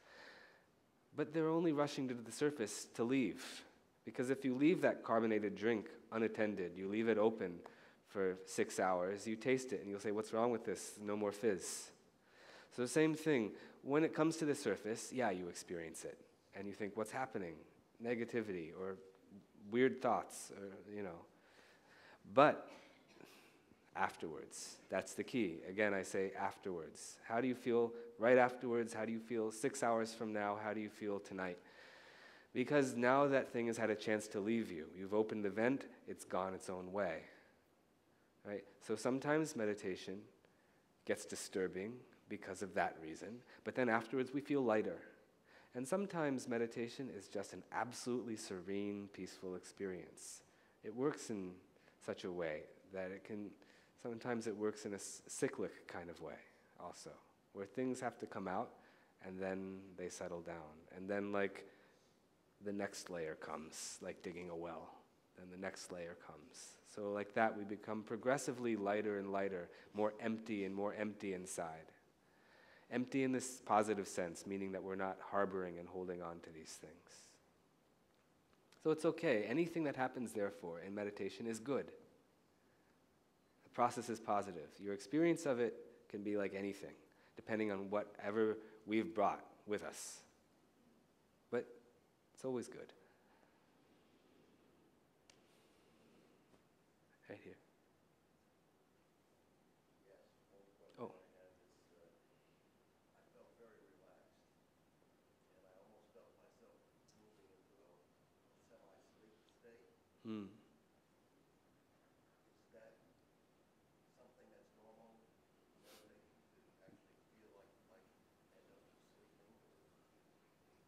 But they're only rushing to the surface to leave. Because if you leave that carbonated drink unattended, you leave it open for 6 hours, you taste it and you'll say, what's wrong with this? No more fizz. So the same thing, when it comes to the surface, yeah, you experience it. And you think, what's happening? Negativity or weird thoughts, or, But afterwards, that's the key. Again, I say afterwards. How do you feel right afterwards? How do you feel 6 hours from now? How do you feel tonight? Because now that thing has had a chance to leave you. You've opened the vent, it's gone its own way. Right? So sometimes meditation gets disturbing because of that reason, but then afterwards we feel lighter. And sometimes meditation is just an absolutely serene, peaceful experience. It works in such a way that sometimes it works in a cyclic kind of way also, where things have to come out and then they settle down. And then like the next layer comes, like digging a well. Then the next layer comes. So like that, we become progressively lighter and lighter, more empty and more empty inside. Empty in this positive sense, meaning that we're not harboring and holding on to these things. So it's okay. Anything that happens, therefore, in meditation is good. The process is positive. Your experience of it can be like anything, depending on whatever we've brought with us. But it's always good. Right here. Oh. Hmm.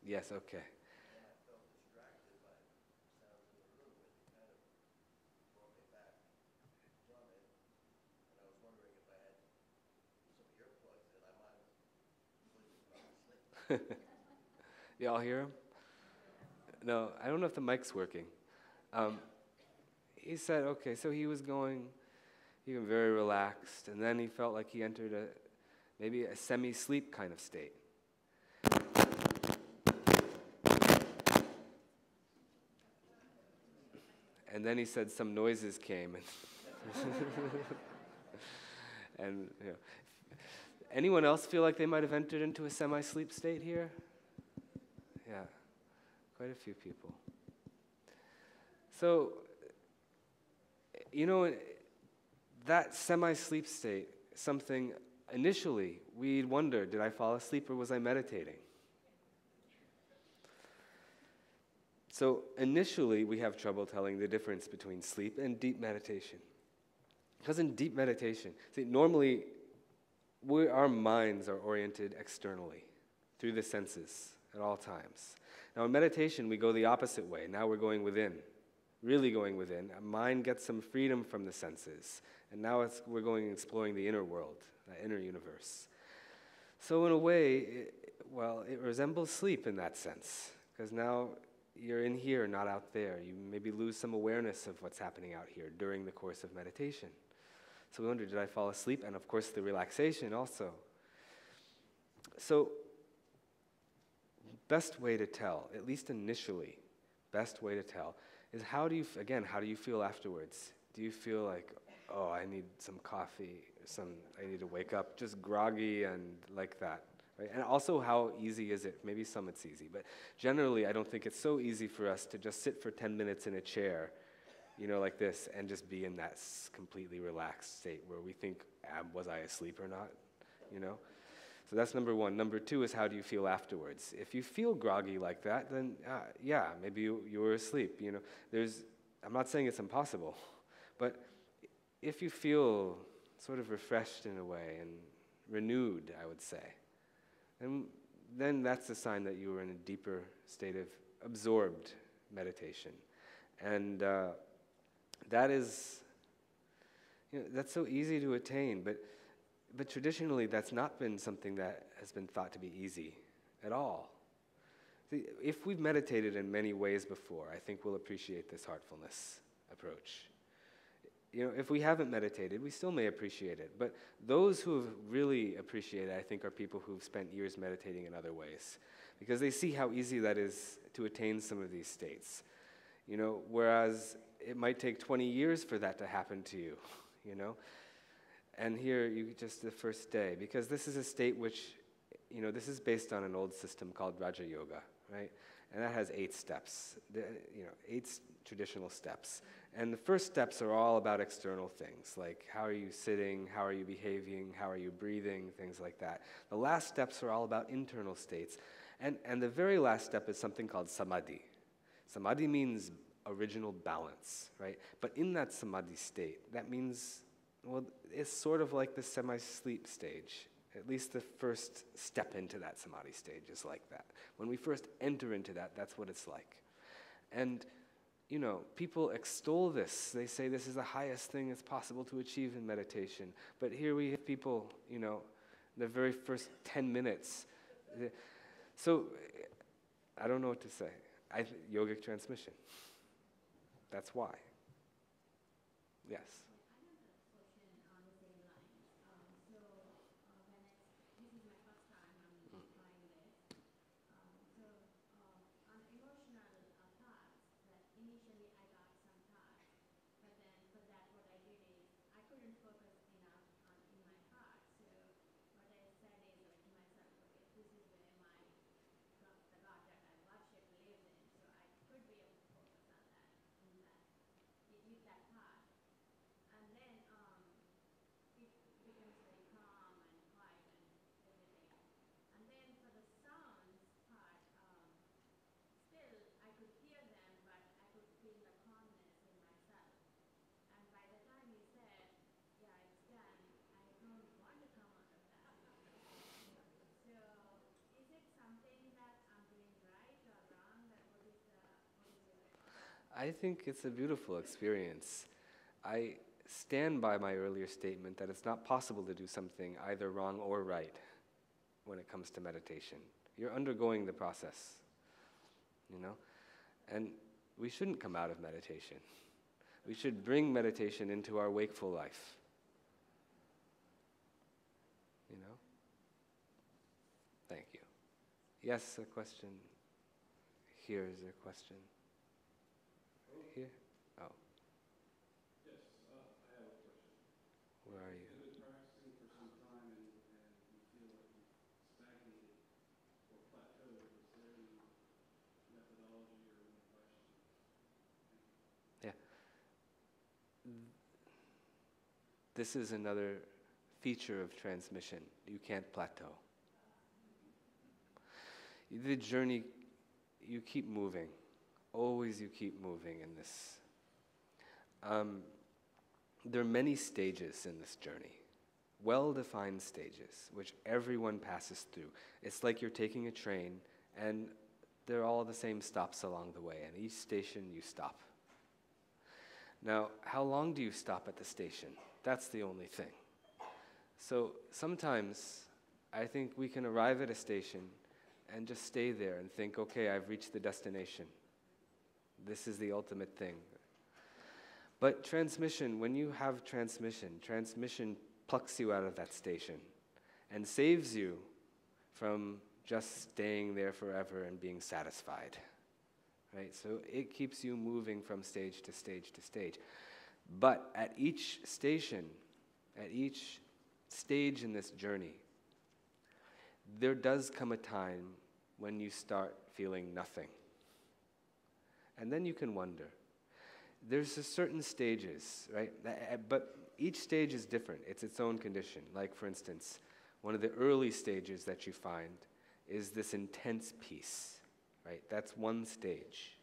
Yes, okay. Y'all hear him? No, I don't know if the mic's working. He said, okay, so he was going very relaxed, and then he felt like he entered maybe a semi-sleep kind of state. And then he said some noises came, and you know, anyone else feel like they might have entered into a semi-sleep state here? Yeah, quite a few people. So, you know, that semi-sleep state, something initially we'd wonder, did I fall asleep or was I meditating? So initially we have trouble telling the difference between sleep and deep meditation. Because in deep meditation, see, normally our minds are oriented externally through the senses at all times. Now in meditation we go the opposite way. Now we're going within. Really going within. Our mind gets some freedom from the senses. And now we're going and exploring the inner world, the inner universe. So in a way, it resembles sleep in that sense. Because now you're in here, not out there. You maybe lose some awareness of what's happening out here during the course of meditation. So we wonder, did I fall asleep? And of course the relaxation also. So best way to tell, at least initially, best way to tell, is how do you feel afterwards? Do you feel like, oh, I need some coffee, I need to wake up, just groggy and like that? Right? And also, how easy is it? Maybe some it's easy, but generally I don't think it's so easy for us to just sit for 10 minutes in a chair, like this, and just be in that completely relaxed state where we think, was I asleep or not? So that's number one. Number two is, how do you feel afterwards? If you feel groggy like that, then maybe you were asleep. I'm not saying it's impossible, but if you feel sort of refreshed in a way and renewed, I would say, then that's a sign that you were in a deeper state of absorbed meditation. And that is, that's so easy to attain, but traditionally, that's not been something that has been thought to be easy at all. See, if we've meditated in many ways before, I think we'll appreciate this heartfulness approach. If we haven't meditated, we still may appreciate it. But those who have really appreciated it, I think, are people who've spent years meditating in other ways, because they see how easy that is to attain some of these states. Whereas it might take 20 years for that to happen to you, And here, just the first day, because this is a state which, this is based on an old system called Raja Yoga, right? And that has 8 steps, 8 traditional steps. And the first steps are all about external things, like how are you sitting, how are you behaving, how are you breathing, things like that. The last steps are all about internal states. And the very last step is something called samadhi. Samadhi means original balance, right? But in that samadhi state, that means, it's sort of like the semi-sleep stage. At least the first step into that samadhi stage is like that. When we first enter into that, that's what it's like. And, people extol this. They say this is the highest thing that's possible to achieve in meditation. But here we have people, the very first 10 minutes, So, I don't know what to say. Yogic transmission. That's why. Yes. I think it's a beautiful experience. I stand by my earlier statement that it's not possible to do something either wrong or right when it comes to meditation. You're undergoing the process, And we shouldn't come out of meditation. We should bring meditation into our wakeful life. Thank you. Yes, a question. Here is a question. Here? Oh. Yes, I have a question. Where are you? You've been practicing for some time and you feel like you've stagnated or plateaued. Is there any methodology or any questions? Yeah. This is another feature of transmission. You can't plateau. The journey, you keep moving. Always you keep moving in this. There are many stages in this journey, well-defined stages, which everyone passes through. It's like you're taking a train, and they're all the same stops along the way, and each station you stop. Now, how long do you stop at the station? That's the only thing. So sometimes I think we can arrive at a station and just stay there and think, okay, I've reached the destination. This is the ultimate thing. But transmission, when you have transmission plucks you out of that station and saves you from just staying there forever and being satisfied. Right? So it keeps you moving from stage to stage to stage. But at each station, at each stage in this journey, there does come a time when you start feeling nothing. And then you can wonder. There's a certain stages, right? But each stage is different. It's its own condition. Like, for instance, one of the early stages that you find is this intense peace, right? That's one stage.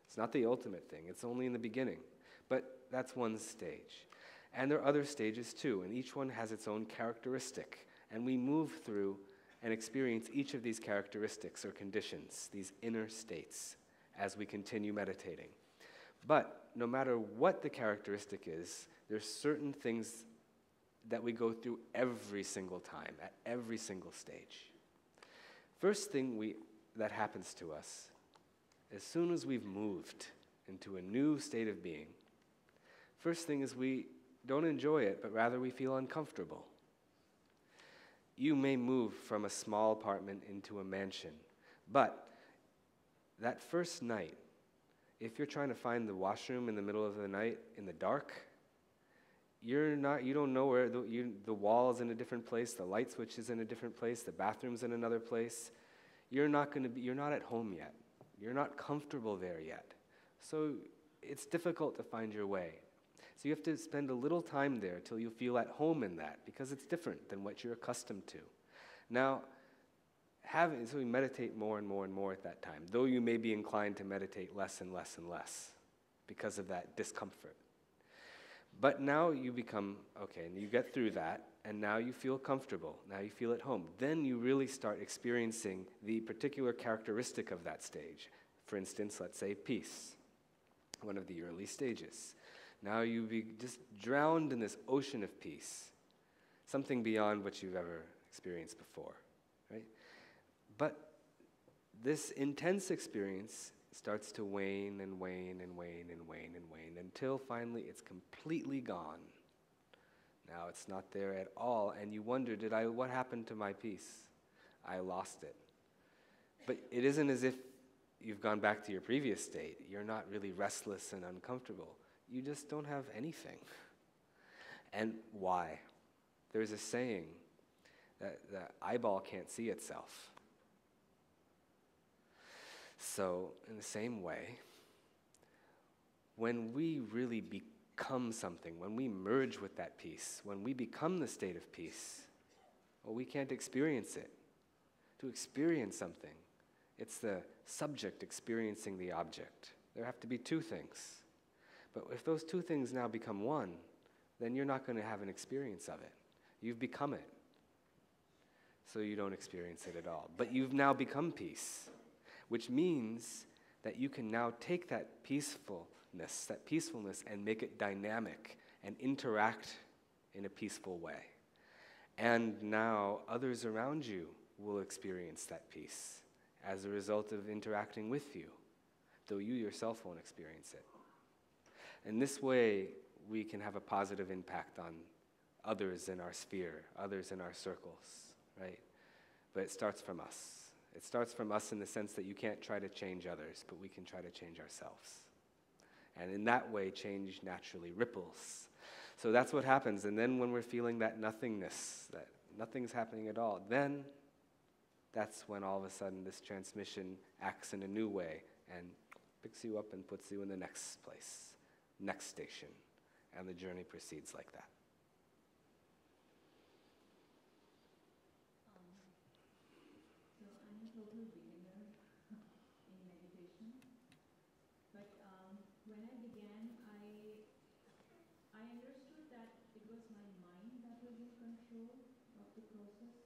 It's not the ultimate thing. It's only in the beginning. But that's one stage. And there are other stages too, and each one has its own characteristic. And we move through and experience each of these characteristics or conditions, these inner states, as we continue meditating. But no matter what the characteristic is, there's certain things that we go through every single time, at every single stage. First thing that happens to us, as soon as we've moved into a new state of being, first thing is we don't enjoy it, but rather we feel uncomfortable. You may move from a small apartment into a mansion, but that first night, if you're trying to find the washroom in the middle of the night in the dark, you don't know where the wall is in a different place, the light switch is in a different place, the bathroom's in another place. You're not at home yet. You're not comfortable there yet. So it's difficult to find your way. So you have to spend a little time there till you feel at home in that, because it's different than what you're accustomed to. Now, so we meditate more and more and more at that time, though you may be inclined to meditate less and less and less because of that discomfort. But now you become, okay, and you get through that, and now you feel comfortable, now you feel at home. Then you really start experiencing the particular characteristic of that stage. For instance, let's say peace, one of the early stages. Now you be just drowned in this ocean of peace, something beyond what you've ever experienced before, right? But this intense experience starts to wane and wane and wane and wane and wane until finally it's completely gone. Now it's not there at all, and you wonder, what happened to my peace? I lost it. But it isn't as if you've gone back to your previous state. You're not really restless and uncomfortable. You just don't have anything. And why? There's a saying that the eyeball can't see itself. So, in the same way, when we really become something, when we merge with that peace, when we become the state of peace, well, we can't experience it. To experience something, it's the subject experiencing the object. There have to be two things. But if those two things now become one, then you're not going to have an experience of it. You've become it. So you don't experience it at all. But you've now become peace, which means that you can now take that peacefulness, and make it dynamic and interact in a peaceful way. And now others around you will experience that peace as a result of interacting with you, though you yourself won't experience it. In this way, we can have a positive impact on others in our sphere, others in our circles, right? But it starts from us. It starts from us in the sense that you can't try to change others, but we can try to change ourselves. And in that way, change naturally ripples. So that's what happens. And then when we're feeling that nothingness, that nothing's happening at all, then that's when all of a sudden this transmission acts in a new way and picks you up and puts you in the next place, next station. And the journey proceeds like that. So I'm a total beginner in meditation. But when I began, I understood that it was my mind that was in control of the process.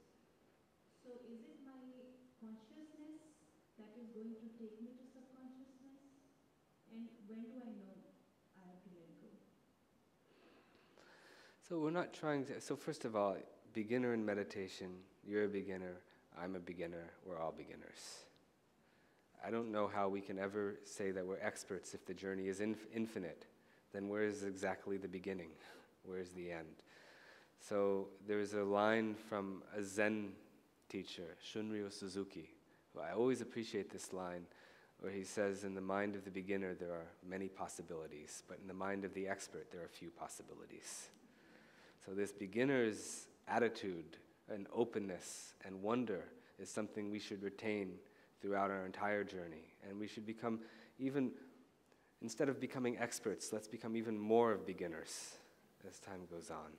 So is it my consciousness that is going to take me to subconsciousness? And when do I know I have to let go? So we're not trying to, so first of all, beginner in meditation, you're a beginner, I'm a beginner, we're all beginners. I don't know how we can ever say that we're experts if the journey is infinite. Then where is exactly the beginning? Where is the end? So there's a line from a Zen teacher, Shunryu Suzuki, who I always appreciate this line, where he says, in the mind of the beginner there are many possibilities, but in the mind of the expert there are few possibilities. So this beginner's attitude and openness and wonder is something we should retain throughout our entire journey. And we should become even, instead of becoming experts, let's become even more of beginners as time goes on.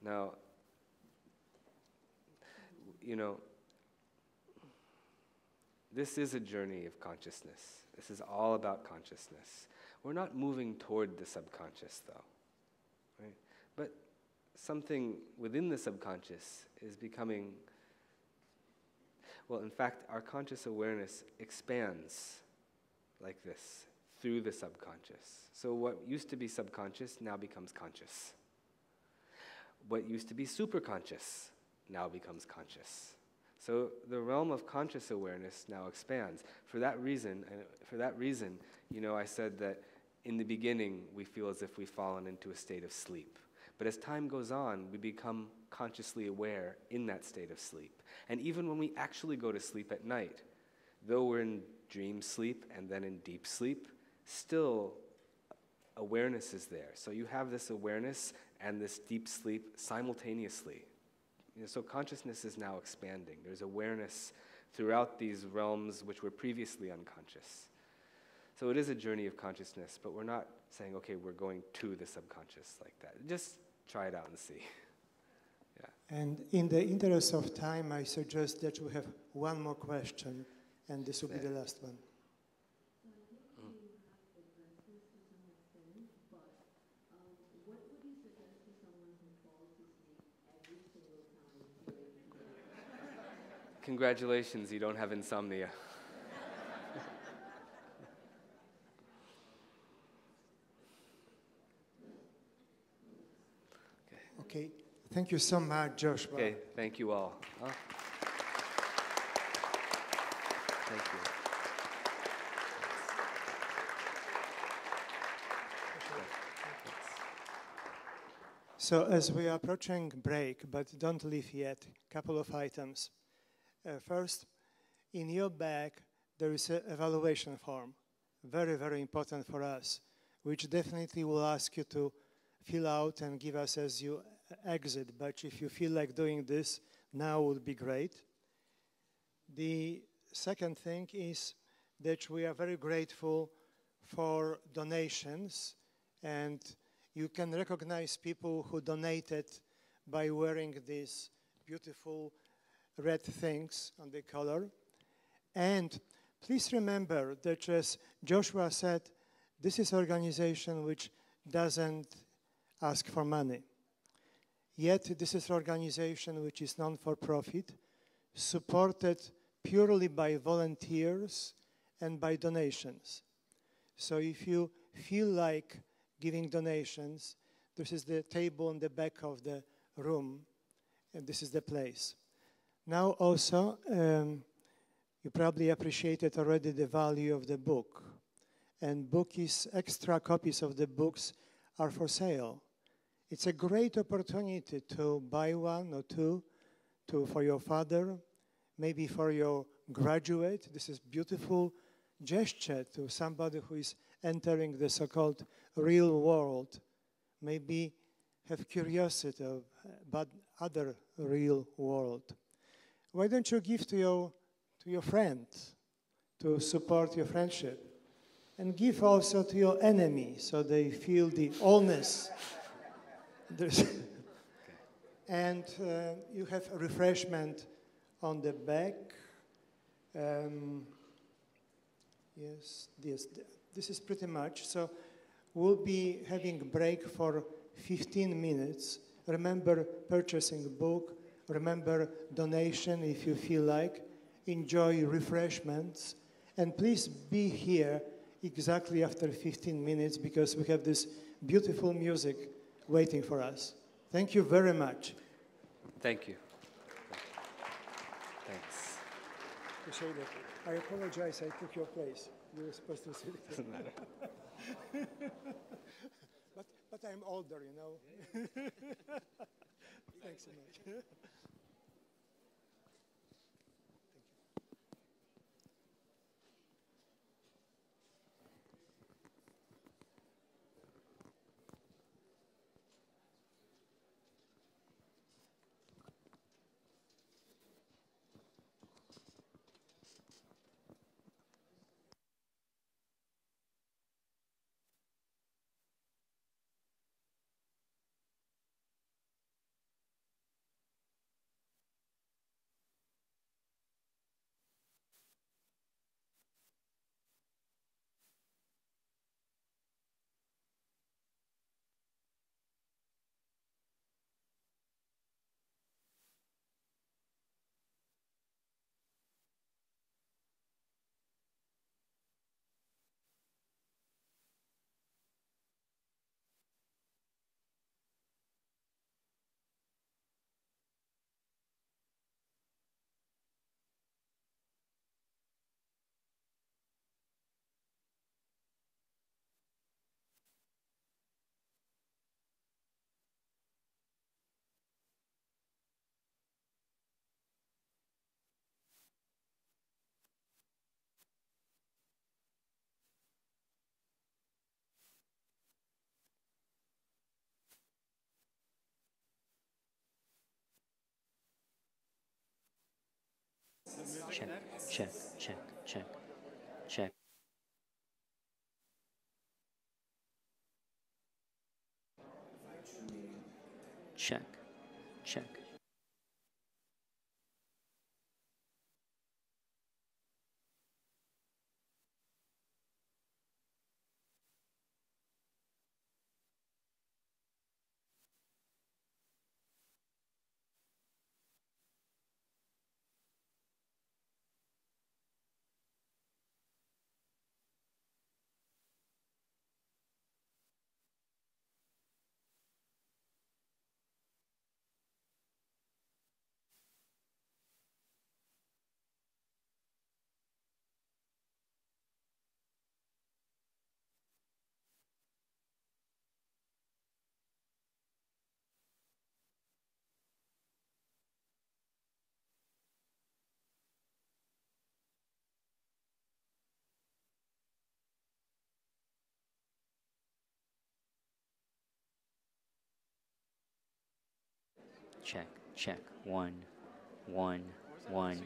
Now, you know, this is a journey of consciousness. This is all about consciousness. We're not moving toward the subconscious, though, right? But something within the subconscious is becoming, well, in fact, our conscious awareness expands like this through the subconscious. So what used to be subconscious now becomes conscious. What used to be superconscious now becomes conscious. So the realm of conscious awareness now expands. For that reason, you know, I said that in the beginning we feel as if we've fallen into a state of sleep. But as time goes on, we become consciously aware in that state of sleep. And even when we actually go to sleep at night, though we're in dream sleep and then in deep sleep, still awareness is there. So you have this awareness and this deep sleep simultaneously. You know, so consciousness is now expanding. There's awareness throughout these realms which were previously unconscious. So it is a journey of consciousness, but we're not saying, okay, we're going to the subconscious like that. Just try it out and see. Yeah. And in the interest of time, I suggest that we have one more question, and this will be the last one. Congratulations, you don't have insomnia. Okay, thank you so much, Joshua. Okay, thank you all. Thank you. So as we are approaching break, but don't leave yet, couple of items. First, in your bag, there is an evaluation form, very, very important for us, which definitely will ask you to fill out and give us as you exit. But if you feel like doing this, now would be great. The second thing is that we are very grateful for donations, and you can recognize people who donated by wearing these beautiful red things on the collar. And please remember that, as Joshua said, this is an organization which doesn't ask for money. Yet this is an organization which is non-for-profit, supported purely by volunteers and by donations. So if you feel like giving donations, this is the table in the back of the room, and this is the place. Now also, you probably appreciated already the value of the book. And extra copies of the books are for sale. It's a great opportunity to buy one or two for your father, maybe for your graduate. This is beautiful gesture to somebody who is entering the so-called real world. Maybe have curiosity about other real world. Why don't you give to your friend to support your friendship? And give also to your enemy so they feel the allness. And you have a refreshment on the back. Yes, this is pretty much. So we'll be having a break for 15 minutes. Remember purchasing a book. Remember donation if you feel like. Enjoy refreshments. And please be here exactly after 15 minutes because we have this beautiful music waiting for us. Thank you very much. Thank you. Thanks. Appreciate it. I apologize, I took your place. You were supposed to sit. Doesn't matter. but I'm older, you know. Thanks so much. Check, check, check, check, check. Check, check. check, check. One, one, one,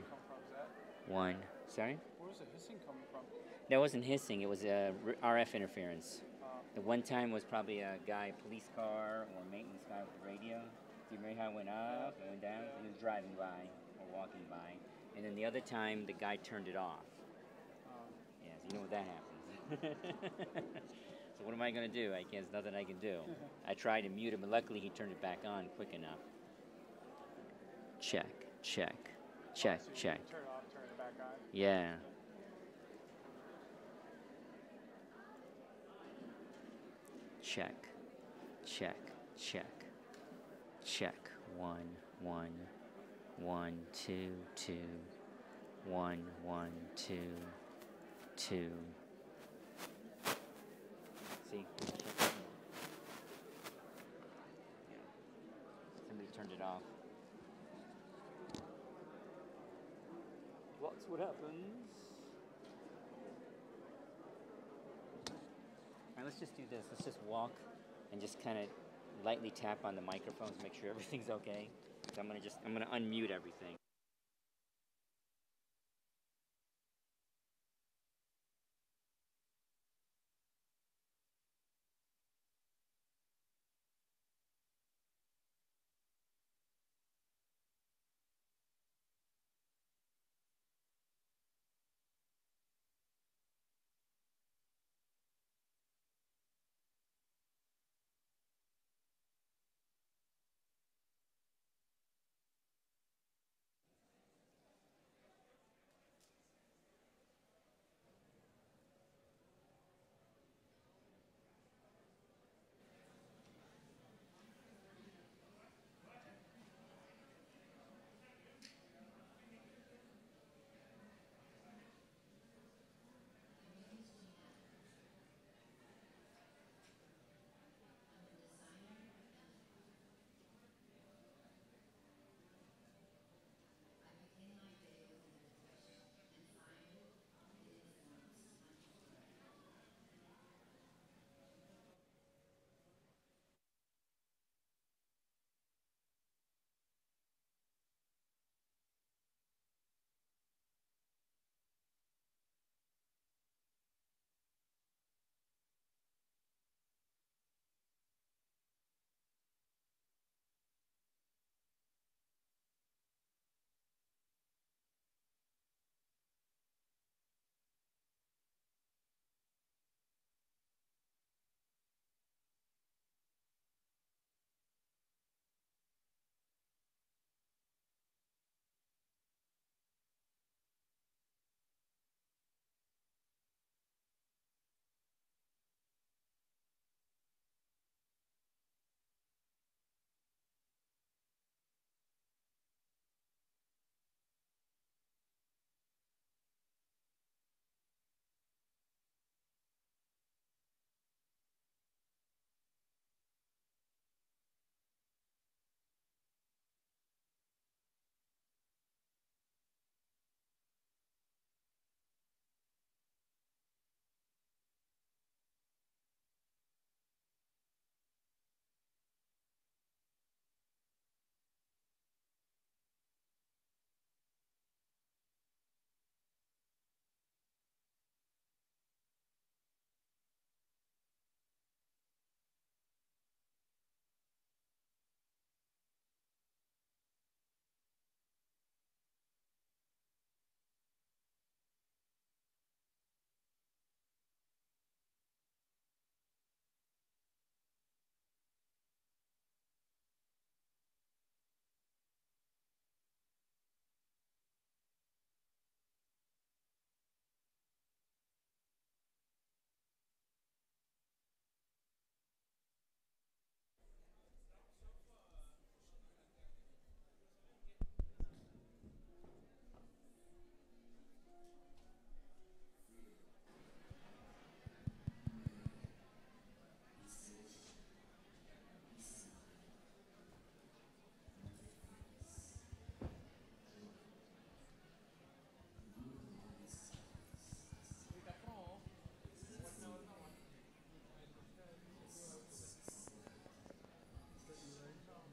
one. Sorry? Where was the hissing coming from? That wasn't hissing. It was RF interference. The one time was probably a guy, police car or maintenance guy with the radio. Do you remember how it went up and went down? He was driving by or walking by. And then the other time, the guy turned it off. Yeah, so you know what that happens. So what am I going to do? There's nothing I can do. I tried to mute him, but luckily he turned it back on quick enough. Check, check, check, check. Turn it off, turn it back on. Yeah. Check, check, check, check. One, one, one, two, two. One, one, two, two. See? Somebody turned it off. Watch what happens. All right, let's just do this. Let's just walk and just kind of lightly tap on the microphones, make sure everything's okay. So I'm gonna unmute everything.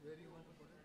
Where you want to put it?